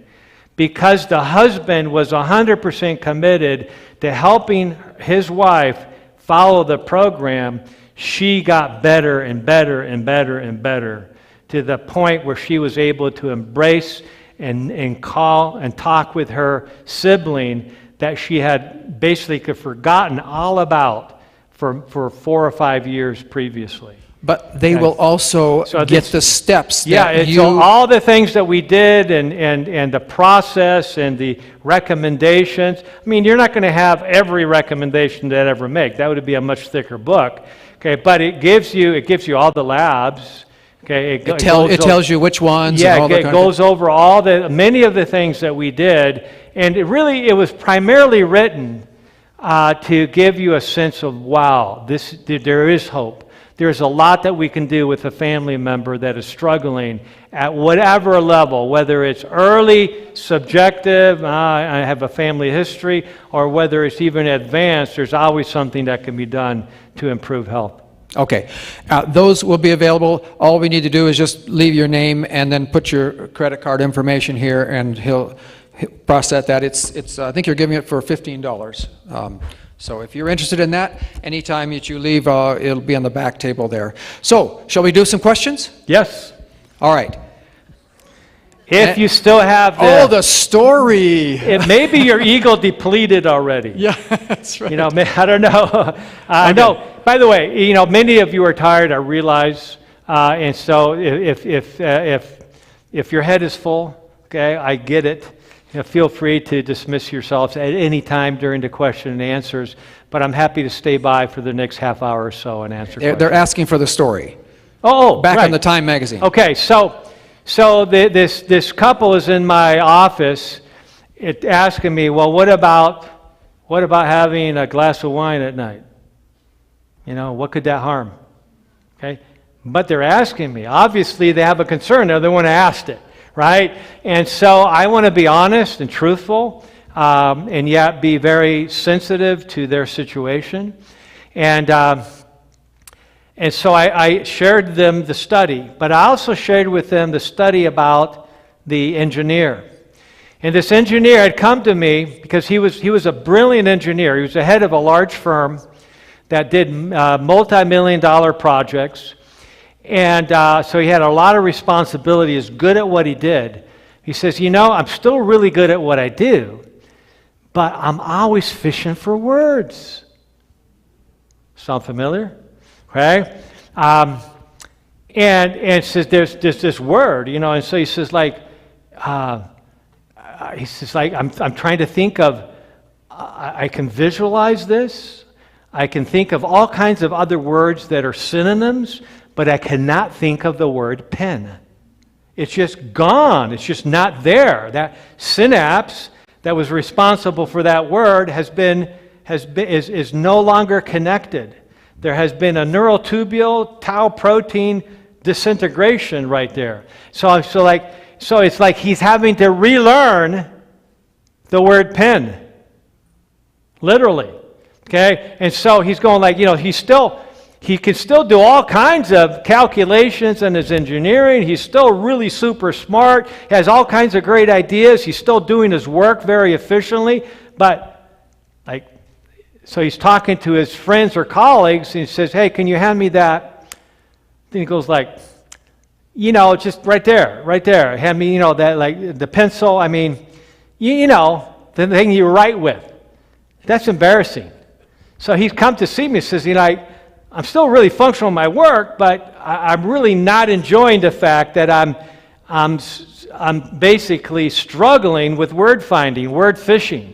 because the husband was 100% committed to helping his wife follow the program, she got better and better and better and better to the point where she was able to embrace and call and talk with her sibling that she had basically forgotten all about for 4 or 5 years previously. But they will also get the steps that you... so all the things that we did and the process and the recommendations. I mean, you're not going to have every recommendation that I ever make. That would be a much thicker book. Okay, but it gives you all the labs. Okay, it tells you which ones. Yeah, and all it goes over many of the things that we did, and it was primarily written to give you a sense of, wow, there is hope. There's a lot that we can do with a family member that is struggling at whatever level, whether it's early, subjective, I have a family history, or whether it's even advanced, there's always something that can be done to improve health. Okay. Those will be available. All we need to do is just leave your name and then put your credit card information here, and he'll process that. It's I think you're giving it for $15. So if you're interested in that, anytime that you leave, it'll be on the back table there. So, shall we do some questions? Yes. All right. If you still have the story. Maybe your ego depleted already. Yeah, that's right. I don't know. I know. By the way, many of you are tired, I realize. And so if your head is full, okay, I get it. Feel free to dismiss yourselves at any time during the question and answers, but I'm happy to stay by for the next half hour or so and answer questions. They're asking for the story. Back on the Time magazine. Okay, so this couple is in my office asking me, well, what about having a glass of wine at night? What could that harm? Okay, but they're asking me. Obviously, they have a concern. They're the one who asked it, right? And so I want to be honest and truthful, and yet be very sensitive to their situation. And so I shared them the study, but I also shared with them the study about the engineer. And this engineer had come to me because he was a brilliant engineer. He was the head of a large firm that did multi-million-dollar projects. And so he had a lot of responsibility, he was good at what he did. He says, I'm still really good at what I do, but I'm always fishing for words. Sound familiar? Okay? And says there's this word, and so he says I'm trying to think of, I can visualize this. I can think of all kinds of other words that are synonyms, but I cannot think of the word pen. It's just gone. It's just not there. That synapse that was responsible for that word is no longer connected. There has been a neural tubule tau protein disintegration right there. So it's like he's having to relearn the word pen. Literally. Okay? And so he's going he can still do all kinds of calculations in his engineering. He's still really super smart. He has all kinds of great ideas. He's still doing his work very efficiently. But so he's talking to his friends or colleagues, and he says, hey, can you hand me that? Then he goes just right there. Hand me, that, the pencil. I mean, the thing you write with. That's embarrassing. So he's come to see me and says, I'm still really functional in my work, but I'm really not enjoying the fact that I'm basically struggling with word finding, word fishing.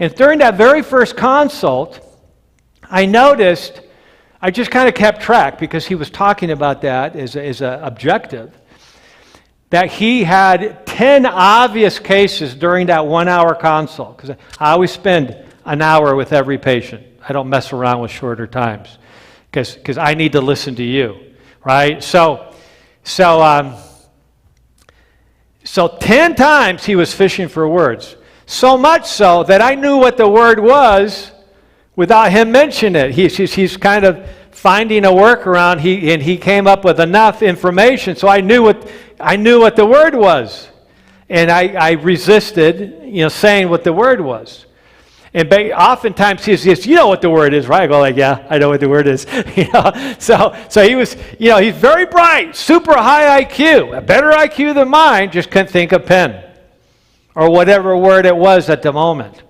And during that very first consult, I noticed, I just kind of kept track because he was talking about that as an objective, that he had 10 obvious cases during that 1 hour consult, because I always spend an hour with every patient. I don't mess around with shorter times because I need to listen to you, right? So 10 times he was fishing for words. So much so that I knew what the word was without him mentioning it. He's kind of finding a workaround. He came up with enough information, so I knew what the word was, and I resisted, saying what the word was. And oftentimes he says, you know what the word is, right? I go yeah, I know what the word is. So he was, he's very bright, super high IQ, a better IQ than mine, just couldn't think of pen or whatever word it was at the moment.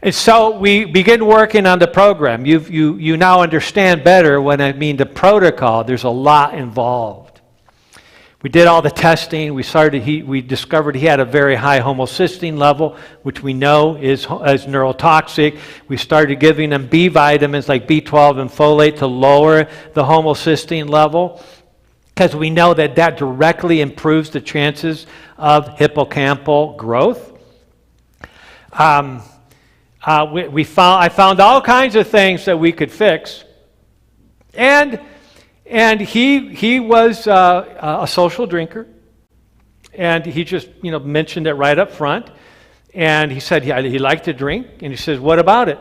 And so we begin working on the program. You now understand better when I mean the protocol. There's a lot involved. We did all the testing. We discovered he had a very high homocysteine level, which we know is neurotoxic. We started giving him B vitamins like B12 and folate to lower the homocysteine level, because we know that directly improves the chances of hippocampal growth. I found all kinds of things that we could fix, and he was a social drinker, and he just mentioned it right up front, and he said he liked to drink, and he says, what about it?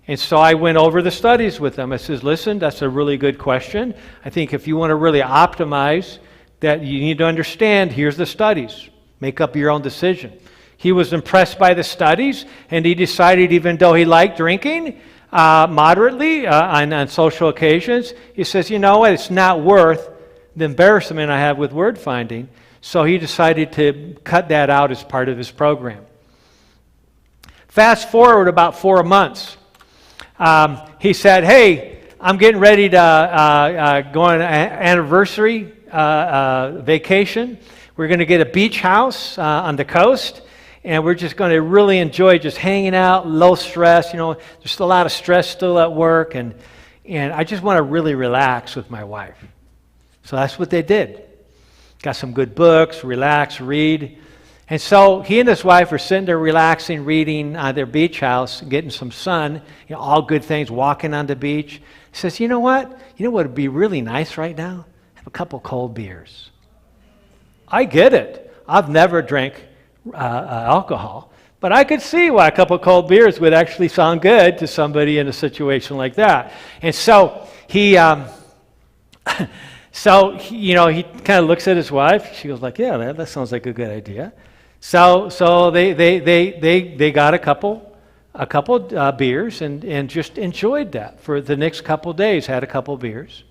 And so I went over the studies with him. I says, listen, that's a really good question. I think if you want to really optimize that, you need to understand, here's the studies. Make up your own decision. He was impressed by the studies, and he decided, even though he liked drinking moderately on social occasions, he says, you know what, it's not worth the embarrassment I have with word finding. So he decided to cut that out as part of his program. Fast forward about 4 months. He said, hey, I'm getting ready to go on an anniversary vacation. We're going to get a beach house on the coast, and we're just going to really enjoy just hanging out, low stress. There's a lot of stress still at work, and I just want to really relax with my wife. So that's what they did. Got some good books, relax, read. And so he and his wife are sitting there relaxing, reading on their beach house, getting some sun, all good things, walking on the beach. He says, you know what? You know what would be really nice right now? Have a couple cold beers. I get it. I've never drank alcohol, but I could see why a couple cold beers would actually sound good to somebody in a situation like that. And so he kind of looks at his wife. She goes like, yeah, that sounds like a good idea. So they got a couple beers and just enjoyed that for the next couple days. Had a couple beers,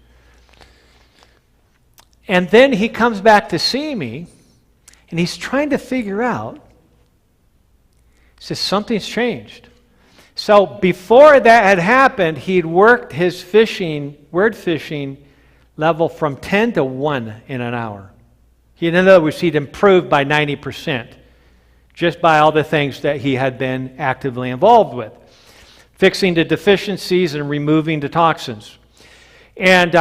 and then he comes back to see me, and he's trying to figure out. He says something's changed. So before that had happened, he'd worked his word fishing level from 10 to 1 in an hour. In other words, he'd improved by 90%. Just by all the things that he had been actively involved with, fixing the deficiencies and removing the toxins. And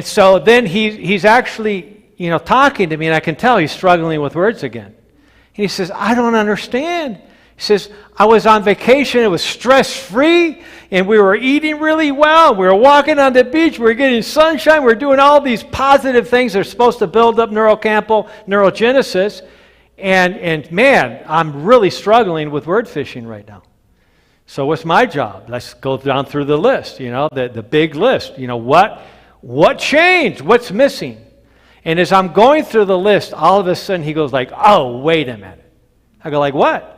so then he's actually, talking to me, and I can tell he's struggling with words again. And he says, I don't understand. He says, I was on vacation, it was stress-free, and we were eating really well, we were walking on the beach, we were getting sunshine, we were doing all these positive things that are supposed to build up neurocampal neurogenesis. And man, I'm really struggling with word fishing right now. So what's my job? Let's go down through the list, the big list. What changed? What's missing? And as I'm going through the list, all of a sudden he goes like, oh, wait a minute. I go like, what?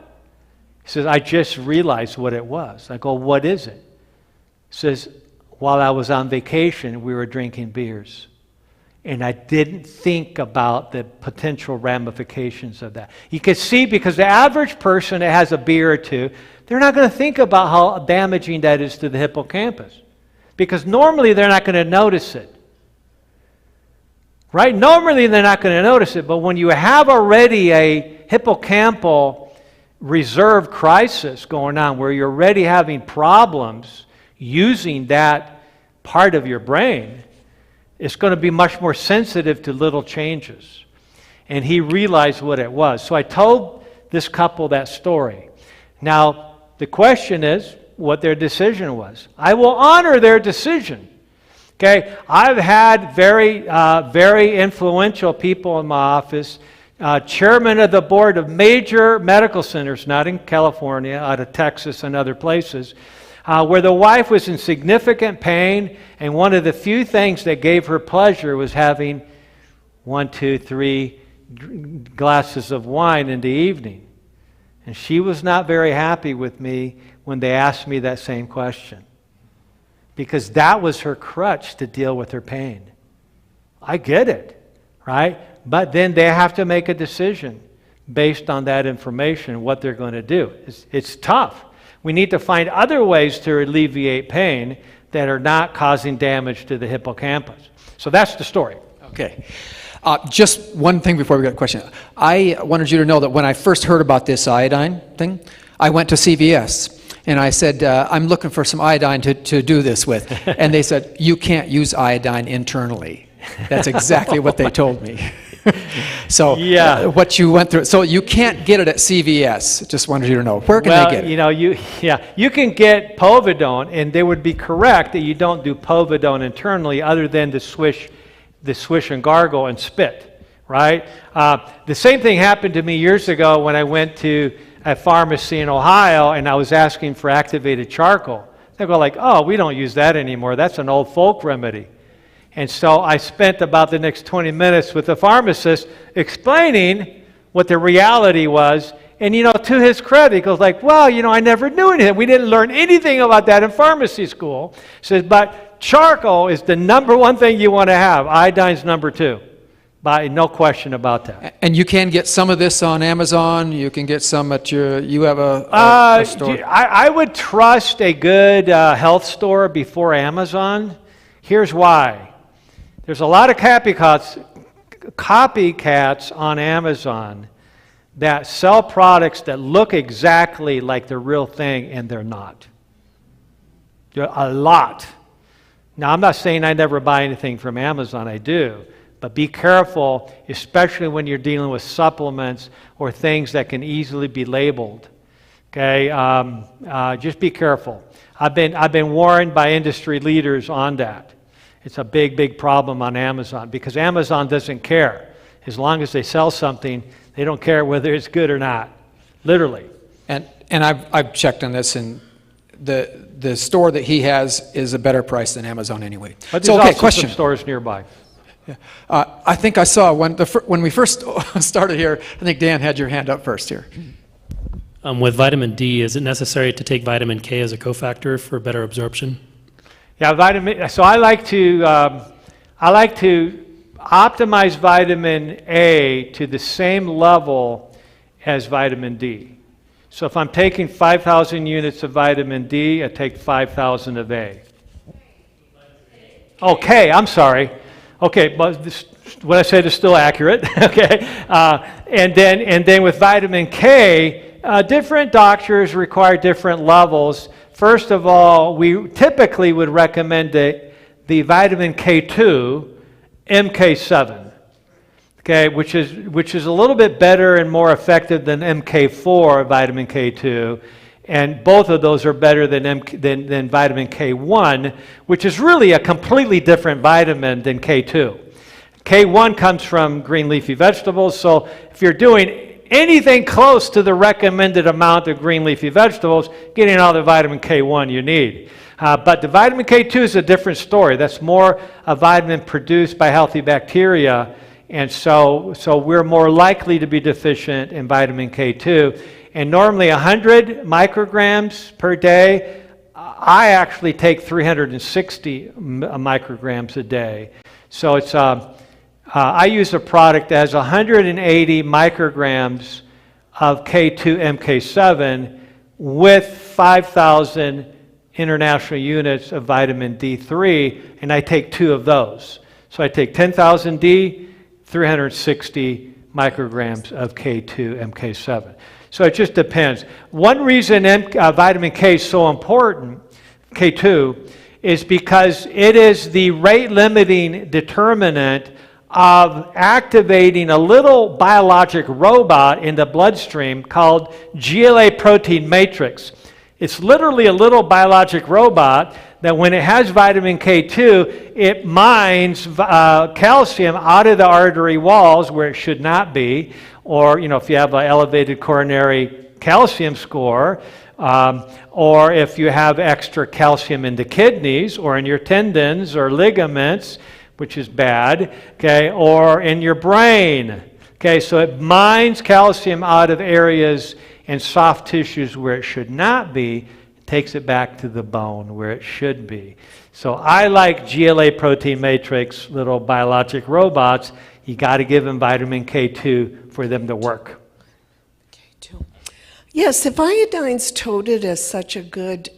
He says, I just realized what it was. I go, what is it? He says, while I was on vacation, we were drinking beers. And I didn't think about the potential ramifications of that. You can see, because the average person that has a beer or two, they're not going to think about how damaging that is to the hippocampus. Because normally they're not going to notice it. Right? Normally they're not going to notice it. But when you have already a hippocampal reserve crisis going on, where you're already having problems using that part of your brain, it's going to be much more sensitive to little changes. And he realized what it was. So I told this couple that story. Now, the question is what their decision was. I will honor their decision. Okay? I've had very influential people in my office, chairman of the board of major medical centers, not in California, out of Texas and other places, where the wife was in significant pain, and one of the few things that gave her pleasure was having 1, 2, 3 glasses of wine in the evening. And she was not very happy with me when they asked me that same question, because that was her crutch to deal with her pain. I get it, right? But then they have to make a decision based on that information, what they're going to do. It's tough. We need to find other ways to alleviate pain that are not causing damage to the hippocampus. So that's the story. Okay. Just one thing before we get a question. I wanted you to know that when I first heard about this iodine thing, I went to CVS and I said, I'm looking for some iodine to do this with. And they said, you can't use iodine internally. That's exactly what they told me. So what you went through, so you can't get it at CVS. Just wanted you to know. Where can they get it? You can get povidone, and they would be correct that you don't do povidone internally other than the swish and gargle and spit, right? The same thing happened to me years ago when I went to a pharmacy in Ohio and I was asking for activated charcoal. They go like, oh, we don't use that anymore. That's an old folk remedy. And so I spent about the next 20 minutes with the pharmacist explaining what the reality was. And, to his credit, he goes like, well, I never knew anything. We didn't learn anything about that in pharmacy school. He says, but charcoal is the number one thing you want to have. Iodine's number 2. No question about that. And you can get some of this on Amazon. You can get some at you have a store. I would trust a good health store before Amazon. Here's why. There's a lot of copycats on Amazon that sell products that look exactly like the real thing, and they're not. A lot. Now, I'm not saying I never buy anything from Amazon. I do. But be careful, especially when you're dealing with supplements or things that can easily be labeled. Okay, just be careful. I've been warned by industry leaders on that. It's a big, big problem on Amazon because Amazon doesn't care. As long as they sell something, they don't care whether it's good or not. Literally. And I've checked on this, and the store that he has is a better price than Amazon anyway. But there's also some stores nearby. Yeah. I think I saw when we first started here, I think Dan had your hand up first here. With vitamin D, is it necessary to take vitamin K as a cofactor for better absorption? Yeah, so I like to optimize vitamin A to the same level as vitamin D. So if I'm taking 5,000 units of vitamin D, I take 5,000 of A. Okay, I'm sorry. Okay, but what I said is still accurate. Okay, and then with vitamin K, different doctors require different levels. First of all, we typically would recommend the vitamin K2, MK7, okay, which is a little bit better and more effective than MK4, vitamin K2, and both of those are better than vitamin K1, which is really a completely different vitamin than K2. K1 comes from green leafy vegetables, so if you're doing anything close to the recommended amount of green leafy vegetables, getting all the vitamin K1 you need. But the vitamin K2 is a different story. That's more a vitamin produced by healthy bacteria, and so we're more likely to be deficient in vitamin K2. And normally 100 micrograms per day, I actually take 360 micrograms a day. So it's I use a product that has 180 micrograms of K2 MK7 with 5,000 international units of vitamin D3, and I take 2 of those. So I take 10,000 D, 360 micrograms of K2 MK7. So it just depends. One reason vitamin K is so important, K2, is because it is the rate-limiting determinant of activating a little biologic robot in the bloodstream called GLA protein matrix. It's literally a little biologic robot that when it has vitamin K2, it mines calcium out of the artery walls where it should not be, or if you have an elevated coronary calcium score, or if you have extra calcium in the kidneys or in your tendons or ligaments, which is bad, okay, or in your brain. Okay, so it mines calcium out of areas and soft tissues where it should not be, takes it back to the bone where it should be. So I like GLA protein matrix, little biologic robots. You got to give them vitamin K2 for them to work. Yes, if iodine's touted as such a good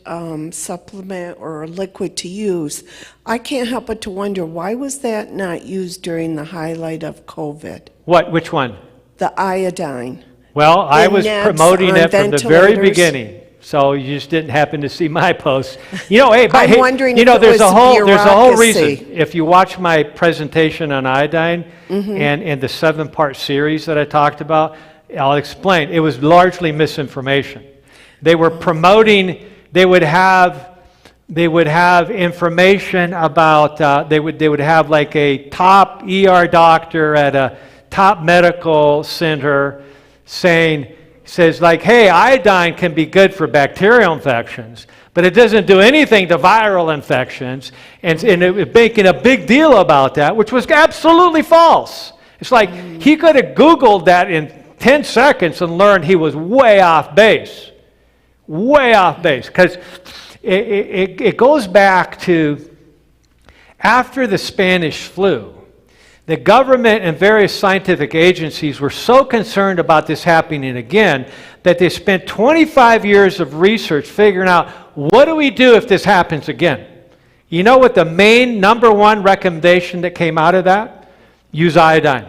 supplement or a liquid to use, I can't help but to wonder, why was that not used during the highlight of COVID? What? Which one? The iodine. Well, I was promoting it from the very ventilators. beginning, so you just didn't happen to see my post. Hey, I'm wondering if it there's a whole bureaucracy. reason. If you watch my presentation on iodine and the 7-part series that I talked about, I'll explain. It was largely misinformation. They were promoting. They would have information about. They would have like a top ER doctor at a top medical center says like, hey, iodine can be good for bacterial infections, but it doesn't do anything to viral infections, and it was making a big deal about that, which was absolutely false. It's like he could have Googled that in 10 seconds and learned he was way off base, because it goes back to after the Spanish flu. The government and various scientific agencies were so concerned about this happening again that they spent 25 years of research figuring out, what do we do if this happens again? You know what the main #1 recommendation that came out of that? Use iodine,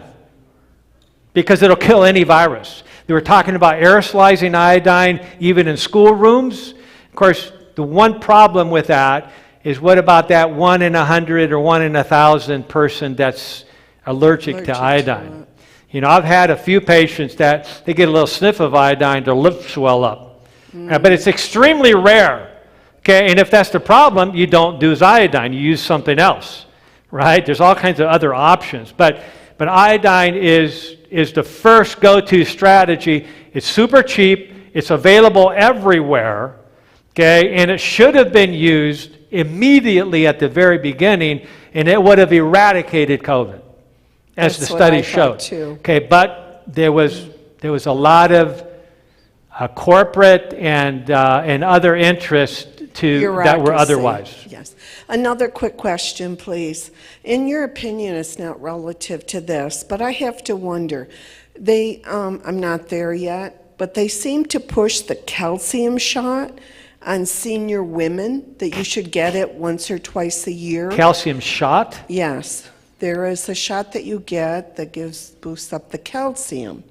because it'll kill any virus. They were talking about aerosolizing iodine even in schoolrooms. Of course, the one problem with that is, what about that 1 in 100 or 1 in 1,000 person that's allergic to Allergic to iodine. it. You know, I've had a few patients that they get a little sniff of iodine, their lips swell up. But it's extremely rare. Okay, and if that's the problem, you don't do iodine, you use something else, right? There's all kinds of other options. But iodine is the first go-to strategy. It's super cheap, it's available everywhere, okay, and it should have been used immediately at the very beginning, and it would have eradicated COVID, as That's the what I study thought, showed. too. Okay, but there was a lot of corporate and other interests that were Bureaucracy. otherwise. Yes. Another quick question, please. In your opinion, it's not relative to this, but I have to wonder. I'm not there yet, but they seem to push the calcium shot on senior women, that you should get it once or twice a year. Calcium shot? Yes. There is a shot that you get that boosts up the calcium.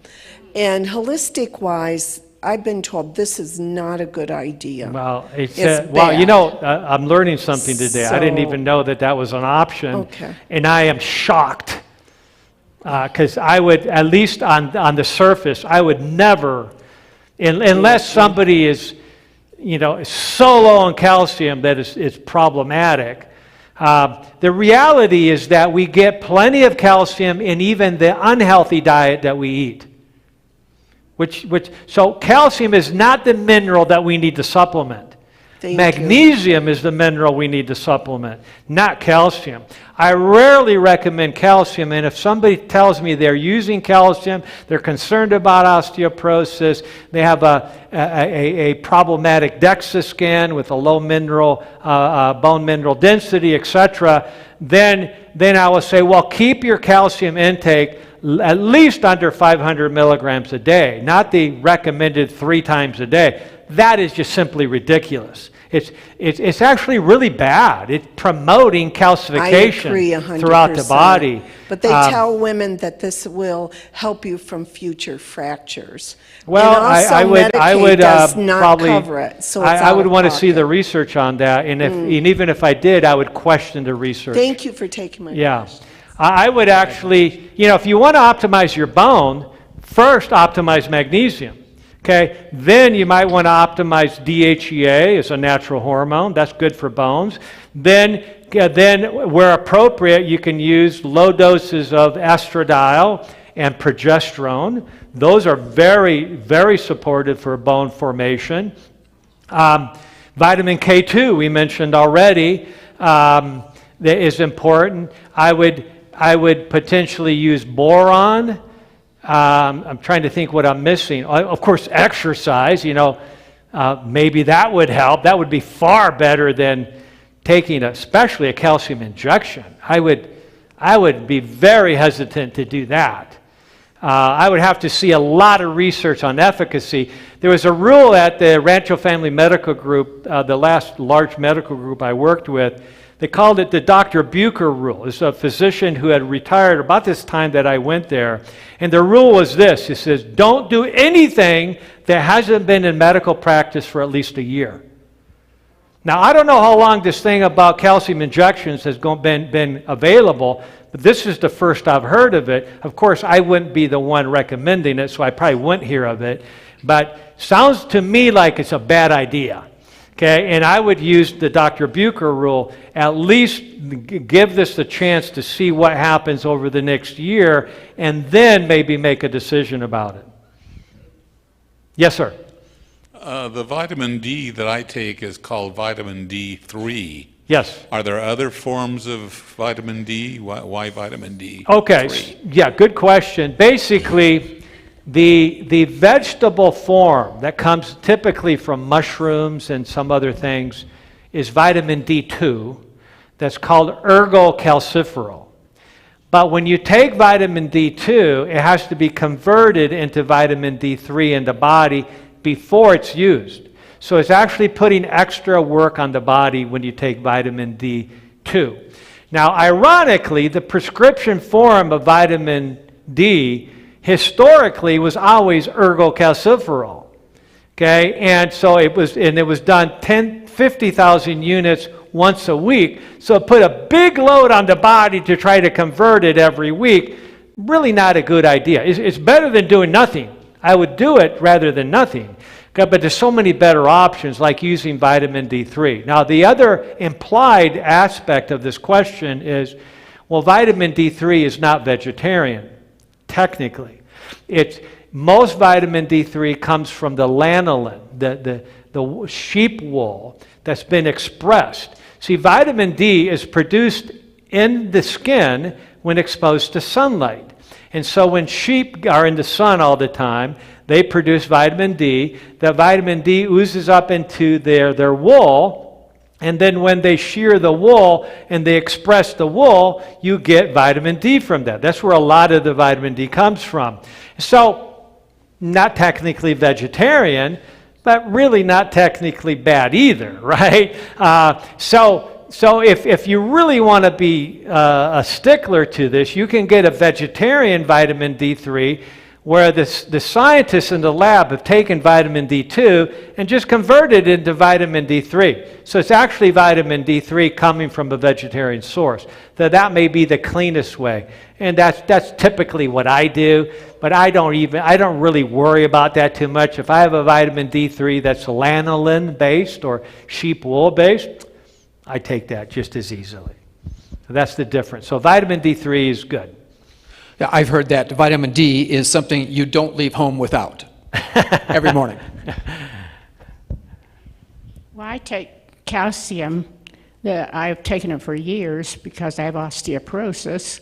And holistic-wise, I've been told this is not a good idea. Well, It's well, you bad. know, I'm learning something today. I didn't So- even know that was an option. Okay. And I am shocked because I would, at least on the surface, I would never, unless somebody is, you know, so low on calcium that it's problematic. The reality is that we get plenty of calcium in even the unhealthy diet that we eat. So calcium is not the mineral that we need to supplement. Thank you. Magnesium is the mineral we need to supplement, not calcium. I rarely recommend calcium, and if somebody tells me they're using calcium, they're concerned about osteoporosis, they have a problematic DEXA scan with a low mineral, bone mineral density, etc., then I will say, well, keep your calcium intake at least under 500 milligrams a day, not the recommended 3 times a day. That is just simply ridiculous. It's actually really bad. It's promoting calcification I agree 100%. throughout the body. But they tell women that this will help you from future fractures. Well, and also I would Medicaid does not probably cover it, so it's I out would of want to see pocket. the research on that, and even if I did, I would question the research. Thank you for taking my Yeah. question. I would actually, you know, if you want to optimize your bone, first optimize magnesium. Okay, then you might want to optimize DHEA as a natural hormone. That's good for bones. Then where appropriate, you can use low doses of estradiol and progesterone. Those are very, very supportive for bone formation. Vitamin K2, we mentioned already, that is important. I would potentially use boron. I'm trying to think what I'm missing. Of course, exercise, you know, maybe that would help. That would be far better than taking especially a calcium injection. I would be very hesitant to do that. I would have to see a lot of research on efficacy. There was a rule at the Rancho Family Medical Group, the last large medical group I worked with. They called it the Dr. Bucher rule. It's a physician who had retired about this time that I went there. And the rule was this. It says, don't do anything that hasn't been in medical practice for at least a year. Now, I don't know how long this thing about calcium injections has been available, but this is the first I've heard of it. Of course, I wouldn't be the one recommending it, so I probably wouldn't hear of it. But sounds to me like it's a bad idea. Okay, and I would use the Dr. Bucher rule, at least give this a chance to see what happens over the next year, and then maybe make a decision about it. Yes, sir. The vitamin D that I take is called vitamin D3. Yes. Are there other forms of vitamin D? Why vitamin D? Okay, yeah, good question. Basically, the vegetable form that comes typically from mushrooms and some other things is vitamin D2. That's called ergocalciferol. But when you take vitamin D2, it has to be converted into vitamin D3 in the body before it's used. So it's actually putting extra work on the body when you take vitamin D2. Now, ironically, the prescription form of vitamin D historically was always ergocalciferol. Okay, and so it was done 50,000 units once a week. So put a big load on the body to try to convert it every week. Really not a good idea. It's better than doing nothing. I would do it rather than nothing. Okay, but there's so many better options, like using vitamin D3. Now, the other implied aspect of this question is, well, vitamin D3 is not vegetarian, technically. Most vitamin D3 comes from the lanolin, the sheep wool that's been expressed. See, vitamin D is produced in the skin when exposed to sunlight. And so when sheep are in the sun all the time, they produce vitamin D. That vitamin D oozes up into their wool, and then when they shear the wool and they express the wool, you get vitamin D from that. That's where a lot of the vitamin D comes from. So, not technically vegetarian, but really not technically bad either, right? So if you really want to be a stickler to this, you can get a vegetarian vitamin D3 where the scientists in the lab have taken vitamin D2 and just converted it into vitamin D3. So it's actually vitamin D3 coming from a vegetarian source. So that may be the cleanest way. And that's typically what I do, but I don't really worry about that too much. If I have a vitamin D3 that's lanolin based or sheep wool based, I take that just as easily. So that's the difference. So vitamin D3 is good. Yeah, I've heard that vitamin D is something you don't leave home without every morning. Well, I take calcium. I've taken it for years because I have osteoporosis,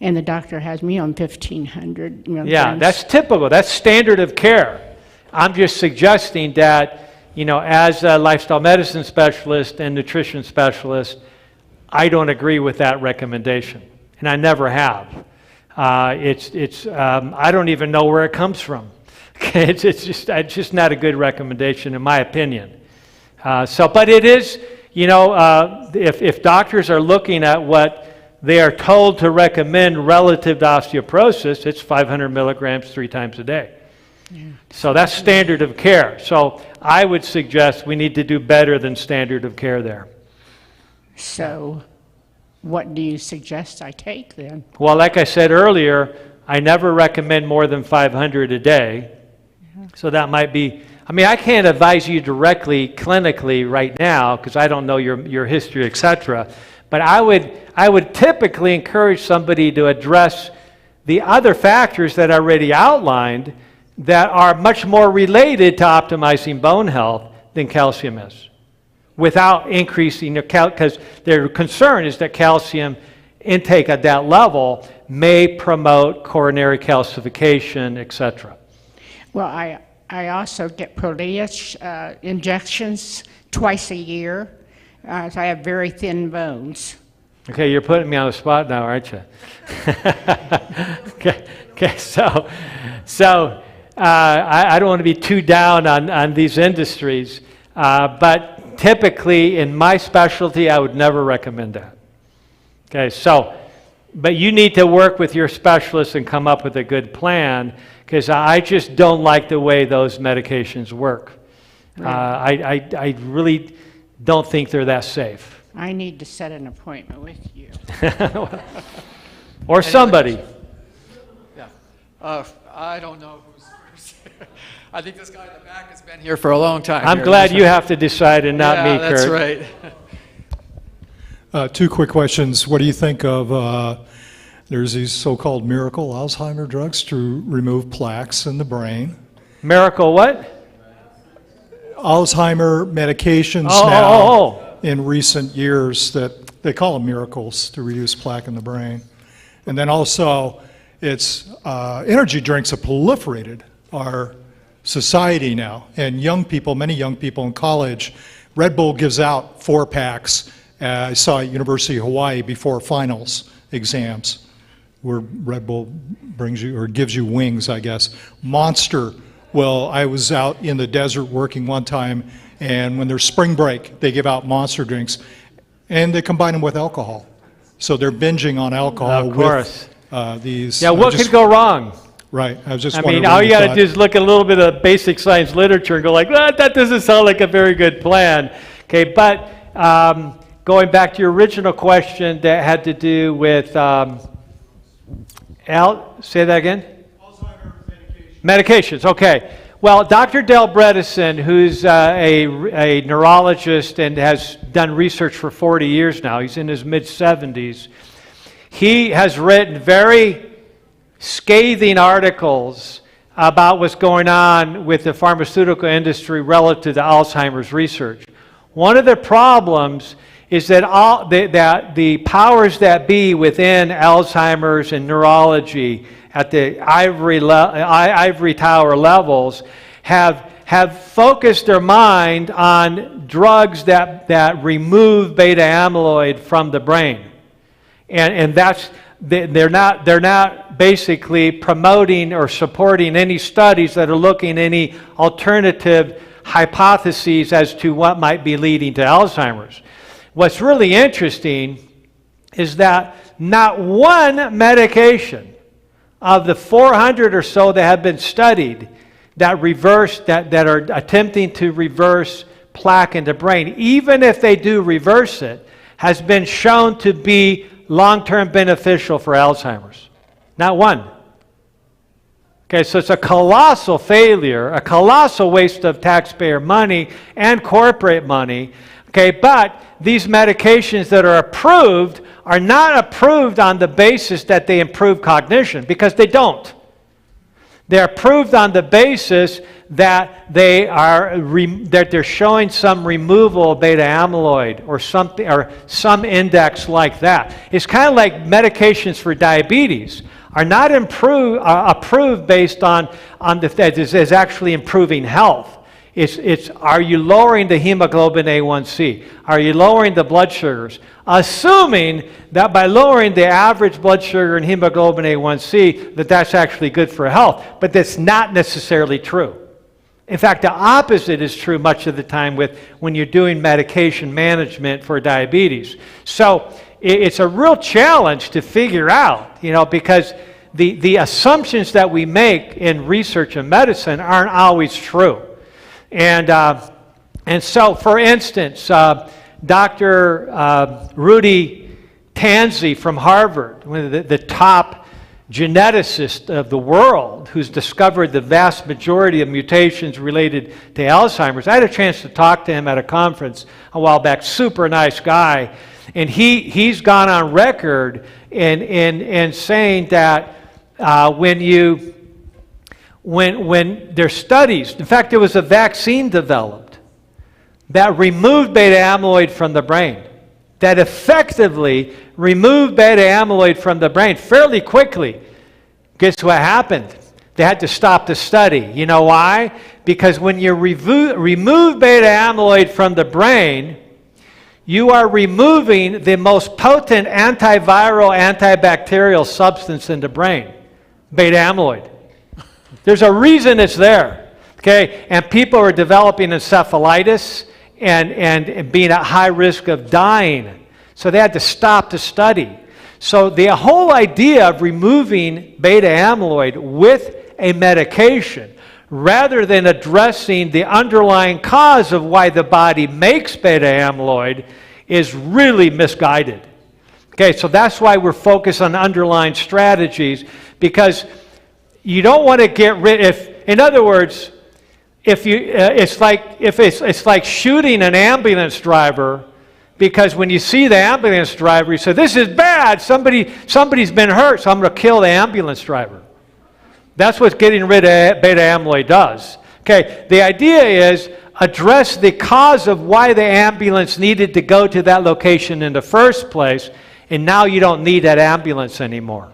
and the doctor has me on 1,500 milligrams. Yeah, that's typical. That's standard of care. I'm just suggesting that, as a lifestyle medicine specialist and nutrition specialist, I don't agree with that recommendation, and I never have. I don't even know where it comes from. It's just not a good recommendation in my opinion. But it is, if doctors are looking at what they are told to recommend relative to osteoporosis, it's 500 milligrams 3 times a day. Yeah. So that's standard of care. So I would suggest we need to do better than standard of care there. So what do you suggest I take then? Well, like I said earlier, I never recommend more than 500 a day. So that might be, I can't advise you directly clinically right now because I don't know your history, etc. But I would typically encourage somebody to address the other factors that I already outlined that are much more related to optimizing bone health than calcium is, without increasing their because their concern is that calcium intake at that level may promote coronary calcification, etc. Well, I also get Proteus injections twice a year. So I have very thin bones. Okay, you're putting me on the spot now, aren't you? Okay, so I don't want to be too down on these industries, but typically in my specialty, I would never recommend that. Okay, but you need to work with your specialist and come up with a good plan, because I just don't like the way those medications work. Right. I really don't think they're that safe. I need to set an appointment with you. Or somebody. Yeah. I don't know who's I think this guy in the back has been here for a long time. I'm glad you have to decide and not me, that's Kurt. right. 2 quick questions. What do you think of, there's these so-called miracle Alzheimer drugs to remove plaques in the brain. Miracle what? Alzheimer medications in recent years that they call them miracles to reduce plaque in the brain. And then also, it's energy drinks have proliferated our society now. And young people, many young people in college, Red Bull gives out 4-packs. I saw at University of Hawaii before finals exams, where Red Bull brings you, or gives you wings, I guess. Monster. Well, I was out in the desert working one time, and when there's spring break, they give out Monster drinks, and they combine them with alcohol. So they're binging on alcohol with these. Yeah, what could go wrong? Right. I was just I wondering. mean, all you got to do is look at a little bit of basic science literature and go like, that doesn't sound like a very good plan. Okay, but going back to your original question that had to do with, say that again? Alzheimer's medication. Medications, okay. Well, Dr. Del Bredesen, who's a neurologist and has done research for 40 years now, he's in his mid-70s, he has written very scathing articles about what's going on with the pharmaceutical industry relative to Alzheimer's research. One of the problems is that that the powers that be within Alzheimer's and neurology at the ivory tower levels have focused their mind on drugs that remove beta amyloid from the brain, and that's they're not basically promoting or supporting any studies that are looking at any alternative hypotheses as to what might be leading to Alzheimer's. What's really interesting is that not one medication of the 400 or so that have been studied that are attempting to reverse plaque in the brain, even if they do reverse it, has been shown to be long-term beneficial for Alzheimer's. Not one. Okay, so it's a colossal failure, a colossal waste of taxpayer money and corporate money. Okay, but these medications that are approved are not approved on the basis that they improve cognition, because they don't. They're approved on the basis that they're showing some removal of beta amyloid or something, or some index like that. It's kind of like medications for diabetes are not approved based on the fact is actually improving health. It's are you lowering the hemoglobin A1C? Are you lowering the blood sugars? Assuming that by lowering the average blood sugar and hemoglobin A1C, that's actually good for health. But that's not necessarily true. In fact, the opposite is true much of the time when you're doing medication management for diabetes. So it's a real challenge to figure out, because the assumptions that we make in research and medicine aren't always true. And so, for instance, Dr. Rudy Tanzi from Harvard, one of the top geneticist of the world, who's discovered the vast majority of mutations related to Alzheimer's. I had a chance to talk to him at a conference a while back. Super nice guy. And he's gone on record in saying that when there's studies, in fact, there was a vaccine developed that removed beta amyloid from the brain, that effectively removed beta amyloid from the brain fairly quickly. Guess what happened? They had to stop the study. You know why? Because when you remove beta amyloid from the brain, you are removing the most potent antiviral, antibacterial substance in the brain, beta amyloid. There's a reason it's there, okay? And people are developing encephalitis and being at high risk of dying. So they had to stop the study. So the whole idea of removing beta amyloid with a medication, rather than addressing the underlying cause of why the body makes beta amyloid, is really misguided. Okay, so that's why we're focused on underlying strategies, because you don't want to get rid of, in other words, it's like shooting an ambulance driver, because when you see the ambulance driver, you say, this is bad, somebody's been hurt, so I'm going to kill the ambulance driver. That's what getting rid of beta amyloid does. Okay, the idea is address the cause of why the ambulance needed to go to that location in the first place, and now you don't need that ambulance anymore.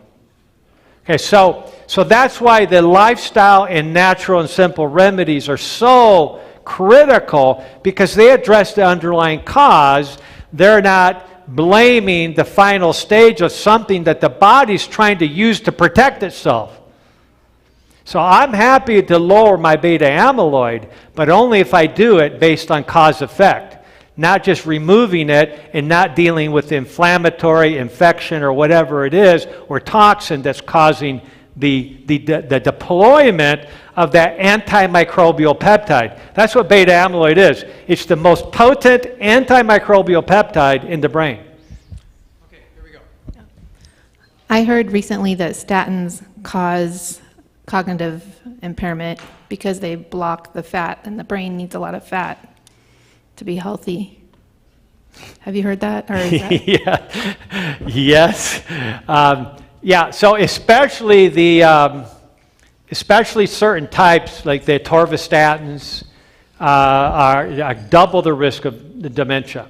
Okay, so that's why the lifestyle and natural and simple remedies are so critical, because they address the underlying cause. They're not blaming the final stage of something that the body's trying to use to protect itself. So I'm happy to lower my beta amyloid, but only if I do it based on cause-effect, not just removing it and not dealing with inflammatory infection or whatever it is, or toxin that's causing the deployment of that antimicrobial peptide. That's what beta amyloid is. It's the most potent antimicrobial peptide in the brain. Okay, here we go. I heard recently that statins cause cognitive impairment because they block the fat, and the brain needs a lot of fat to be healthy. Have you heard that? Or is that... Yeah. Yes. Yeah. So especially especially certain types like the atorvastatins are double the risk of the dementia.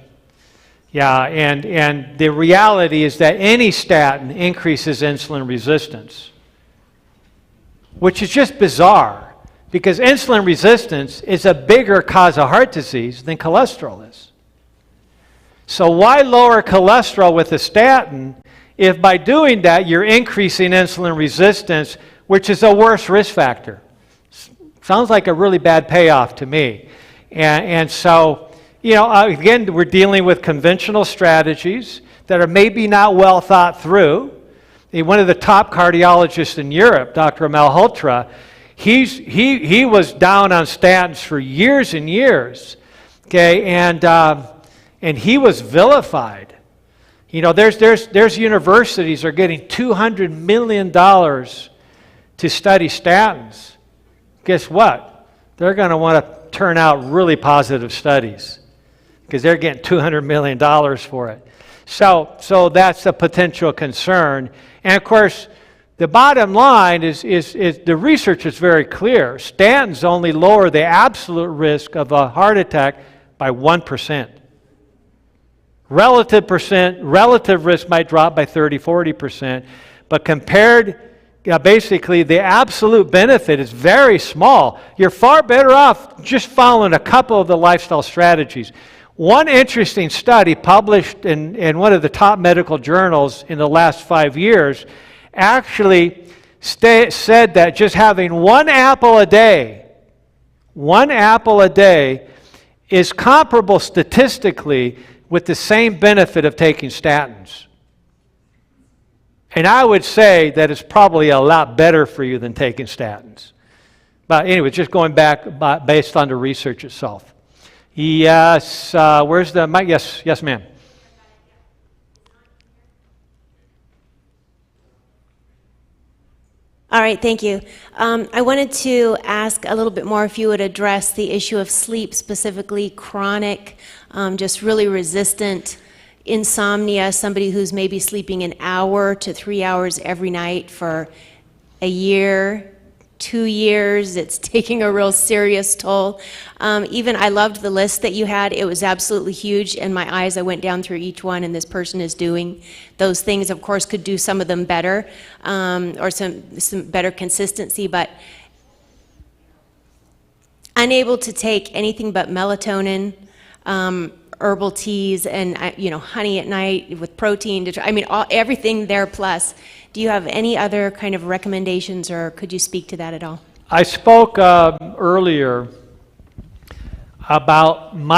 Yeah. And the reality is that any statin increases insulin resistance, which is just bizarre because insulin resistance is a bigger cause of heart disease than cholesterol is. So why lower cholesterol with a statin if by doing that you're increasing insulin resistance, which is a worse risk factor? Sounds like a really bad payoff to me. And so, again, we're dealing with conventional strategies that are maybe not well thought through. One of the top cardiologists in Europe, Dr. Malhotra, he was down on statins for years and years, okay, and he was vilified. There's universities that are getting $200 million to study statins. Guess what? They're going to want to turn out really positive studies because they're getting $200 million for it. So that's a potential concern. And of course, the bottom line is the research is very clear. Statins only lower the absolute risk of a heart attack by 1%. Relative risk might drop by 30, 40%, but compared, basically the absolute benefit is very small. You're far better off just following a couple of the lifestyle strategies. One interesting study published in one of the top medical journals in the last 5 years actually said that just having one apple a day is comparable statistically with the same benefit of taking statins. And I would say that it's probably a lot better for you than taking statins. But anyway, just going back based on the research itself. Yes, where's the mic? Yes, ma'am. All right, thank you. I wanted to ask a little bit more if you would address the issue of sleep, specifically chronic, just really resistant insomnia, somebody who's maybe sleeping 1 hour to 3 hours every night for a year, 2 years. It's taking a real serious toll. Even I loved the list that you had. It was absolutely huge. In my eyes, I went down through each one, and this person is doing those things. Of course, could do some of them better, or some better consistency, but unable to take anything but melatonin, herbal teas, and honey at night with protein. Everything there plus. Do you have any other kind of recommendations, or could you speak to that at all? I spoke earlier about when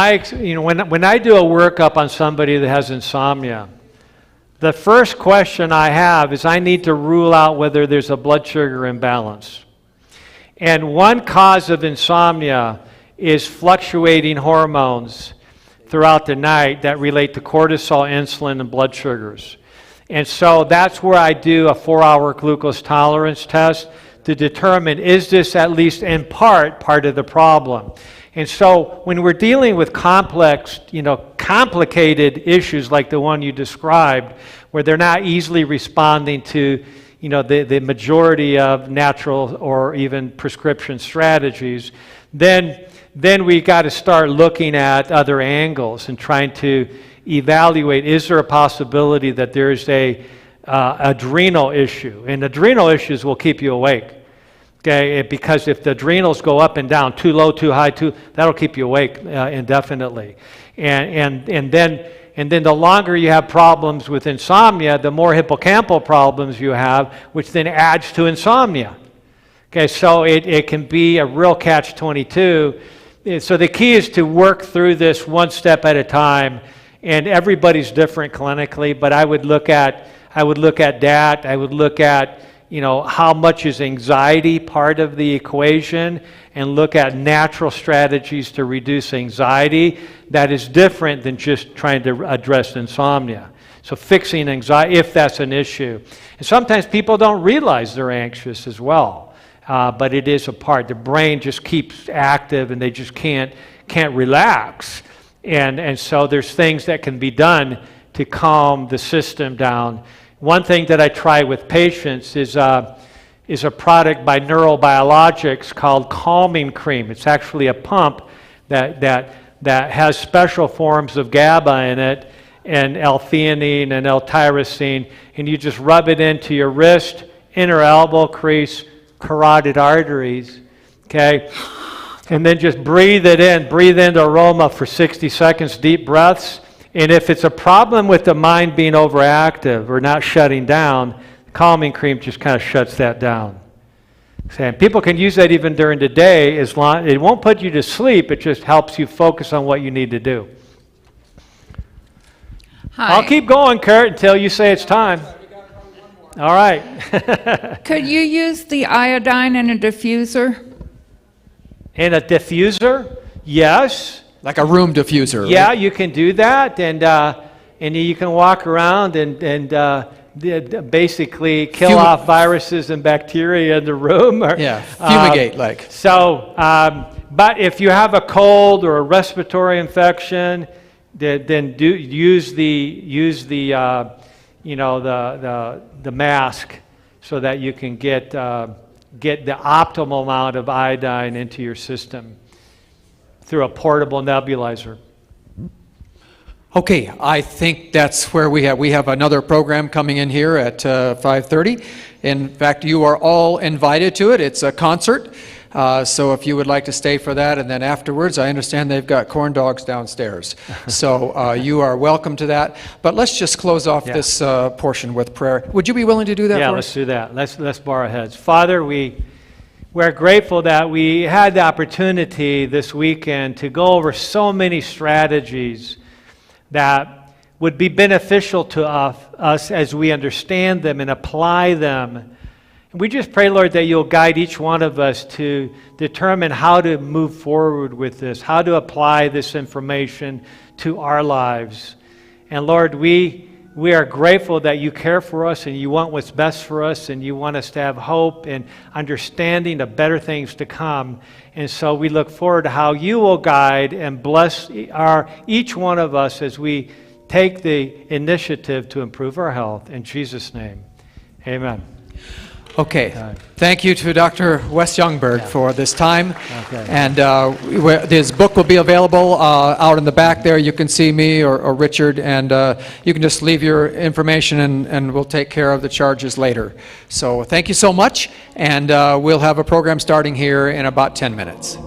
I do a workup on somebody that has insomnia, the first question I have is I need to rule out whether there's a blood sugar imbalance. And one cause of insomnia is fluctuating hormones throughout the night that relate to cortisol, insulin, and blood sugars. And so that's where I do a 4-hour glucose tolerance test to determine, is this at least in part of the problem? And so when we're dealing with complex, complicated issues like the one you described, where they're not easily responding to, the majority of natural or even prescription strategies, then we got to start looking at other angles and trying to evaluate, is there a possibility that there's a adrenal issue? And adrenal issues will keep you awake, okay? Because if the adrenals go up and down, too low, too high, that'll keep you awake indefinitely. And then the longer you have problems with insomnia, the more hippocampal problems you have, which then adds to insomnia. Okay, so it can be a real catch-22. So the key is to work through this one step at a time. And everybody's different clinically, but I would look at that. I would look at, how much is anxiety part of the equation, and look at natural strategies to reduce anxiety. That is different than just trying to address insomnia. So fixing anxiety, if that's an issue. And sometimes people don't realize they're anxious as well, but it is a part. The brain just keeps active and they just can't relax. And so there's things that can be done to calm the system down. One thing that I try with patients is a product by Neurobiologics called Calming Cream. It's actually a pump that has special forms of GABA in it, and L-theanine and L-tyrosine, and you just rub it into your wrist, inner elbow crease, carotid arteries, okay? And then just breathe it in. Breathe in the aroma for 60 seconds, deep breaths. And if it's a problem with the mind being overactive or not shutting down, calming cream just kind of shuts that down. And people can use that even during the day. As long, it won't put you to sleep. It just helps you focus on what you need to do. Hi. I'll keep going, Kurt, until you say it's time. All right. Could you use the iodine in a diffuser? In a diffuser? Yes. Like a room diffuser. Yeah, right? you can do that, and you can walk around and basically kill off viruses and bacteria in the room. Or, yeah, fumigate like. So, but if you have a cold or a respiratory infection, then use the mask so that you can get the optimal amount of iodine into your system through a portable nebulizer. Okay, I think that's where we have another program coming in here at 5:30. In fact, you are all invited to it. It's a concert, so if you would like to stay for that, and then afterwards, I understand they've got corn dogs downstairs. So you are welcome to that. But let's just close off this portion with prayer. Would you be willing to do that for us? Yeah, let's do that. Let's bow our heads. Father, we're grateful that we had the opportunity this weekend to go over so many strategies that would be beneficial to us as we understand them and apply them. And we just pray, Lord, that you'll guide each one of us to determine how to move forward with this, how to apply this information to our lives. And Lord, we are grateful that you care for us and you want what's best for us and you want us to have hope and understanding of better things to come. And so we look forward to how you will guide and bless each one of us as we take the initiative to improve our health. In Jesus' name, amen. Okay. Thank you to Dr. Wes Youngberg for this time. Okay. And his book will be available out in the back there. You can see me or Richard, and you can just leave your information and we'll take care of the charges later. So thank you so much, and we'll have a program starting here in about 10 minutes.